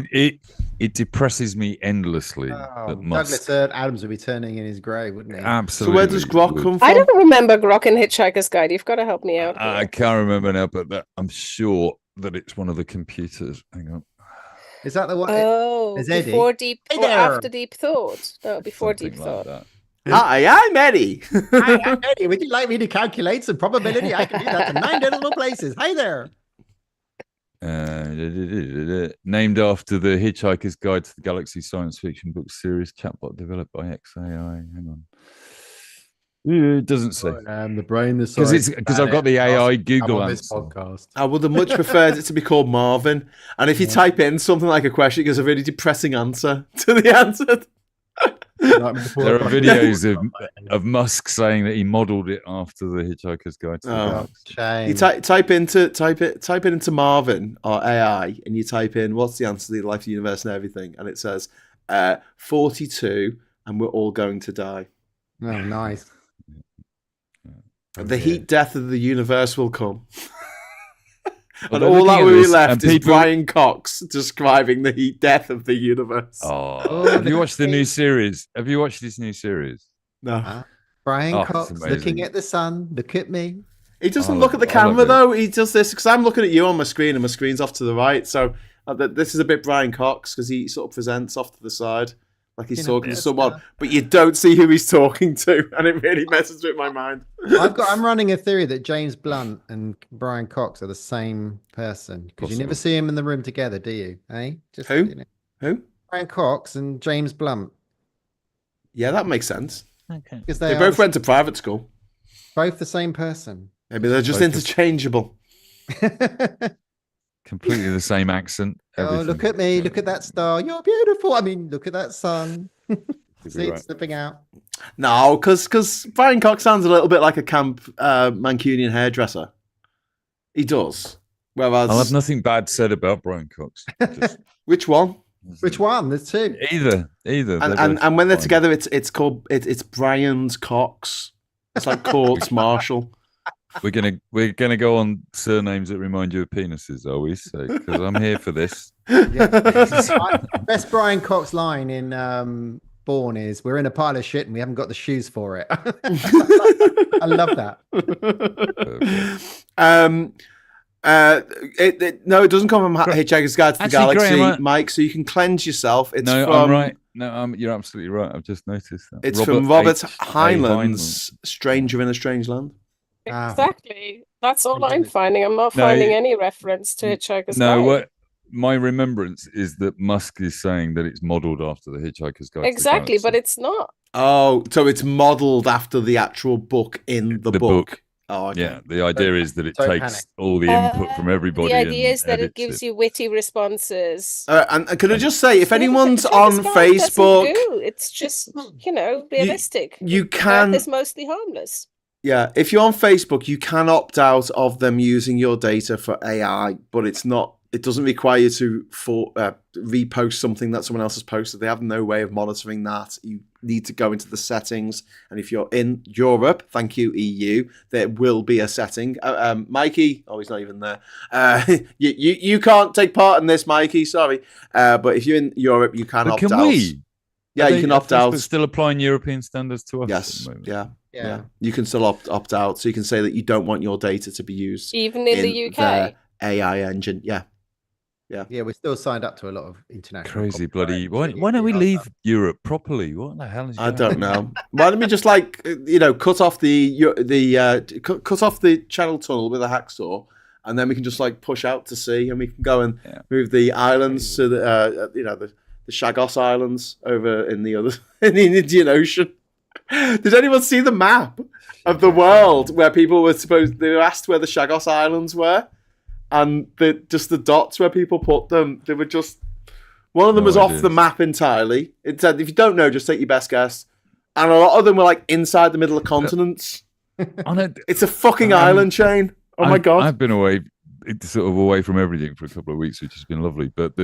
It depresses me endlessly. Douglas Adams would be turning in his grave, wouldn't he? Absolutely. So where does Grok come from? I don't remember Grok in Hitchhiker's Guide. You've got to help me out. I can't remember now, but I'm sure that it's one of the computers. Hang on. Is that the one? Oh, before deep or after deep thought? No, before Something deep like thought. That. Hi, I'm Eddie. Hi, I'm Eddie. Would you like me to calculate some probability? I can do that to 9 decimal places. Hi there. Named after the Hitchhiker's Guide to the Galaxy science fiction book series chatbot developed by XAI. Hang on. It doesn't say. The brain, because I've got the AI Google on answer. This podcast. I would have much preferred it to be called Marvin. And if you type in something like a question, it gives a really depressing answer to the answer. There are videos of Musk saying that he modelled it after the Hitchhiker's Guide to the Galaxy. You type it into Marvin or AI, and you type in what's the answer to the life, the universe, and everything, and it says 42, and we're all going to die. Oh, nice. The heat death of the universe will come. And all that will be left is Brian Cox describing the heat death of the universe. Have you watched the new series? Have you watched this new series? No. Brian Cox looking at the sun. Look at me. He doesn't look at the camera, though. He does this because I'm looking at you on my screen, and my screen's off to the right. So this is a bit Brian Cox because he sort of presents off to the side. Like he's talking to someone, but you don't see who he's talking to, and it really messes with my mind. I'm running a theory that James Blunt and Brian Cox are the same person because you never see them in the room together, do you? Eh? Who? Who? Brian Cox and James Blunt. Yeah, that makes sense. Okay. They both went to private school. Both the same person. Maybe they're just interchangeable. Completely the same accent. Oh, look at me. Look at that star. You're beautiful. I mean, look at that sun. See it slipping out. No, because Brian Cox sounds a little bit like a camp Mancunian hairdresser. He does. Whereas I'll have nothing bad said about Brian Cox. Which one? Which one? There's two. Either. And when they're together, it's called it's Brian's Cox. It's like courts martial. We're gonna go on surnames that remind you of penises, are we? So because I'm here for this. Yeah. Best Brian Cox line in Born is, "We're in a pile of shit and we haven't got the shoes for it." I love that. No, it doesn't come from Hitchhiker's Guide to the Actually, Galaxy, Graham, Mike. So you can cleanse yourself. It's No, from, I'm right. No, you're absolutely right. I've just noticed that. It's from Robert H. A. Heinlein's "Stranger in a Strange Land." Exactly. That's all I'm finding. I'm not finding any reference to Hitchhiker's Guide. What my remembrance is that Musk is saying that it's modelled after the Hitchhiker's Guide. Exactly, to the Galaxy. but it's not. Oh, so it's modelled after the actual book in the book. Oh, okay. Yeah, the idea is that it So takes panic. all the input from everybody. The idea and is that it edits gives you witty responses. And can I just say, if anyone's Hitchhiker's on Guide doesn't Facebook, do. It's just, realistic. you Earth can. is mostly harmless. Yeah, if you're on Facebook, you can opt out of them using your data for AI, but it's not. It doesn't require you to repost something that someone else has posted. They have no way of monitoring that. You need to go into the settings, and if you're in Europe, thank you EU, there will be a setting. Mikey, he's not even there. You can't take part in this, Mikey. Sorry, but if you're in Europe, you can opt out. Can we? Yeah, you can opt out. Still applying European standards to us. Yes. Yeah. You can still opt out, so you can say that you don't want your data to be used, even in the UK. Their AI engine. Yeah. We're still signed up to a lot of international. Crazy bloody. Why don't we leave Europe properly? What the hell is? I don't know. Why don't we just cut off cut off the Channel Tunnel with a hacksaw, and then we can just push out to sea, and we can go and move the islands to the Shagos Islands over in the Indian Ocean. Did anyone see the map of the world where people they were asked where the Shagos Islands were? And just the dots where people put them, they were just... One of them was off the map entirely. It said, if you don't know, just take your best guess. And a lot of them were inside the middle of continents. It's a fucking island chain. Oh my God. I've been away from everything for a couple of weeks, which has been lovely. But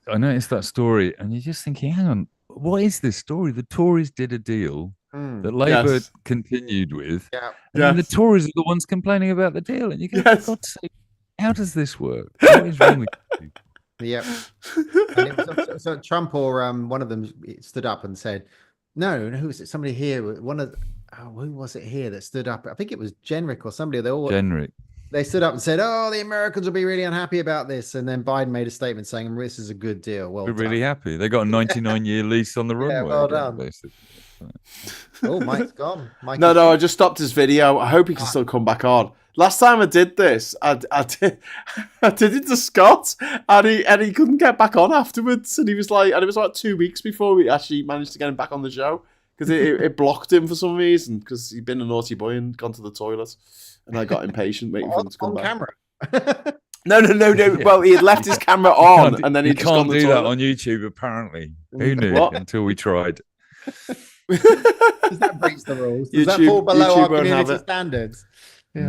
I noticed that story, and you're just thinking, hang on, what is this story? The Tories did a deal that Labour continued with. Yeah. And then the Tories are the ones complaining about the deal. And you go, for God's sake, how does this work? What is wrong with you? Yeah. And it was, so Trump or one of them stood up and said, no, who was it? Somebody here, who was it here that stood up? I think it was Jenrick or somebody. They stood up and said, the Americans will be really unhappy about this. And then Biden made a statement saying, this is a good deal. Well, we're really happy. They got a 99-year lease on the runway. Well done. Basically. Oh, Mike's gone. No, I just stopped his video. I hope he can still come back on. Last time I did this, I did it to Scott, and he couldn't get back on afterwards. And he was and it was 2 weeks before we actually managed to get him back on the show, because it blocked him for some reason, because he'd been a naughty boy and gone to the toilet, and I got impatient waiting for him to come back. Camera. No. Yeah. Well, he had left his camera on, and then he just can't gone to do the that toilet. on YouTube. Apparently, who knew until we tried. Does that breach the rules? Does that fall below our community standards?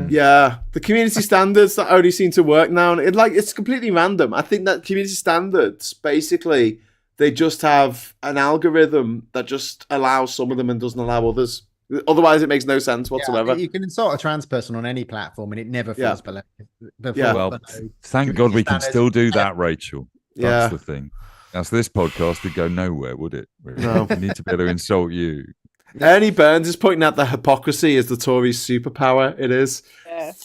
Yeah, the community standards that only seem to work now, and it's completely random. I think that community standards, basically, they just have an algorithm that just allows some of them and doesn't allow others. Otherwise, it makes no sense whatsoever. You can insult a trans person on any platform, and it never falls below. Well, thank God we can still do that, Rachel. That's the thing. That's this podcast would go nowhere, would it? No. We need to be able to insult you. Ernie Burns is pointing out the hypocrisy as the Tories' superpower. It is.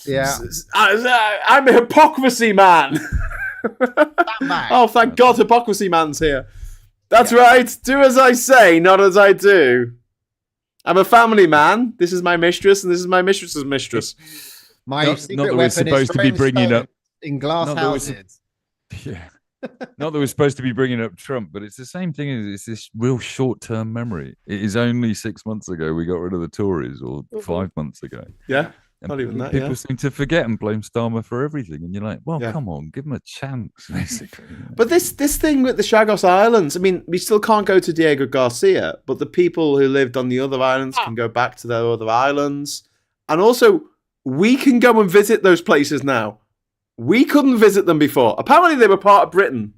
Yeah. I'm a hypocrisy man. Oh, thank God, hypocrisy man's here. That's right. Do as I say, not as I do. I'm a family man. This is my mistress, and this is my mistress's mistress. My secret weapon is supposed to be bringing up in glass houses. Not that we're supposed to be bringing up Trump, but it's the same thing. It's this real short-term memory. It is only 6 months ago we got rid of the Tories, or 5 months ago. Yeah, and not even that. People seem to forget and blame Starmer for everything, and you're like, well, come on, give him a chance, basically. But this thing with the Shagos Islands, I mean, we still can't go to Diego Garcia, but the people who lived on the other islands can go back to their other islands, and also we can go and visit those places now. We couldn't visit them before. Apparently, they were part of Britain.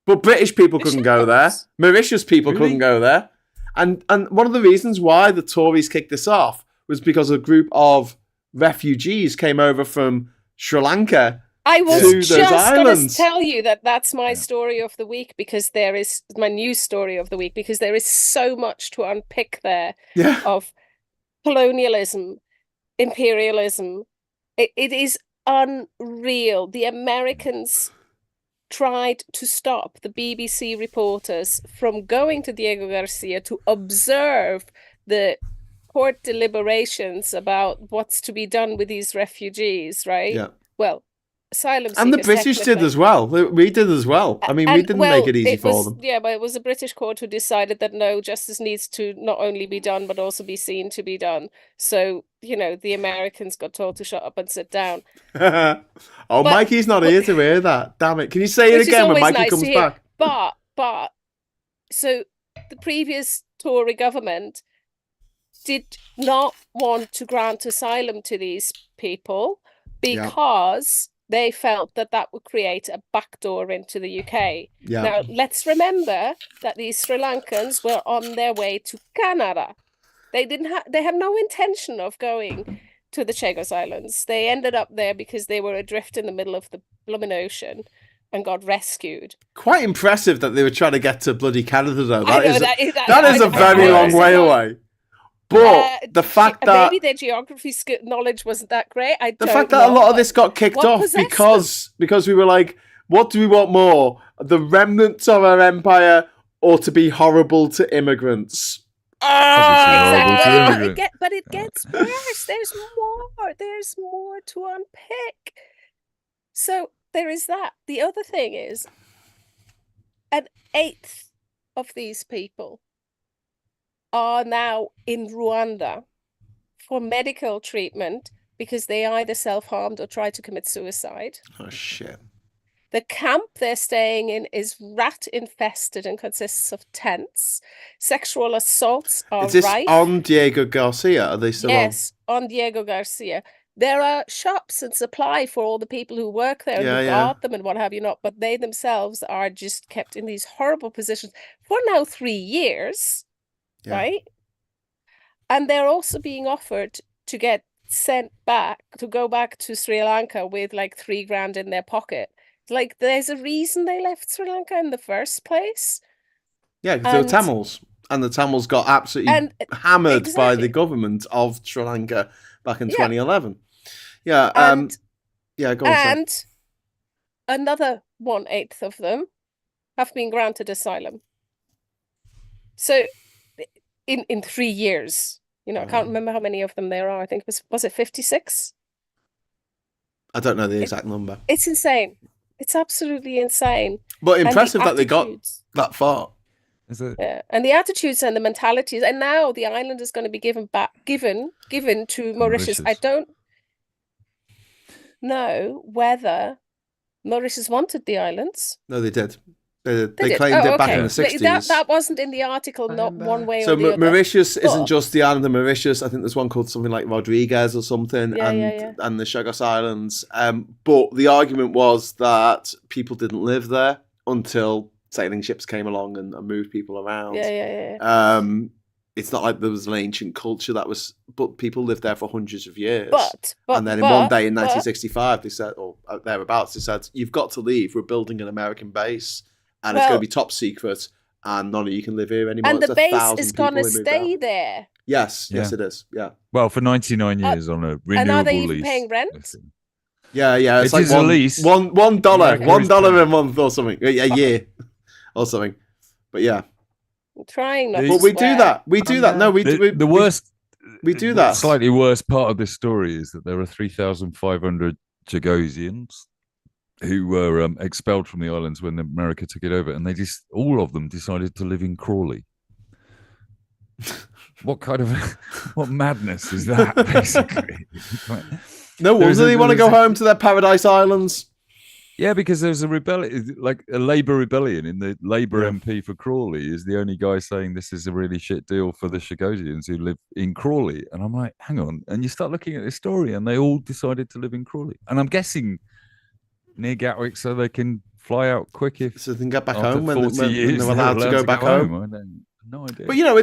But British people couldn't go there. Shagos. Mauritius people Really? couldn't go there. And one of the reasons why the Tories kicked this off was because a group of refugees came over from Sri Lanka. I was to those just going to islands. tell you that that's my story of the week, because there is my news story of the week, because there is so much to unpick there Yeah. of colonialism, imperialism. It is unreal. The Americans tried to stop the BBC reporters from going to Diego Garcia to observe the court deliberations about what's to be done with these refugees, right? Yeah. Well, asylum And the seekers, British did technically. as well. We did as well. I mean, we didn't make it easy for them. Yeah, but it was a British court who decided that no, justice needs to not only be done, but also be seen to be done. So, the Americans got told to shut up and sit down. Mikey's not here to hear that. Damn it. Can you say it Which is again when always Mikey nice comes to hear. back? But, so the previous Tory government did not want to grant asylum to these people because they felt that that would create a backdoor into the UK. Yeah. Now, let's remember that these Sri Lankans were on their way to Canada. They had no intention of going to the Chagos Islands. They ended up there because they were adrift in the middle of the blooming ocean and got rescued. Quite impressive that they were trying to get to bloody Canada, though. That I is know, a very long way away. But the fact that maybe their geography knowledge wasn't that great. The fact that a lot of this got kicked off because we were like, what do we want more? The remnants of our empire or to be horrible to immigrants? Exactly. But it gets worse. There's more to unpick. So there is that. The other thing is, an eighth of these people are now in Rwanda for medical treatment because they either self-harmed or tried to commit suicide. Oh, shit. The camp they're staying in is rat-infested and consists of tents. Sexual assaults are rife. Is this on Diego Garcia? Are they still Yes, on Diego Garcia. There are shops and supply for all the people who work there and who guard them and what have you not, but they themselves are just kept in these horrible positions for now 3 years, right? And they're also being offered to get sent back, to go back to Sri Lanka with like $3,000 in their pocket. Like, there's a reason they left Sri Lanka in the first place. Yeah, because they were Tamils. And the Tamils got absolutely hammered by the government of Sri Lanka back in 2011. Yeah. Go on. And another 1/8 of them have been granted asylum. So in 3 years, I can't remember how many of them there are. I think was it 56? I don't know the exact number. It's insane. It's absolutely insane. But impressive that they got that far. Is it? Yeah, and the attitudes and the mentalities, and now the island is going to be given to Mauritius. I don't know whether Mauritius wanted the islands. No, they did. They claimed it back in the 60s. That wasn't in the article, not one way so or the other. Mauritius isn't just the island of Mauritius. I think there's one called something like Rodriguez or something, and the Shagos Islands. But the argument was that people didn't live there until sailing ships came along and moved people around. It's not like there was an ancient culture but people lived there for hundreds of years. And then one day in 1965, they said, or thereabouts, they said, you've got to leave. We're building an American base. And it's going to be top secret, and none of you can live here anymore. And the base is going to stay there. Yes, it is. Yeah. Well, for 99 years on a renewable lease. And are they even paying rent? Yeah. It's like a lease. $1 $1 a month or something, a year or something. But yeah, I'm trying not. But we do that. We do that. No, we do. The worst. We do that. The slightly worse part of this story is that there are 3,500 Chagosians who were expelled from the islands when America took it over, and all of them decided to live in Crawley. What madness is that, basically? No wonder they want to go home to their paradise islands. Yeah, because there's a rebellion, like a Labour rebellion, in the Labour MP for Crawley is the only guy saying this is a really shit deal for the Chagosians who live in Crawley. And I'm like, hang on. And you start looking at this story, and they all decided to live in Crawley. And I'm guessing near Gatwick so they can fly out quick if so they can get back after home when 40 years they're allowed to go back home. I don't, no idea. But you know,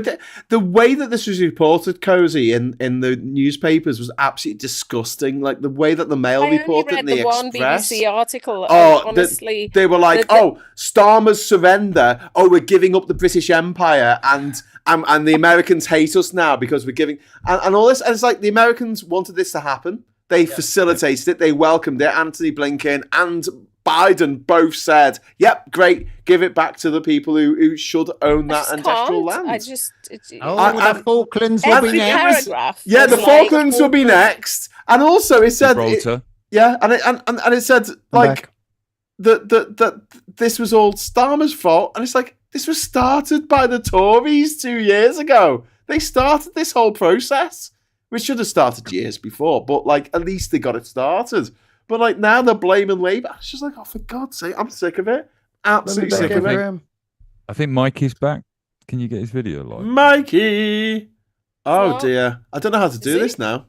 the way that this was reported, Cozy, in the newspapers was absolutely disgusting. Like the way that the Mail reported in the one Express. BBC article. Oh, honestly, they were like, "Oh, Starmer's surrender. Oh, we're giving up the British Empire, and the Americans hate us now because we're giving and all this." And it's like the Americans wanted this to happen. They facilitated it. They welcomed it. Anthony Blinken and Biden both said, "Yep, great. Give it back to the people who should own that ancestral land." The Falklands will be next. Yeah, the Falklands will be next. And also, it said, and it said like that this was all Starmer's fault, and it's like this was started by the Tories 2 years ago. They started this whole process, which should have started years before, but like at least they got it started. But like now they're blaming Labour. It's just like, oh, for God's sake, I'm sick of it. Absolutely sick of it. I think Mikey's back. Can you get his video live? Mikey! Oh dear. I don't know how to do this now.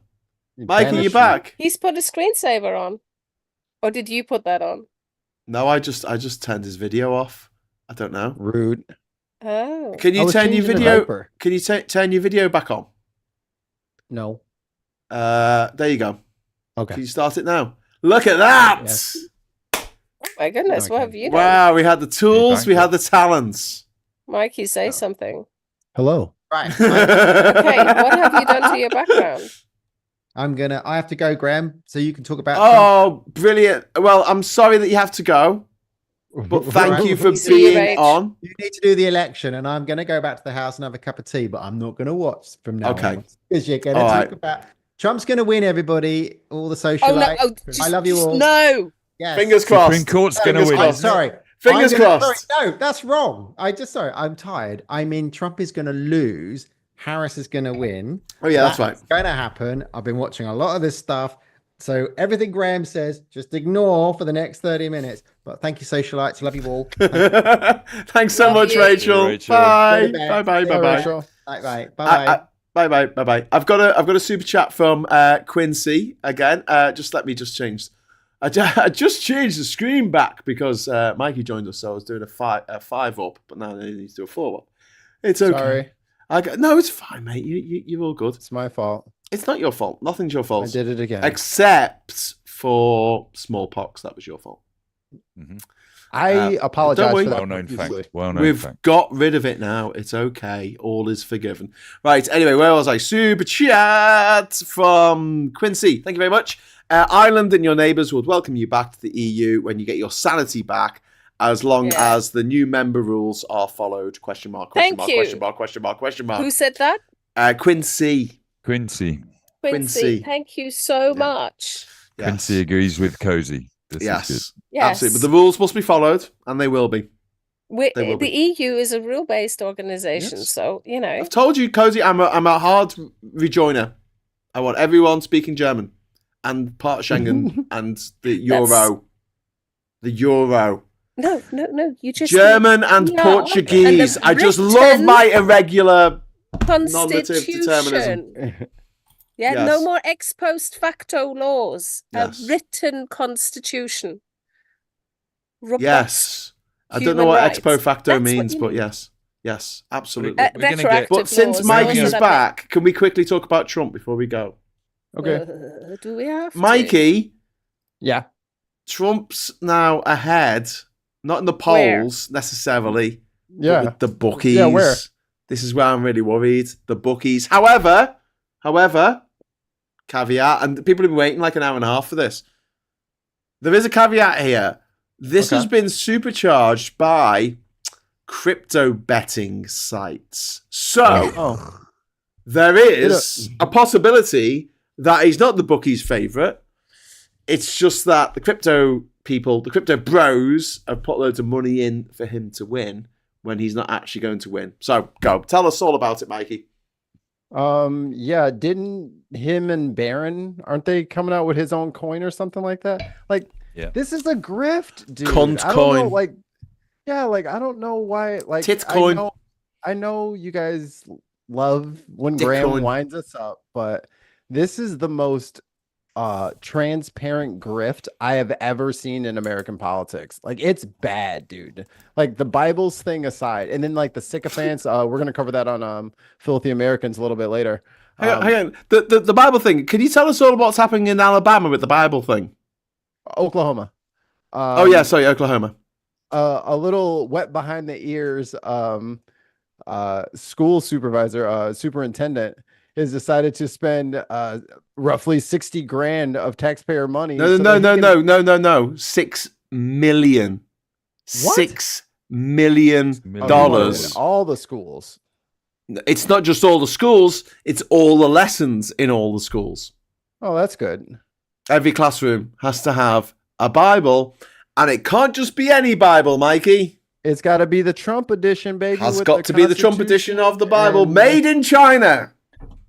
Mikey, you back? He's put a screensaver on. Or did you put that on? No, I just turned his video off. I don't know. Rude. Oh. Can you turn your video? Can you turn your video back on? No. There you go. Okay. Can you start it now? Look at that! Yes. Oh my goodness, what have you done? Wow, we had the tools, we had the talents. Mikey, say something. Hello. Right. Okay, what have you done to your background? I have to go, Graham, so you can talk about Trump. Brilliant. Well, I'm sorry that you have to go, but thank you for being on. You need to do the election, and I'm gonna go back to the house and have a cup of tea, but I'm not gonna watch from now on. Because you're gonna talk about Trump's going to win, everybody. All the socialites. I love you all. No. Yes. Fingers crossed. Supreme Court's going to win. I'm sorry. Fingers crossed. Sorry, no, that's wrong. I'm tired. I mean, Trump is going to lose. Harris is going to win. Oh, yeah, that's right. It's going to happen. I've been watching a lot of this stuff. So everything Graham says, just ignore for the next 30 minutes. But thank you, socialites. Love you all. Thanks so much, Rachel. Bye. Bye. Bye. Bye. Bye. Bye. Bye. Bye. I've got a super chat from Quincy again. Just let me change. I just changed the screen back because Mikey joined us, so I was doing a five up, but now I need to do a 4 up. It's okay. Sorry. No, it's fine, mate. You're all good. It's my fault. It's not your fault. Nothing's your fault. I did it again. Except for smallpox, that was your fault. Mm-hmm. I apologize for that. Well-known fact. We've got rid of it now. It's okay. All is forgiven. Right. Anyway, where was I? Super chat from Quincy. Thank you very much. Ireland and your neighbours would welcome you back to the EU when you get your sanity back, as long as the new member rules are followed. Question mark. Question mark. Question mark. Question mark. Question mark. Who said that? Quincy. Quincy. Thank you so much. Yes. Quincy agrees with Cozy. This is good. Yes. Absolutely. But the rules must be followed, and they will be. The EU is a rule-based organization, so, you know. I've told you, Cozy, I'm a hard rejoiner. I want everyone speaking German and part of Schengen and the Euro. The Euro. No, you just... German and Portuguese. I just love my irregular non-native determinism. No more ex post facto laws. A written constitution. Yes. I don't know what ex post facto means, but yes, absolutely. But since Mikey is back, can we quickly talk about Trump before we go? Okay. Do we have to? Mikey? Yeah. Trump's now ahead, not in the polls necessarily, but with the bookies. Yeah, where? This is where I'm really worried. The bookies. However, caveat, and people have been waiting like an hour and a half for this. There is a caveat here. This has been supercharged by crypto betting sites. So there is a possibility that he's not the bookie's favourite. It's just that the crypto people, the crypto bros, have put loads of money in for him to win when he's not actually going to win. So go. Tell us all about it, Mikey. Didn't him and Barron, aren't they coming out with his own coin or something like that? Like, this is a grift, dude. Cunt coin. I don't know why. Like, Tit coin. I know you guys love when Dick Graham coin. winds us up, but this is the most transparent grift I have ever seen in American politics. Like, it's bad, dude. Like, the Bible's thing aside, and then like the sycophants. We're gonna cover that on Filthy Americans a little bit later. Hang on. The Bible thing. Can you tell us all about what's happening in Alabama with the Bible thing? Oklahoma. Oh yeah, sorry, Oklahoma. A little wet behind the ears. School superintendent has decided to spend roughly 60 grand of taxpayer money. No. 6 million. What? $6 million. All the schools. It's not just all the schools, it's all the lessons in all the schools. Oh, that's good. Every classroom has to have a Bible, and it can't just be any Bible, Mikey. It's got to be the Trump edition, baby. Has got to be the Trump edition of the Bible, made in China.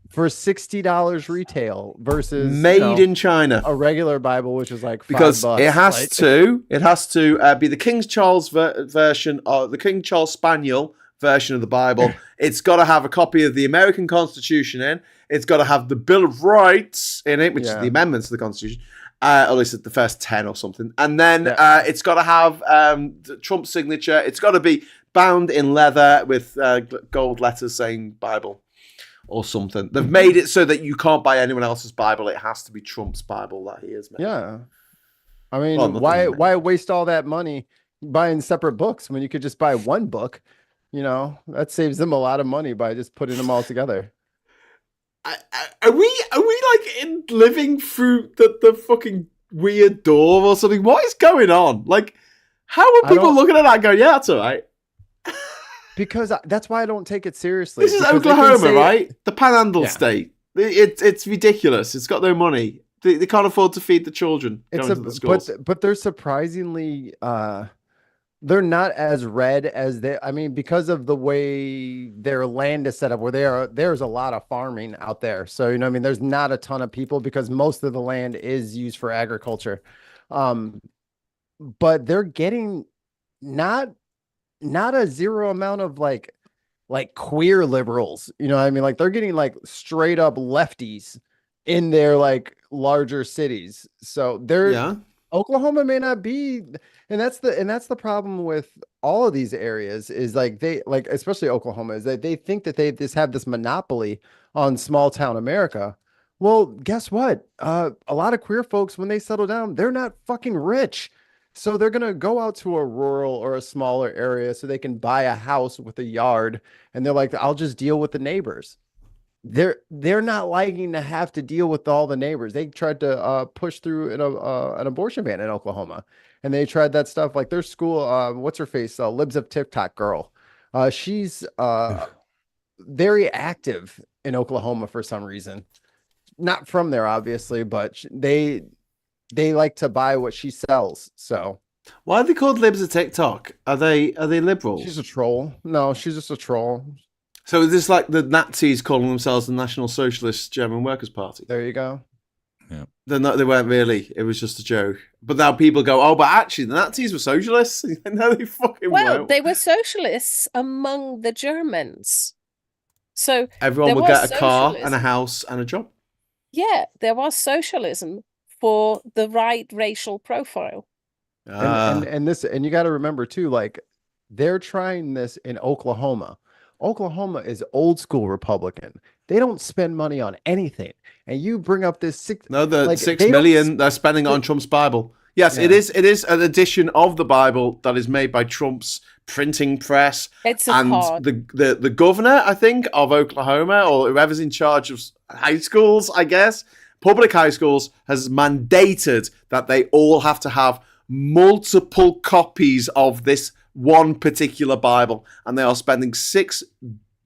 For $60 retail versus made in China, a regular Bible, which is like $5. Because it has to be the King Charles version, or the King Charles Spaniel version of the Bible. It's got to have a copy of the American Constitution in. It's got to have the Bill of Rights in it, which is the amendments to the Constitution, at least the first 10 or something. And then it's got to have Trump's signature. It's got to be bound in leather with gold letters saying Bible or something. They've made it so that you can't buy anyone else's Bible. It has to be Trump's Bible that he is. Yeah. I mean, why waste all that money buying separate books when you could just buy one book? You know, that saves them a lot of money by just putting them all together. Are we like living through the fucking weird door or something? What is going on? Like, how are people looking at that and going, yeah, that's all right? Because that's why I don't take it seriously. This is Oklahoma, right? The Panhandle state. It's ridiculous. It's got no money. They can't afford to feed the children. But they're surprisingly they're not as red as they. I mean, because of the way their land is set up, where there's a lot of farming out there. So you know, I mean, there's not a ton of people because most of the land is used for agriculture. But they're getting not a zero amount of like queer liberals. You know what I mean? Like, they're getting like straight up lefties in their like larger cities. So Oklahoma may not be, and that's the problem with all of these areas is like especially Oklahoma, is that they think that they just have this monopoly on small town America. Well, guess what? A lot of queer folks, when they settle down, they're not fucking rich. So they're going to go out to a rural or a smaller area so they can buy a house with a yard. And they're like, I'll just deal with the neighbors. They're not liking to have to deal with all the neighbors. They tried to push through an abortion ban in Oklahoma. And they tried that stuff. Like, their school, what's her face? Libs of TikTok girl. She's very active in Oklahoma for some reason. Not from there, obviously, but they like to buy what she sells. So why are they called Libs of TikTok? Are they liberal? She's a troll. No, she's just a troll. So is this like the Nazis calling themselves the National Socialist German Workers' Party? There you go. Yeah. They're not, they weren't really. It was just a joke. But now people go, oh, but actually the Nazis were socialists. No, they fucking weren't. They were socialists among the Germans. So everyone would get a car and a house and a job. Yeah, there was socialism for the right racial profile. And you got to remember too, like, they're trying this in Oklahoma. Oklahoma is old school Republican. They don't spend money on anything. And you bring up this $6 million they're spending on Trump's Bible. Yes, it is an edition of the Bible that is made by Trump's printing press. It's the governor, I think, of Oklahoma, or whoever's in charge of high schools, I guess, public high schools, has mandated that they all have to have multiple copies of this one particular Bible, and they are spending $6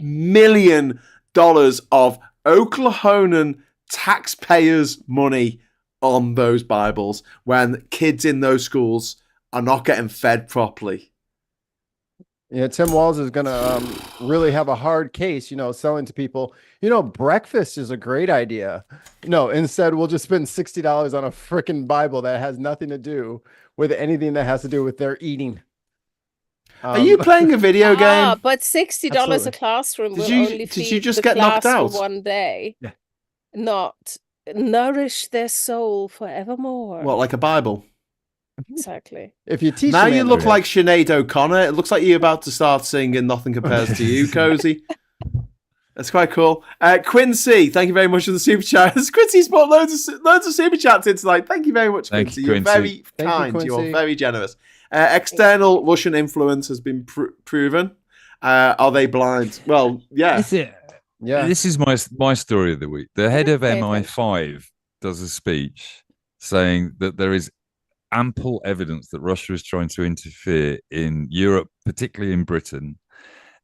million of Oklahoman taxpayers' money on those Bibles when kids in those schools are not getting fed properly. Yeah, Tim Walz is gonna really have a hard case, selling to people. Breakfast is a great idea. No, instead we'll just spend $60 on a freaking Bible that has nothing to do with anything that has to do with their eating. Are you playing a video game? But $60 a classroom will only feed did you just the get knocked class out for one day, not nourish their soul forevermore. What, like a Bible? Exactly. If you teach Now them you look Andrew, like Sinead O'Connor. It looks like you're about to start singing "Nothing Compares to You," Cozy. That's quite cool. Quincy, thank you very much for the super chat. Quincy's put loads of super chats in tonight. Thank you very much, Quincy. You're very kind. You're very generous. External Russian influence has been proven. Are they blind? Well, yeah. yeah. This is my story of the week. The head of MI5 does a speech saying that there is ample evidence that Russia is trying to interfere in Europe, particularly in Britain,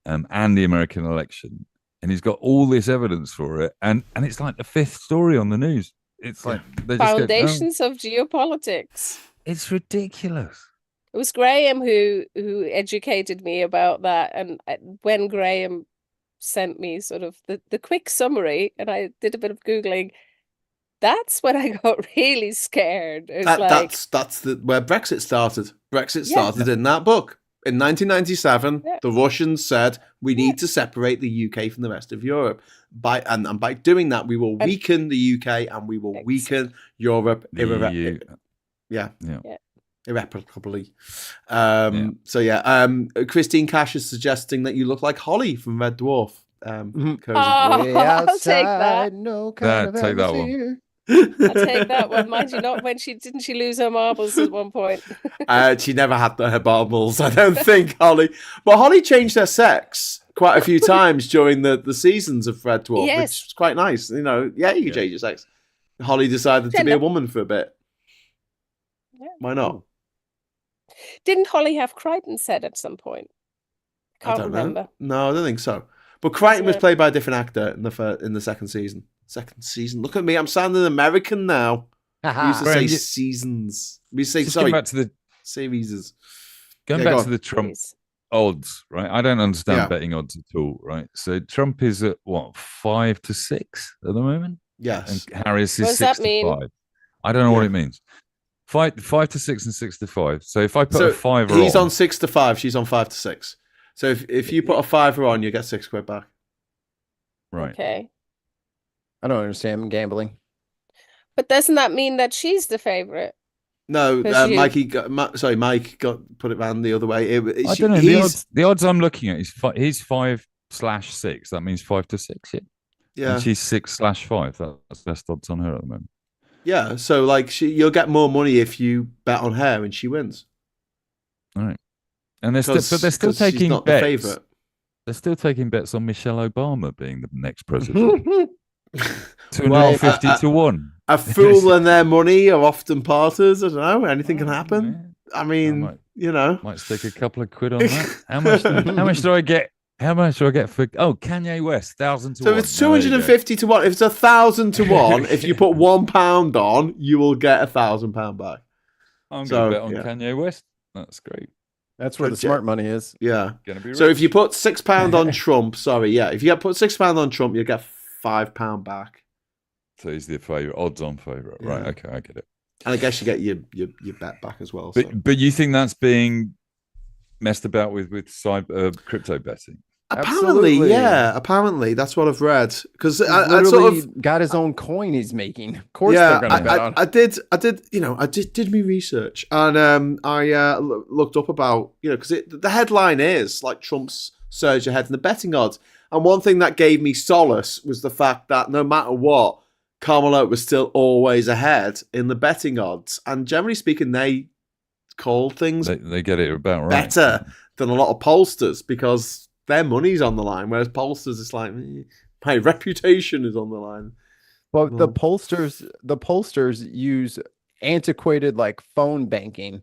and the American election. And he's got all this evidence for it, and it's like the fifth story on the news. It's like foundations of geopolitics. It's ridiculous. It was Graham who educated me about that, and when Graham sent me sort of the quick summary, and I did a bit of Googling, that's when I got really scared. That's where Brexit started. Brexit started in that book. In 1997, the Russians said, we need to separate the UK from the rest of Europe. By doing that, we will weaken the UK and we will weaken Europe irreparably. Christine Cash is suggesting that you look like Holly from Red Dwarf. I'll take that. No kind of take that one. I'll take that one. Mind you, not when didn't she lose her marbles at one point? She never had her marbles, I don't think, Holly. But Holly changed her sex quite a few times during the seasons of Red Dwarf, which is quite nice. You know, you can change your sex. Holly decided to be a woman for a bit. Yeah. Why not? Didn't Holly have Crichton said at some point? Can't remember. No, I don't think so. But Crichton was played by a different actor in the second season. Look at me, I'm sounding American now. We used to say seasons. We say back to the series. Going back to the Trump odds, right? I don't understand betting odds at all, right? So Trump is at what, 5 to 6 at the moment? Yes. And Harris is 6 to 5. I don't know what it means. 5 to 6 and 6 to 5. So if I put a fiver on, he's on 6 to 5. She's on 5 to 6. So if you put a fiver on, you get £6 back. Right. Okay. I don't understand gambling. But doesn't that mean that she's the favorite? No, Mike got put it round the other way. I don't know. The odds I'm looking at is he's 5/6. That means 5 to 6. Yeah. And she's 6/5. That's best odds on her at the moment. Yeah. So you'll get more money if you bet on her and she wins. All right. And they're still taking not bets. The favorite. They're still taking bets on Michelle Obama being the next president. 250 to 1. A fool and their money are often parters. I don't know. Anything can happen. I mean, might stick a couple of quid on that. How much do I get? How much do I get for? Oh, Kanye West, 1,000 to 1. So it's 250 to 1. If it's 1,000 to 1, if you put £1 on, you will get £1,000 back. I'm going to bet on Kanye West. That's great. That's where the smart money is. Yeah. So if you put £6 on Trump, if you put £6 on Trump, you get £5 back. So he's the favorite, odds on favorite, right? Okay, I get it. And I guess you get your bet back as well. But you think that's being messed about with crypto betting? Apparently, apparently that's what I've read. Because I sort of got his own coin he's making. Of course, they're going to bet on. I did me research and I looked up about because the headline is like Trump's surge ahead in the betting odds, and one thing that gave me solace was the fact that no matter what, Kamala was still always ahead in the betting odds, and generally speaking, they call things they get it about right better than a lot of pollsters because their money's on the line, whereas pollsters, it's like my reputation is on the line. Well, the pollsters use antiquated phone banking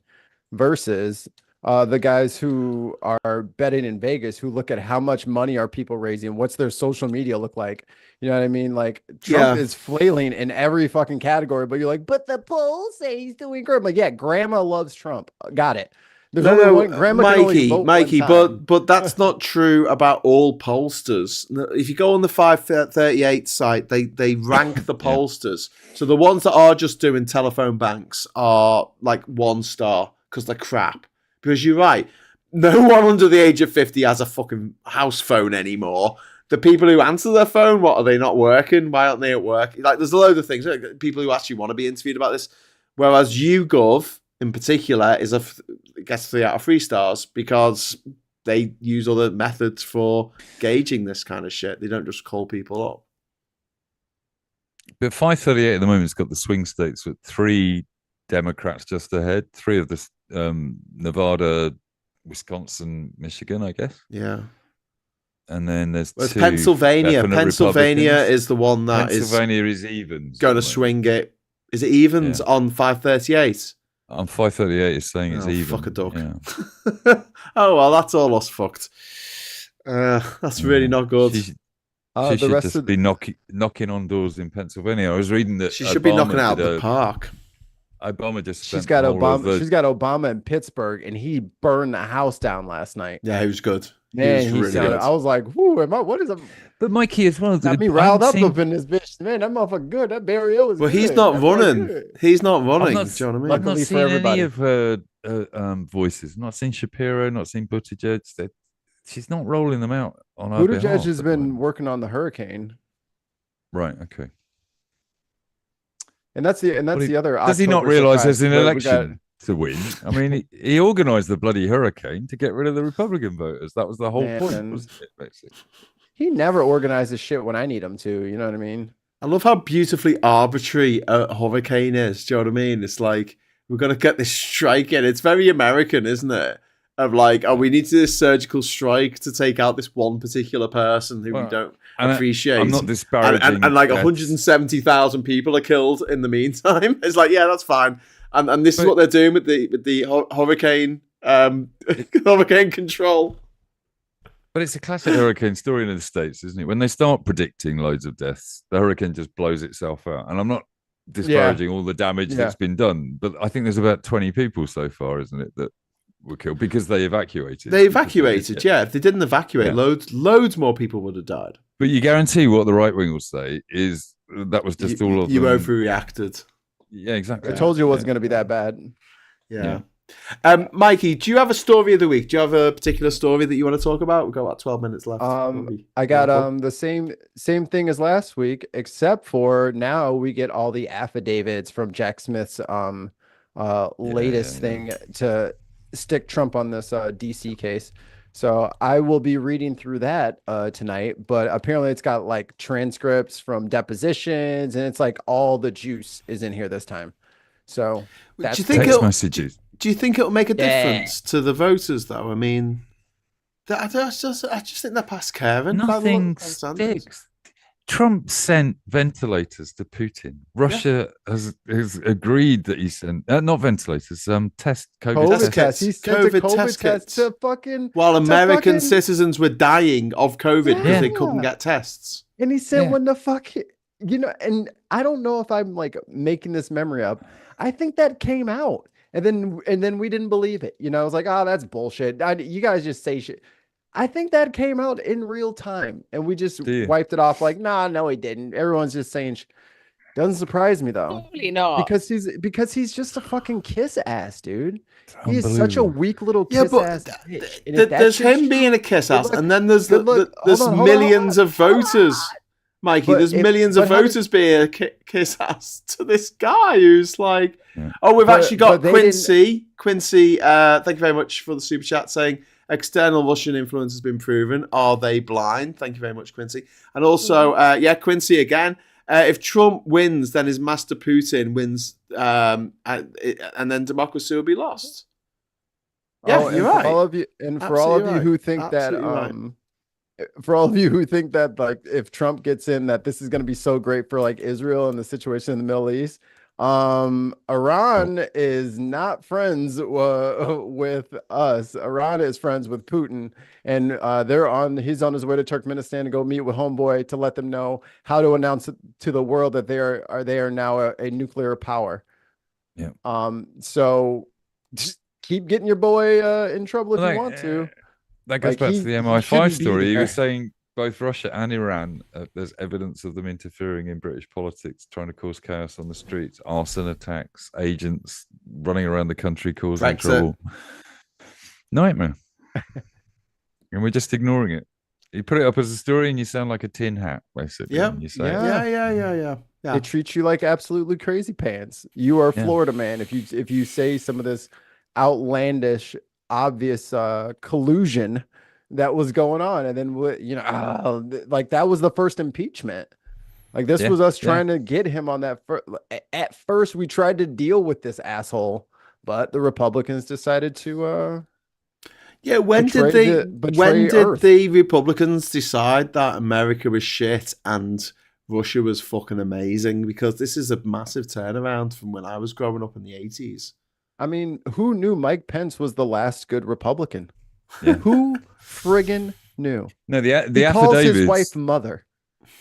versus the guys who are betting in Vegas, who look at how much money are people raising, what's their social media look like. You know what I mean? Trump is flailing in every fucking category, but you're like, but the polls say he's doing good. I'm like, yeah, grandma loves Trump. Got it. There's only one, grandma Mikey, but that's not true about all pollsters. If you go on the 538 site, they rank the pollsters. So the ones that are just doing telephone banks are 1 star because they're crap. Because you're right, no one under the age of 50 has a fucking house phone anymore. the people who answer their phone, what are they not working? Why aren't they at work? Like, there's a load of things. Like, people who actually want to be interviewed about this. Whereas YouGov, in particular, gets 3 out of 3 stars because they use other methods for gauging this kind of shit. They don't just call people up. But 538 at the moment has got the swing states with 3 Democrats just ahead, 3 of the Nevada, Wisconsin, Michigan, I guess. Yeah. And then there's 2 Pennsylvania. Pennsylvania is the one that Pennsylvania is evens. Going to swing it. Is it evens on 538? On 538 is saying it's even. Fuck a duck. Yeah. Oh, well, that's all us fucked. That's really not good. She should just be knocking on doors in Pennsylvania. I was reading that she should be knocking out the park. Obama just she's got Obama in Pittsburgh, and he burned the house down last night. Yeah, he was good. Man, he really good. I was like, "Whoo, what is up?" But Mikey as well. Got me riled up in this bitch. Man, that motherfucker good. That burial is. Well, good. he's not running. He's not running. Do you know what I mean? I've not seen any of her voices. Not seen Shapiro. Not seen Buttigieg. She's not rolling them out on our behalf. Buttigieg has been working on the hurricane. Right. Okay. And that's the other. Does he not realize there's an election to win? I mean, he organized the bloody hurricane to get rid of the Republican voters. That was the whole point, wasn't it, basically? He never organizes shit when I need him to. You know what I mean? I love how beautifully arbitrary a hurricane is. Do you know what I mean? It's like, we're going to get this strike in. It's very American, isn't it? Of like, we need to do this surgical strike to take out this one particular person who we don't appreciate. I'm not disparaging. And like 170,000 people are killed in the meantime. It's like, yeah, that's fine. And this is what they're doing with the hurricane hurricane control. But it's a classic hurricane story in the States, isn't it? When they start predicting loads of deaths, the hurricane just blows itself out. And I'm not disparaging all the damage that's been done, but I think there's about 20 people so far, isn't it, that were killed because they evacuated. They evacuated, yeah. If they didn't evacuate, loads more people would have died. But you guarantee what the right wing will say is that was just all of them. You overreacted. Yeah, exactly. I told you it wasn't going to be that bad. Yeah. Mikey, do you have a story of the week? Do you have a particular story that you want to talk about? We've got about 12 minutes left. I got the same thing as last week, except for now we get all the affidavits from Jack Smith's latest thing to stick Trump on this DC case. So I will be reading through that tonight, but apparently it's got like transcripts from depositions, and it's like all the juice is in here this time. So that's text messages. Do you think it'll make a difference to the voters, though? I mean, I just think they're past caring. Nothing sticks. Trump sent ventilators to Putin. Russia has agreed that he sent not ventilators, COVID tests. He sent COVID test kits to fucking while American citizens were dying of COVID because they couldn't get tests. And he sent one to and I don't know if I'm like making this memory up. I think that came out. And then we didn't believe it. I was like, oh, that's bullshit. You guys just say shit. I think that came out in real time, and we just wiped it off like, nah, no, he didn't. Everyone's just saying doesn't surprise me though. Totally not. Because he's just a fucking kiss ass, dude. He is such a weak little kiss ass bitch. There's him being a kiss ass, and then there's millions of voters. Mikey, there's millions of voters being a kiss ass to this guy who's like, we've actually got Quincy. Quincy, thank you very much for the super chat saying external Russian influence has been proven. Are they blind? Thank you very much, Quincy. And also, Quincy again. If Trump wins, then his master Putin wins, and then democracy will be lost. Yeah, you're right. For all of you who think that, for all of you who think that like if Trump gets in, that this is going to be so great for like Israel and the situation in the Middle East. Iran is not friends with us. Iran is friends with Putin, and he's on his way to Turkmenistan to go meet with homeboy to let them know how to announce to the world that they are now a nuclear power. Yeah. So just keep getting your boy in trouble if you want to. That goes back to the MI5 story. He was saying both Russia and Iran, there's evidence of them interfering in British politics, trying to cause chaos on the streets, arson attacks, agents running around the country causing trouble. Nightmare. And we're just ignoring it. You put it up as a story, and you sound like a tin hat, basically. Yeah, when you say it. yeah. It treats you like absolutely crazy pants. You are Florida man if you say some of this outlandish, obvious collusion that was going on, and then like that was the first impeachment. Like this was us trying to get him on that. At first, we tried to deal with this asshole, but the Republicans decided to. When did the Republicans decide that America was shit and Russia was fucking amazing? Because this is a massive turnaround from when I was growing up in the 80s. I mean, who knew Mike Pence was the last good Republican? Yeah. Who friggin' knew? No, the he affidavits. Calls his wife mother.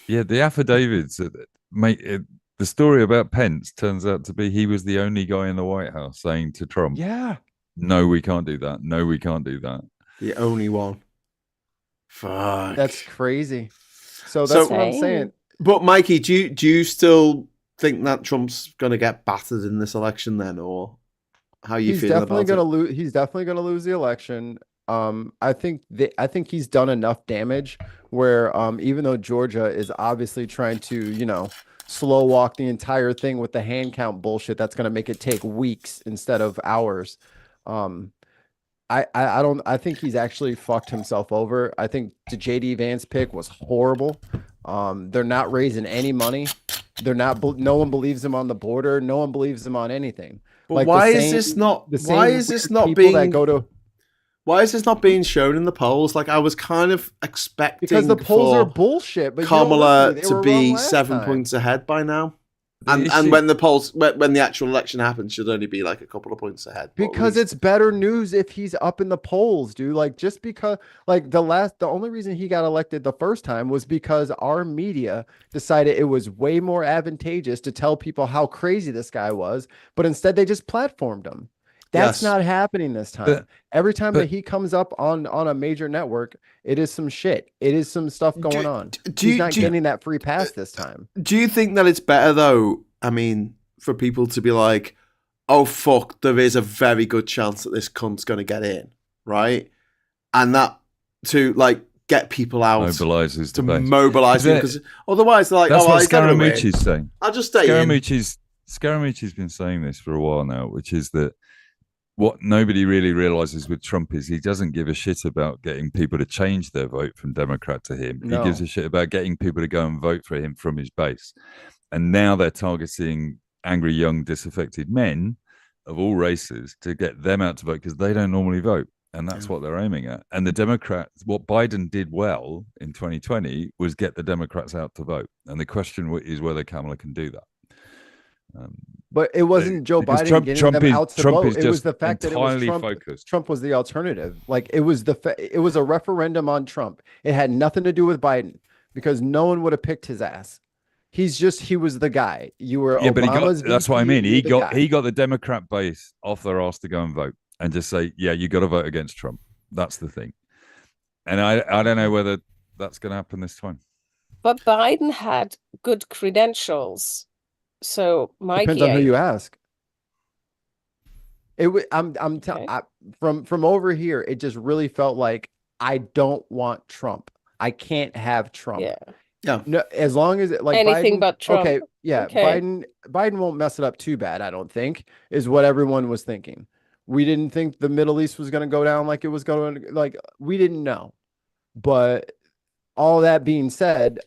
Yeah, the affidavits the story about Pence turns out to be he was the only guy in the White House saying to Trump, "Yeah, no, we can't do that. No, we can't do that." The only one. Fuck. That's crazy. So that's what I'm saying. But Mikey, do you still think that Trump's going to get battered in this election then, or how you feeling about it? He's definitely going to lose the election. I think he's done enough damage where even though Georgia is obviously trying to, slow walk the entire thing with the hand count bullshit that's going to make it take weeks instead of hours. I think he's actually fucked himself over. I think the JD Vance pick was horrible. They're not raising any money. No one believes him on the border. No one believes him on anything. But like why is this not being shown in the polls? Like I was kind of expecting because the polls are bullshit. But Kamala to be 7 points ahead by now. And when the actual election happens, should only be like a couple of points ahead. Because it's better news if he's up in the polls, dude. Like just because, like the only reason he got elected the first time was because our media decided it was way more advantageous to tell people how crazy this guy was, but instead they just platformed him. That's not happening this time. Every time that he comes up on a major network, it is some shit. It is some stuff going on. He's not getting that free pass this time. Do you think that it's better though? I mean, for people to be like, "Oh fuck, there is a very good chance that this cunt's going to get in," right? And that to like get people out, mobilize him because otherwise they're like, "That's what Scaramucci's saying." I'll just stay in. Scaramucci's been saying this for a while now, which is that. What nobody really realizes with Trump is he doesn't give a shit about getting people to change their vote from Democrat to him. No. He gives a shit about getting people to go and vote for him from his base. And now they're targeting angry, young, disaffected men of all races to get them out to vote because they don't normally vote. And that's what they're aiming at. And the Democrats, what Biden did well in 2020 was get the Democrats out to vote. And the question is whether Kamala can do that. But it wasn't Joe Biden getting them out to vote. It was the fact that it was Trump. Focused. Trump was the alternative. Like it was a referendum on Trump. It had nothing to do with Biden because no one would have picked his ass. He was the guy. You were Obama's but that's what I mean. He got the Democrat base off their ass to go and vote and just say, yeah, you got to vote against Trump. That's the thing. And I don't know whether that's going to happen this time. But Biden had good credentials. So Mikey, depends on who you ask. From over here, it just really felt like I don't want Trump. I can't have Trump. Yeah. No, as long as it like anything Biden, but Trump. Okay. Biden won't mess it up too bad. I don't think is what everyone was thinking. We didn't think the Middle East was going to go down like it was going. Like we didn't know. But all that being said,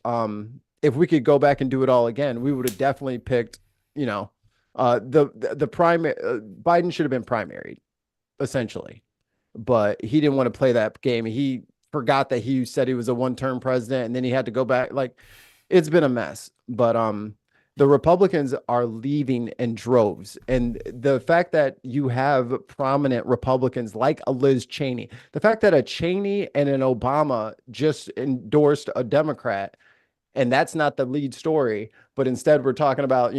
if we could go back and do it all again, we would have definitely picked, the primary. Biden should have been primaried, essentially, but he didn't want to play that game. He forgot that he said he was a one-term president, and then he had to go back. Like, it's been a mess. But the Republicans are leaving in droves, and the fact that you have prominent Republicans like a Liz Cheney, the fact that a Cheney and an Obama just endorsed a Democrat. And that's not the lead story, but instead we're talking about,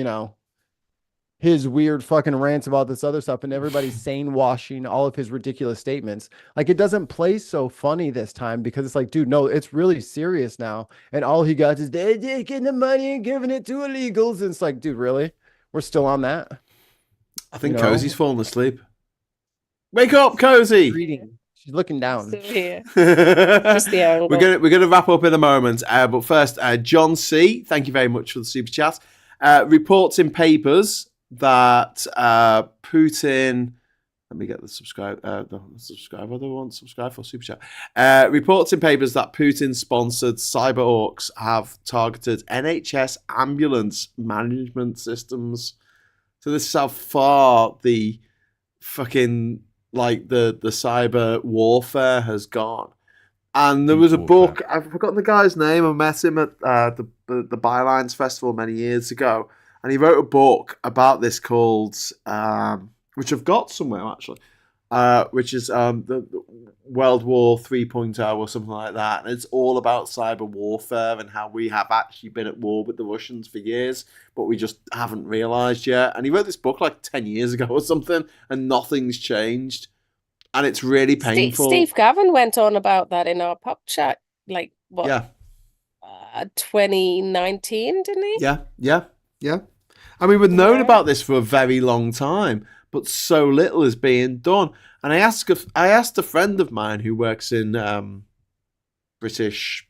his weird fucking rants about this other stuff and everybody's sane washing all of his ridiculous statements. Like it doesn't play so funny this time because it's like, dude, no, it's really serious now. And all he got is they're taking the money and giving it to illegals. And it's like, dude, really? We're still on that? I think Cozy's falling asleep. Wake up, Cozy. She's looking down. Still here. Just the angle. We're gonna wrap up in a moment, but first, John C. Thank you very much for the super chat. Reports in papers that Putin. Let me get the subscribe. The subscribe. I don't want to subscribe for super chat. Reports in papers that Putin-sponsored cyber orcs have targeted NHS ambulance management systems. So this is how far the fucking the cyber warfare has gone. And there was a book. I've forgotten the guy's name. I met him at the Bylines Festival many years ago, and he wrote a book about this called. Which I've got somewhere actually, which is the World War 3.0 or something like that. And it's all about cyber warfare and how we have actually been at war with the Russians for years, but we just haven't realised yet. And he wrote this book like 10 years ago or something, and nothing's changed. And it's really painful. Steve Gavin went on about that in our pop chat, like, what? Yeah. 2019, didn't he? Yeah. And we were known about this for a very long time, but so little is being done. And I asked a friend of mine who works in British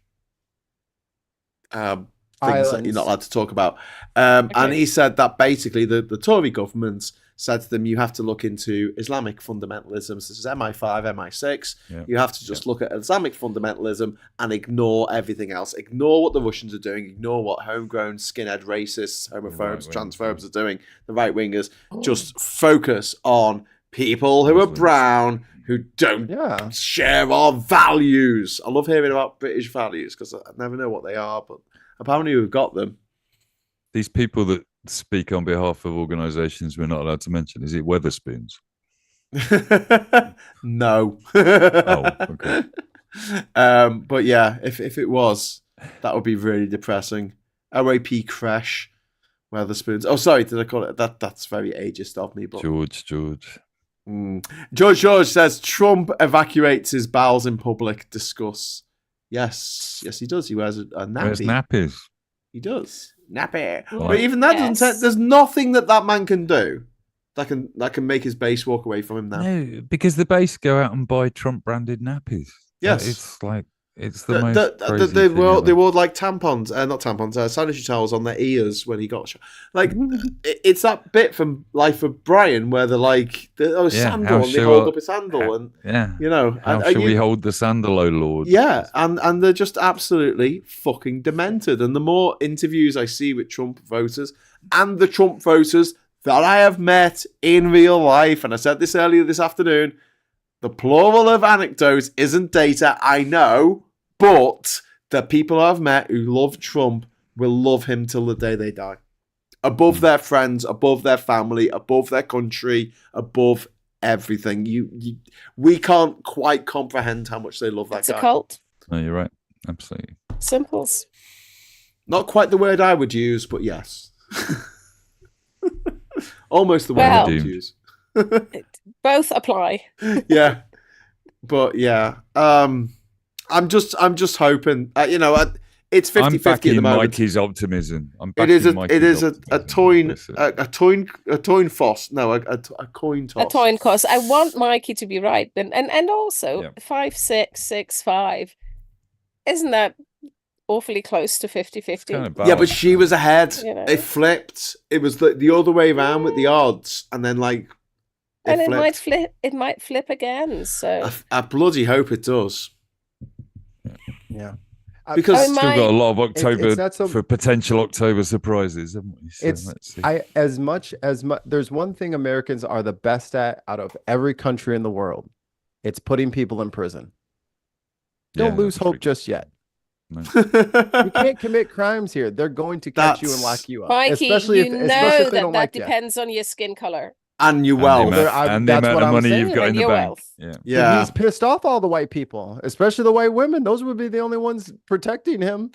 things that you're not allowed to talk about, and he said that basically the Tory government said to them, you have to look into Islamic fundamentalism. This is MI5, MI6. Yeah. You have to just look at Islamic fundamentalism and ignore everything else. Ignore what the Russians are doing. Ignore what homegrown skinhead racists, homophobes, transphobes are doing. The right-wingers. Just focus on people who are brown, who don't share our values. I love hearing about British values because I never know what they are, but apparently we've got them. These people that speak on behalf of organisations we're not allowed to mention. Is it Weatherspoons? No. Oh, okay. But yeah, if it was, that would be really depressing. OAP Crash, Weatherspoons. Oh, sorry, did I call it that? That's very ageist of me. But George. George says Trump evacuates his bowels in public. Discuss. Yes, he does. He wears a nappy. Wears nappies. He does. Nappy. But even that doesn't say, there's nothing that man can do that can make his base walk away from him now. No, because the base go out and buy Trump branded nappies. Yes. It's like it's the most crazy they thing wore like tampons, not tampons, sanitary towels on their ears when he got shot. Like it's that bit from Life of Brian where they're like, sandal, and they hold up a sandal, and you know, how shall we hold the sandal, oh Lord? Yeah, and they're just absolutely fucking demented. And the more interviews I see with Trump voters and the Trump voters that I have met in real life, and I said this earlier this afternoon, the plural of anecdotes isn't data, I know, but the people I've met who love Trump will love him till the day they die. Above their friends, above their family, above their country, above everything. We can't quite comprehend how much they love that guy. It's a cult. No, you're right. Absolutely. Simples. Not quite the word I would use, but yes. Almost the word I would use. Both apply. Yeah. But yeah. I'm just hoping, it's 50-50 I'm backing at the moment. Mikey's optimism. It is a coin toss. No, a coin toss. A coin toss. I want Mikey to be right, and also 5-6-6-5. Isn't that awfully close to 50-50? Kind of yeah, but she was ahead. You know? It flipped. It was the other way around with the odds, and then it might flip. It might flip again. So I bloody hope it does. Yeah. Because still got a lot of October for potential October surprises, haven't we? So let's see. As much there's one thing Americans are the best at out of every country in the world. It's putting people in prison. Don't lose hope just yet. No. You can't commit crimes here. They're going to catch you and lock you up. Mikey, especially if they don't like depends on your skin color. And your wealth. And the amount of money you've got in the bank. Yeah. He's pissed off all the white people, especially the white women. Those would be the only ones protecting him.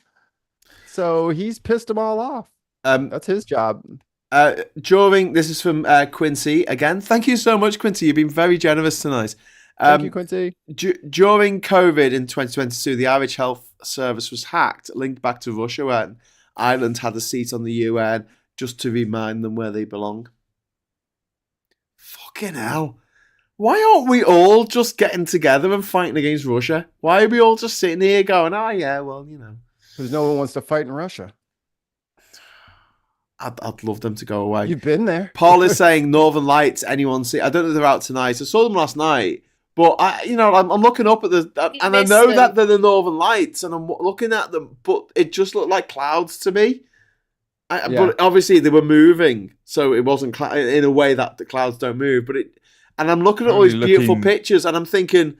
So he's pissed them all off. That's his job. This is from Quincy again. Thank you so much, Quincy. You've been very generous tonight. Thank you, Quincy. During COVID in 2022, the Irish Health Service was hacked, linked back to Russia, and Ireland had a seat on the UN just to remind them where they belong. Fucking hell. Why aren't we all just getting together and fighting against Russia? Why are we all just sitting here going, oh, yeah, well, you know. Because no one wants to fight in Russia. I'd love them to go away. You've been there. Paul is saying Northern Lights. Anyone see? I don't know if they're out tonight. I saw them last night, but I'm looking up at and I know that they're the Northern Lights, and I'm looking at them, but it just looked like clouds to me. But obviously they were moving, so it wasn't in a way that the clouds don't move. And I'm looking at all these beautiful pictures, and I'm thinking,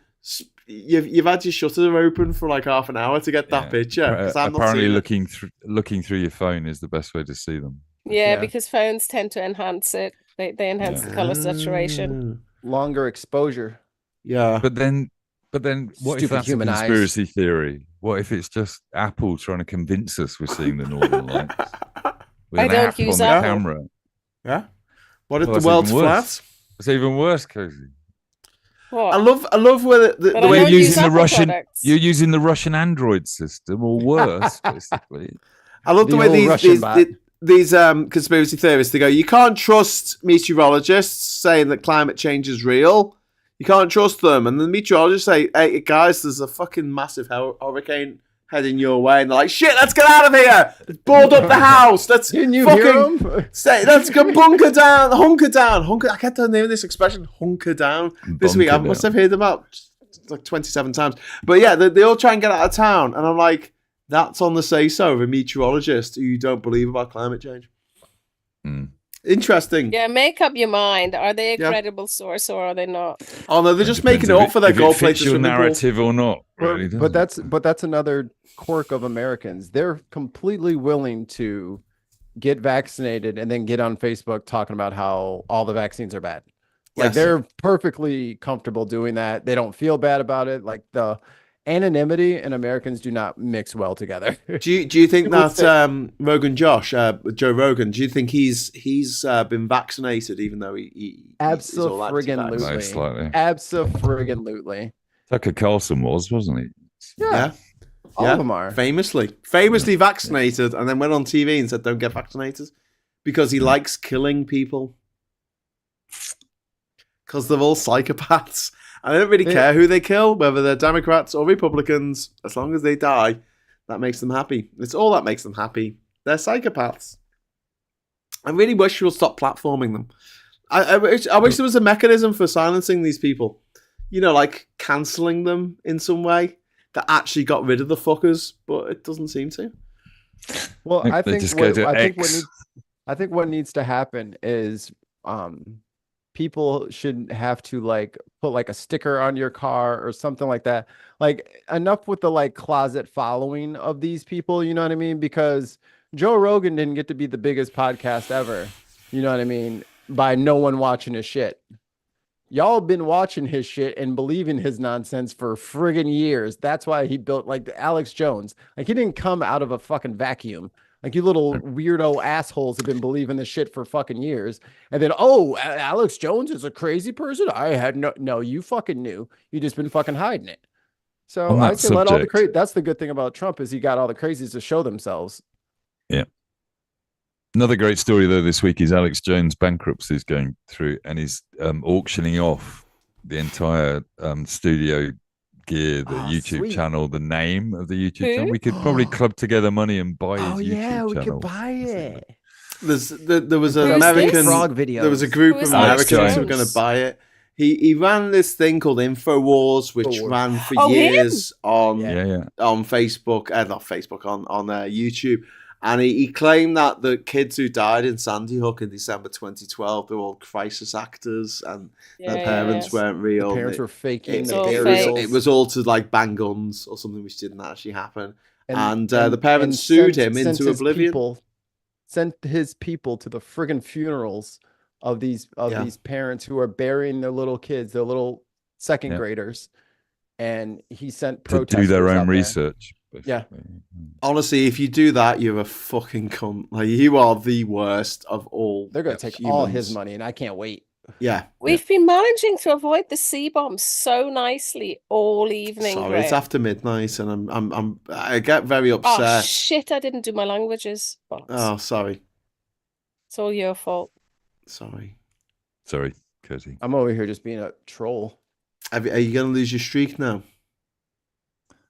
you've had your shutter open for like half an hour to get that picture. Apparently, looking through your phone is the best way to see them. Yeah, because phones tend to enhance it. They enhance the color saturation. Longer exposure. Yeah. But then what if that's a conspiracy theory? What if it's just Apple trying to convince us we're seeing the Northern Lights? I don't use Apple. Camera. Yeah. What if the world's flat? It's even worse, Cozy. What? I love where the way you're using the Russian products. You're using the Russian Android system, or worse, basically. I love the way these conspiracy theorists, they go, you can't trust meteorologists saying that climate change is real. You can't trust them. And the meteorologists say, hey, guys, there's a fucking massive hurricane heading your way. And they're like, shit, let's get out of here. Let's board up the house. Didn't you hear them? Let's go hunker down. I kept on naming this expression, hunker down. This week, I must have heard about like 27 times. But yeah, they all try and get out of town. And I'm like, that's on the say-so of a meteorologist who you don't believe about climate change. Interesting. Yeah, make up your mind. Are they a credible source or are they not? Oh no, they're just making it up for their gold plates. Your narrative or not? Really but that's another quirk of Americans. They're completely willing to get vaccinated and then get on Facebook talking about how all the vaccines are bad. Like they're perfectly comfortable doing that. They don't feel bad about it. Like the anonymity and Americans do not mix well together. Do you think that Joe Rogan, do you think he's been vaccinated even though he Absolutely. Tucker Carlson wasn't he? Yeah. All of them are. Famously vaccinated and then went on TV and said don't get vaccinated because he likes killing people. Because they're all psychopaths. I don't really care who they kill, whether they're Democrats or Republicans. As long as they die, that makes them happy. It's all that makes them happy. They're psychopaths. I really wish we'll stop platforming them. I wish there was a mechanism for silencing these people. You know, like cancelling them in some way that actually got rid of the fuckers, but it doesn't seem to. Well, I think what needs to happen is people should have to like put like a sticker on your car or something like that. Like enough with the like closet following of these people, you know what I mean? Because Joe Rogan didn't get to be the biggest podcast ever, you know what I mean? By no one watching his shit. Y'all have been watching his shit and believing his nonsense for friggin' years. That's why he built like Alex Jones. Like he didn't come out of a fucking vacuum. Like you little weirdo assholes have been believing this shit for fucking years. And then, Alex Jones is a crazy person. I had no, you fucking knew. You just been fucking hiding it. So I say let all the that's the good thing about Trump is he got all the crazies to show themselves. Yeah. Another great story though this week is Alex Jones' bankruptcy is going through and he's auctioning off the entire studio gear, the YouTube channel, the name of the YouTube channel. We could probably club together money and buy his YouTube channel. We could buy it. There was an American frog video. There was a group of Americans who were going to buy it. He ran this thing called InfoWars, which ran for years on Facebook, not Facebook, on YouTube. And he claimed that the kids who died in Sandy Hook in December 2012, they were all crisis actors and their parents weren't real. The parents were faking. It was all to like bang guns or something which didn't actually happen. And the parents sued him into oblivion. Sent his people to the friggin' funerals of these parents who are burying their little kids, their little second graders. And he sent protesters to do their own research. Basically. Yeah. Honestly, if you do that, you're a fucking cunt. Like you are the worst of all. They're gonna take all his money, and I can't wait. Yeah. We've been managing to avoid the C-bombs so nicely all evening. Sorry, it's after midnight, and I get very upset. Oh shit! I didn't do my languages. Oh, sorry. It's all your fault. Sorry. Curty. I'm over here just being a troll. Are you going to lose your streak now?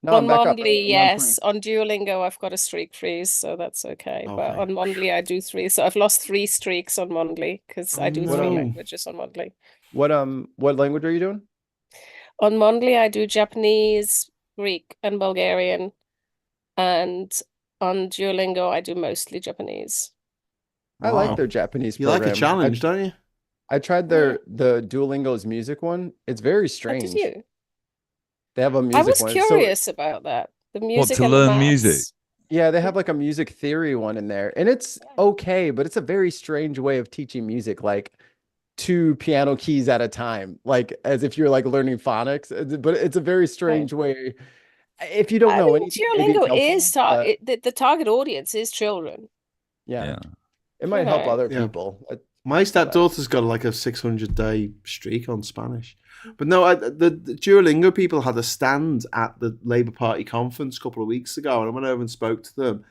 No, On I'm back up. Mondly, I'm on yes. point. On Duolingo, I've got a streak freeze, so that's okay. But Okay. on Mondly, I do 3. So I've lost 3 streaks on Mondly because I do 3 no. languages on Mondly. What language are you doing? On Mondly, I do Japanese, Greek, and Bulgarian. And on Duolingo, I do mostly Japanese. I Wow. like their Japanese You program. like a challenge, don't you? I tried the Duolingo's music one. It's very strange. Did you? They have a music I was one. curious about that. The music to and the learn maths. music? Yeah, they have like a music theory one in there, and it's okay, but it's a very strange way of teaching music, like 2 piano keys at a time, like as if you're like learning phonics. But it's a very strange way. If you don't know anything, maybe it's Duolingo helpful, is the target audience is children. yeah, it might help other people. My stepdaughter's got like a 600-day streak on Spanish. But no, the Duolingo people had a stand at the Labour Party conference a couple of weeks ago, and I went over and spoke to them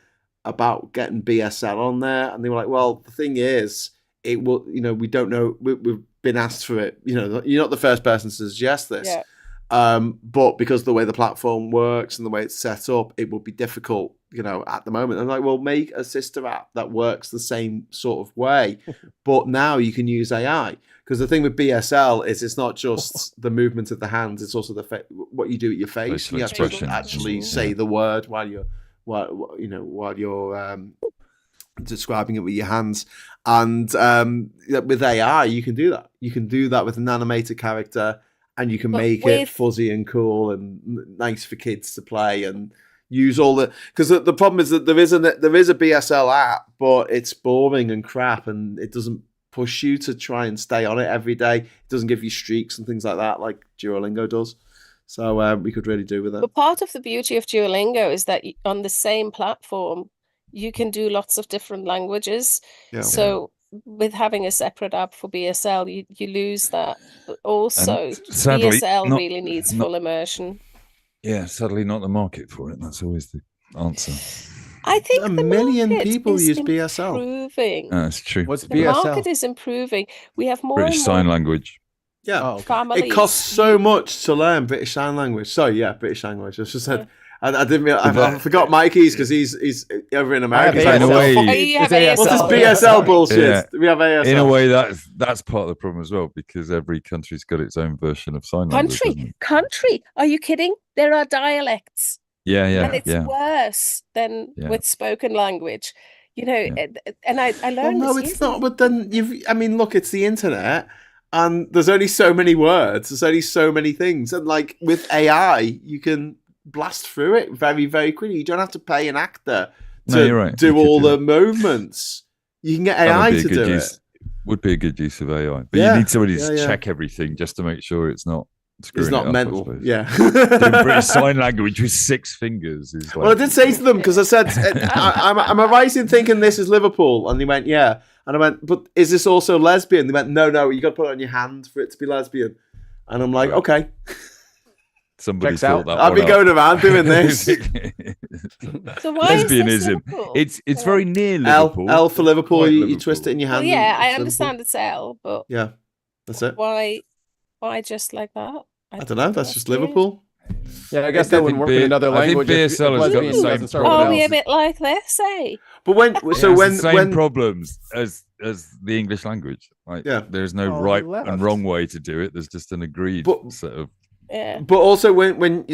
about getting BSL on there, and they were like, well, the thing is, it will, we don't know, we've been asked for it, you're not the first person to suggest this. Yeah. But because of the way the platform works and the way it's set up, it would be difficult, at the moment. I'm like, well, make a sister app that works the same sort of way, but now you can use AI. Because the thing with BSL is it's not just the movement of the hands; it's also what you do with your face. Facial You have to expression. actually say the word while you're describing it with your hands. And with AI, you can do that. You can do that with an animated character, and you can make it fuzzy and cool and nice for kids to play and use all the. Because the problem is that there is a BSL app, but it's boring and crap, and it doesn't push you to try and stay on it every day. It doesn't give you streaks and things like that, like Duolingo does. So we could really do with it. But part of the beauty of Duolingo is that on the same platform, you can do lots of different languages. Yeah. So with having a separate app for BSL, you lose that. But also, sadly, BSL really needs full immersion. Yeah, sadly, not the market for it. That's always the answer. I think a million people use BSL. Improving. That's true. What's the BSL? market is improving. We have more British and Sign more Language. Yeah, families. It costs so much to learn British Sign Language. Sorry, British Sign Language. I just said. I didn't realize. I forgot Mikey's because he's over in America. In a way, what's this BSL bullshit? Yeah. We have ASL. In a way, that's part of the problem as well, because every country's got its own version of sign language. Country? Are you kidding? There are dialects. Yeah. And it's worse than with spoken language. And I learned. Well, no, it's not. But then look, it's the internet. And there's only so many words. There's only so many things. And like with AI, you can blast through it very, very quickly. You don't have to pay an actor to do all the movements. You can get AI to do it. Would be a good use of AI. But you need somebody to check everything just to make sure it's not screwing it's not it up, mental. Doing British Sign Language with 6 fingers is like... Well, I did say to them, because I said, am I right in thinking this is Liverpool? And they went, yeah. And I went, but is this also lesbian? They went, no, you got to put it on your hand for it to be lesbian. And I'm like, okay. Somebody thought that. I've been going around doing this. So why lesbianism? Is it's very near Liverpool. L for Liverpool. You twist it in your hand. Well, yeah, I understand it's L, but yeah, that's it. Why just like that? I don't know. That's just Liverpool. Yeah, I guess that would work in another language. I think BSL has got the same problem. Are we a bit like this, eh? But when the same problems as the English language. Like, there's no right and wrong way to do it. There's just an agreed set of. Yeah. But also when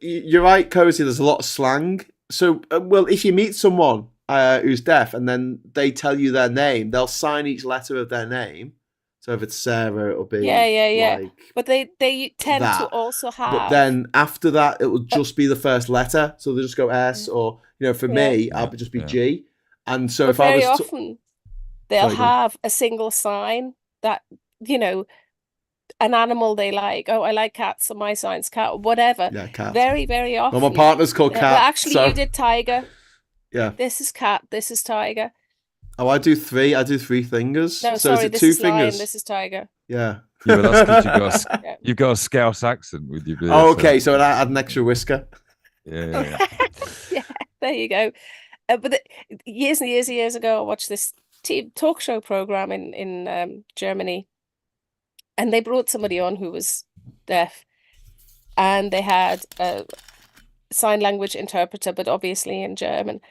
you're right, Cozy, there's a lot of slang. So if you meet someone who's deaf and then they tell you their name, they'll sign each letter of their name. So if it's Sarah, it'll be Like, but they tend to also have. But then after that, it will just be the first letter. So they'll just go S, or for me, I'll just be G. And so if I was often they'll have a single sign that an animal they like. Oh, I like cats, so my sign's cat, or whatever. Yeah, cat. Very, very often. Well, my partner's called Cat. Well, actually, you did tiger. Yeah. This is cat. This is tiger. Oh, I do 3. I do 3 fingers. No, so sorry, is it this 2 is fingers? Lion, this is tiger. Yeah. Yeah, but that's because you've got a Scouse accent with your beard. Oh, okay. So I add an extra whisker. Yeah. Yeah, there you go. But years and years and years ago, I watched this talk show program in Germany, and they brought somebody on who was deaf, and they had a sign language interpreter, but obviously in German.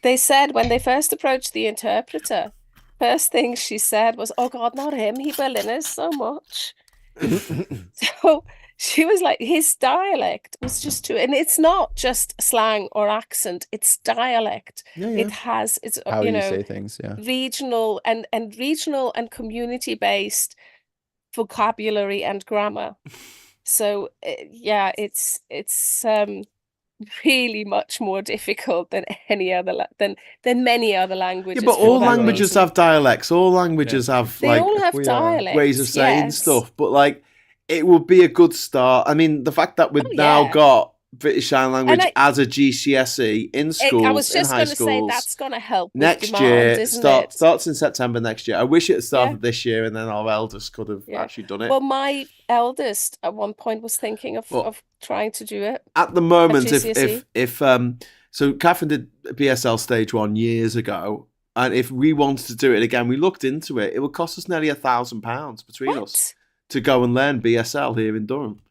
They said when they first approached the interpreter, first thing she said was, "Oh God, not him! He Berliners so much." So she was like, his dialect was just too, and it's not just slang or accent; it's dialect. It has it's How you say things, regional and regional and community based vocabulary and grammar. So yeah, it's really much more difficult than any other than many other languages. Yeah, but all languages have dialects. All languages have they all have dialects, ways of saying stuff. But like, it would be a good start. I mean, the fact that we've now got British Sign Language as a GCSE in schools, I was just going to say that's going to help next demand, year. isn't it? Starts in September next year. I wish it had started this year, and then our eldest could have actually done it. Well, my eldest at one point was thinking of trying to do it. At the moment, if so, Catherine did BSL Stage 1 years ago, and if we wanted to do it again, we looked into it. It would cost us nearly £1,000 between us to go and learn BSL here in Durham.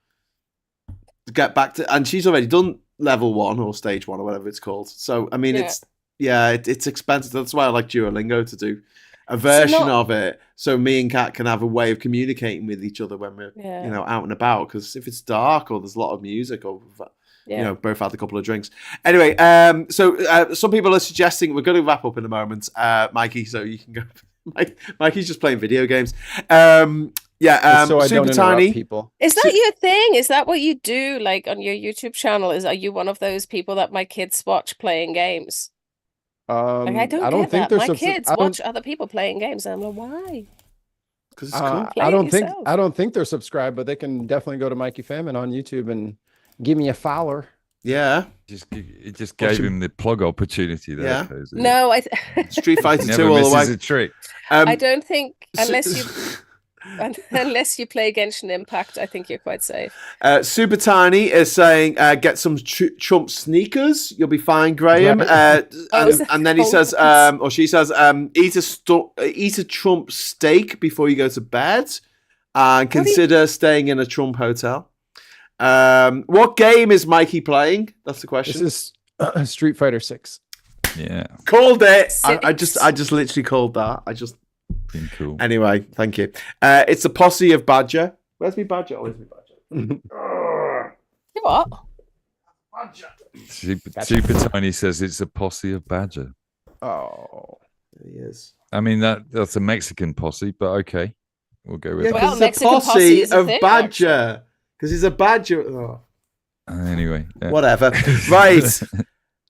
To get back to, and she's already done level 1 or stage 1 or whatever it's called. So I mean, it's expensive. That's why I like Duolingo to do a version of it, so me and Kat can have a way of communicating with each other when we're out and about. Because if it's dark or there's a lot of music or both had a couple of drinks. Anyway, so some people are suggesting we're going to wrap up in a moment, Mikey. So you can go. Mikey's just playing video games. So I Super don't Tiny people. Is that your thing? Is that what you do, like on your YouTube channel? Are you one of those people that my kids watch playing games? Like, I don't think that. My kids watch other people playing games, and I'm like, why? Because it's cool. I don't think they're subscribed, but they can definitely go to Mikey Famine on YouTube and give me a follower. Yeah, it just gave him the plug opportunity there. Yeah. Cozy. No, Street Fighter 2 all the way. A trick. I don't think unless you play Genshin Impact, I think you're quite safe. Super Tiny is saying, get some Trump sneakers. You'll be fine, Graham. And then he says, or she says, eat a Trump steak before you go to bed, and consider staying in a Trump hotel. What game is Mikey playing? That's the question. This is Street Fighter 6. Yeah, called it. I just literally called that. Cool. Anyway, thank you. It's a posse of Badger. Where's me Badger? Oh, where's me Badger? What? Badger. Super Tiny says it's a posse of Badger. Oh, there he is. I mean that's a Mexican posse, but okay, we'll go with that. Well, it's a posse of Badger because he's a Badger. Oh. Anyway, whatever. Right.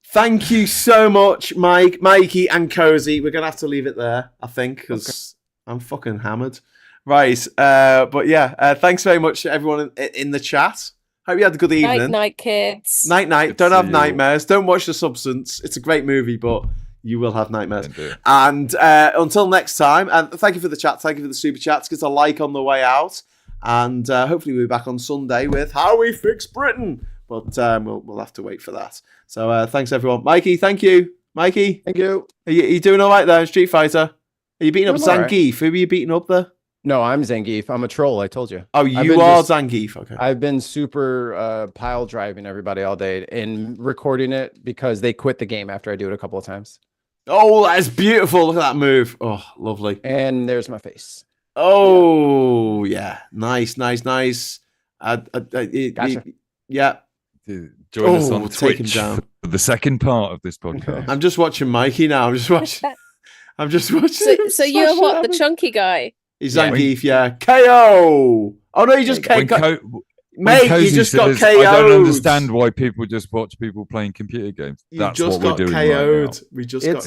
Thank you so much, Mikey and Cozy. We're gonna have to leave it there, I think, because I'm fucking hammered. Right, but yeah, thanks very much to everyone in the chat. Hope you had a good evening. Night, kids. Night. Don't have nightmares. Don't watch The Substance. It's a great movie, but you will have nightmares. And until next time, and thank you for the chat. Thank you for the super chats. Give us a like on the way out, and hopefully we'll be back on Sunday with How We Fix Britain. But we'll have to wait for that. So thanks, everyone. Mikey, thank you. Mikey. Thank you. Are you doing all right there in Street Fighter? Are you beating up Zangief? Right. Who are you beating up there? No, I'm Zangief. I'm a troll, I told you. Oh, you are Zangief. Okay. I've been super pile driving everybody all day and recording it because they quit the game after I do it a couple of times. Oh, that's beautiful. Look at that move. Oh, lovely. And there's my face. Oh, yeah. Nice. Gotcha. Yeah. Join us on Twitch for the second part of this podcast. I'm just watching Mikey now. I'm just watching. So you're what? The chunky guy? He's Zangief, yeah. KO. Oh no, he just KO. Mate, you just got KO'd. I don't understand why people just watch people playing computer games. That's what we're doing right now. We just got.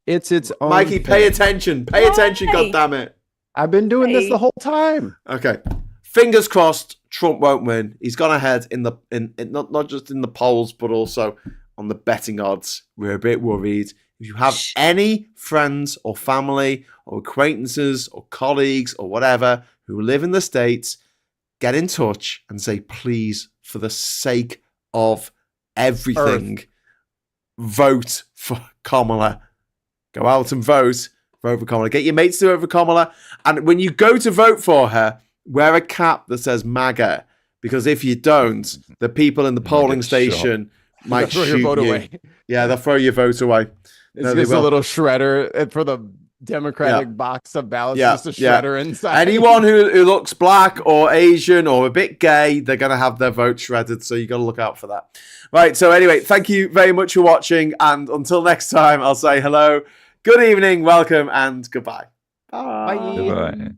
It's its own. Mikey, pay attention. Pay attention. God damn it. I've been doing this the whole time. Okay. Fingers crossed. Trump won't win. He's gone ahead in not just in the polls, but also on the betting odds. We're a bit worried. If you have any friends or family or acquaintances or colleagues or whatever who live in the States, get in touch and say, please, for the sake of everything, vote for Kamala. Go out and vote vote for Kamala. Get your mates to vote for Kamala. And when you go to vote for her, wear a cap that says MAGA. Because if you don't, the people in the polling station might throw shoot your vote you. away. Yeah, they'll throw your vote away. It's just a little shredder for the Democratic box of ballots. Just a shredder inside. Anyone who looks black or Asian or a bit gay, they're going to have their vote shredded. So you got to look out for that. Right. So anyway, thank you very much for watching. And until next time, I'll say hello, good evening, welcome, and goodbye. Bye. Bye. Goodbye.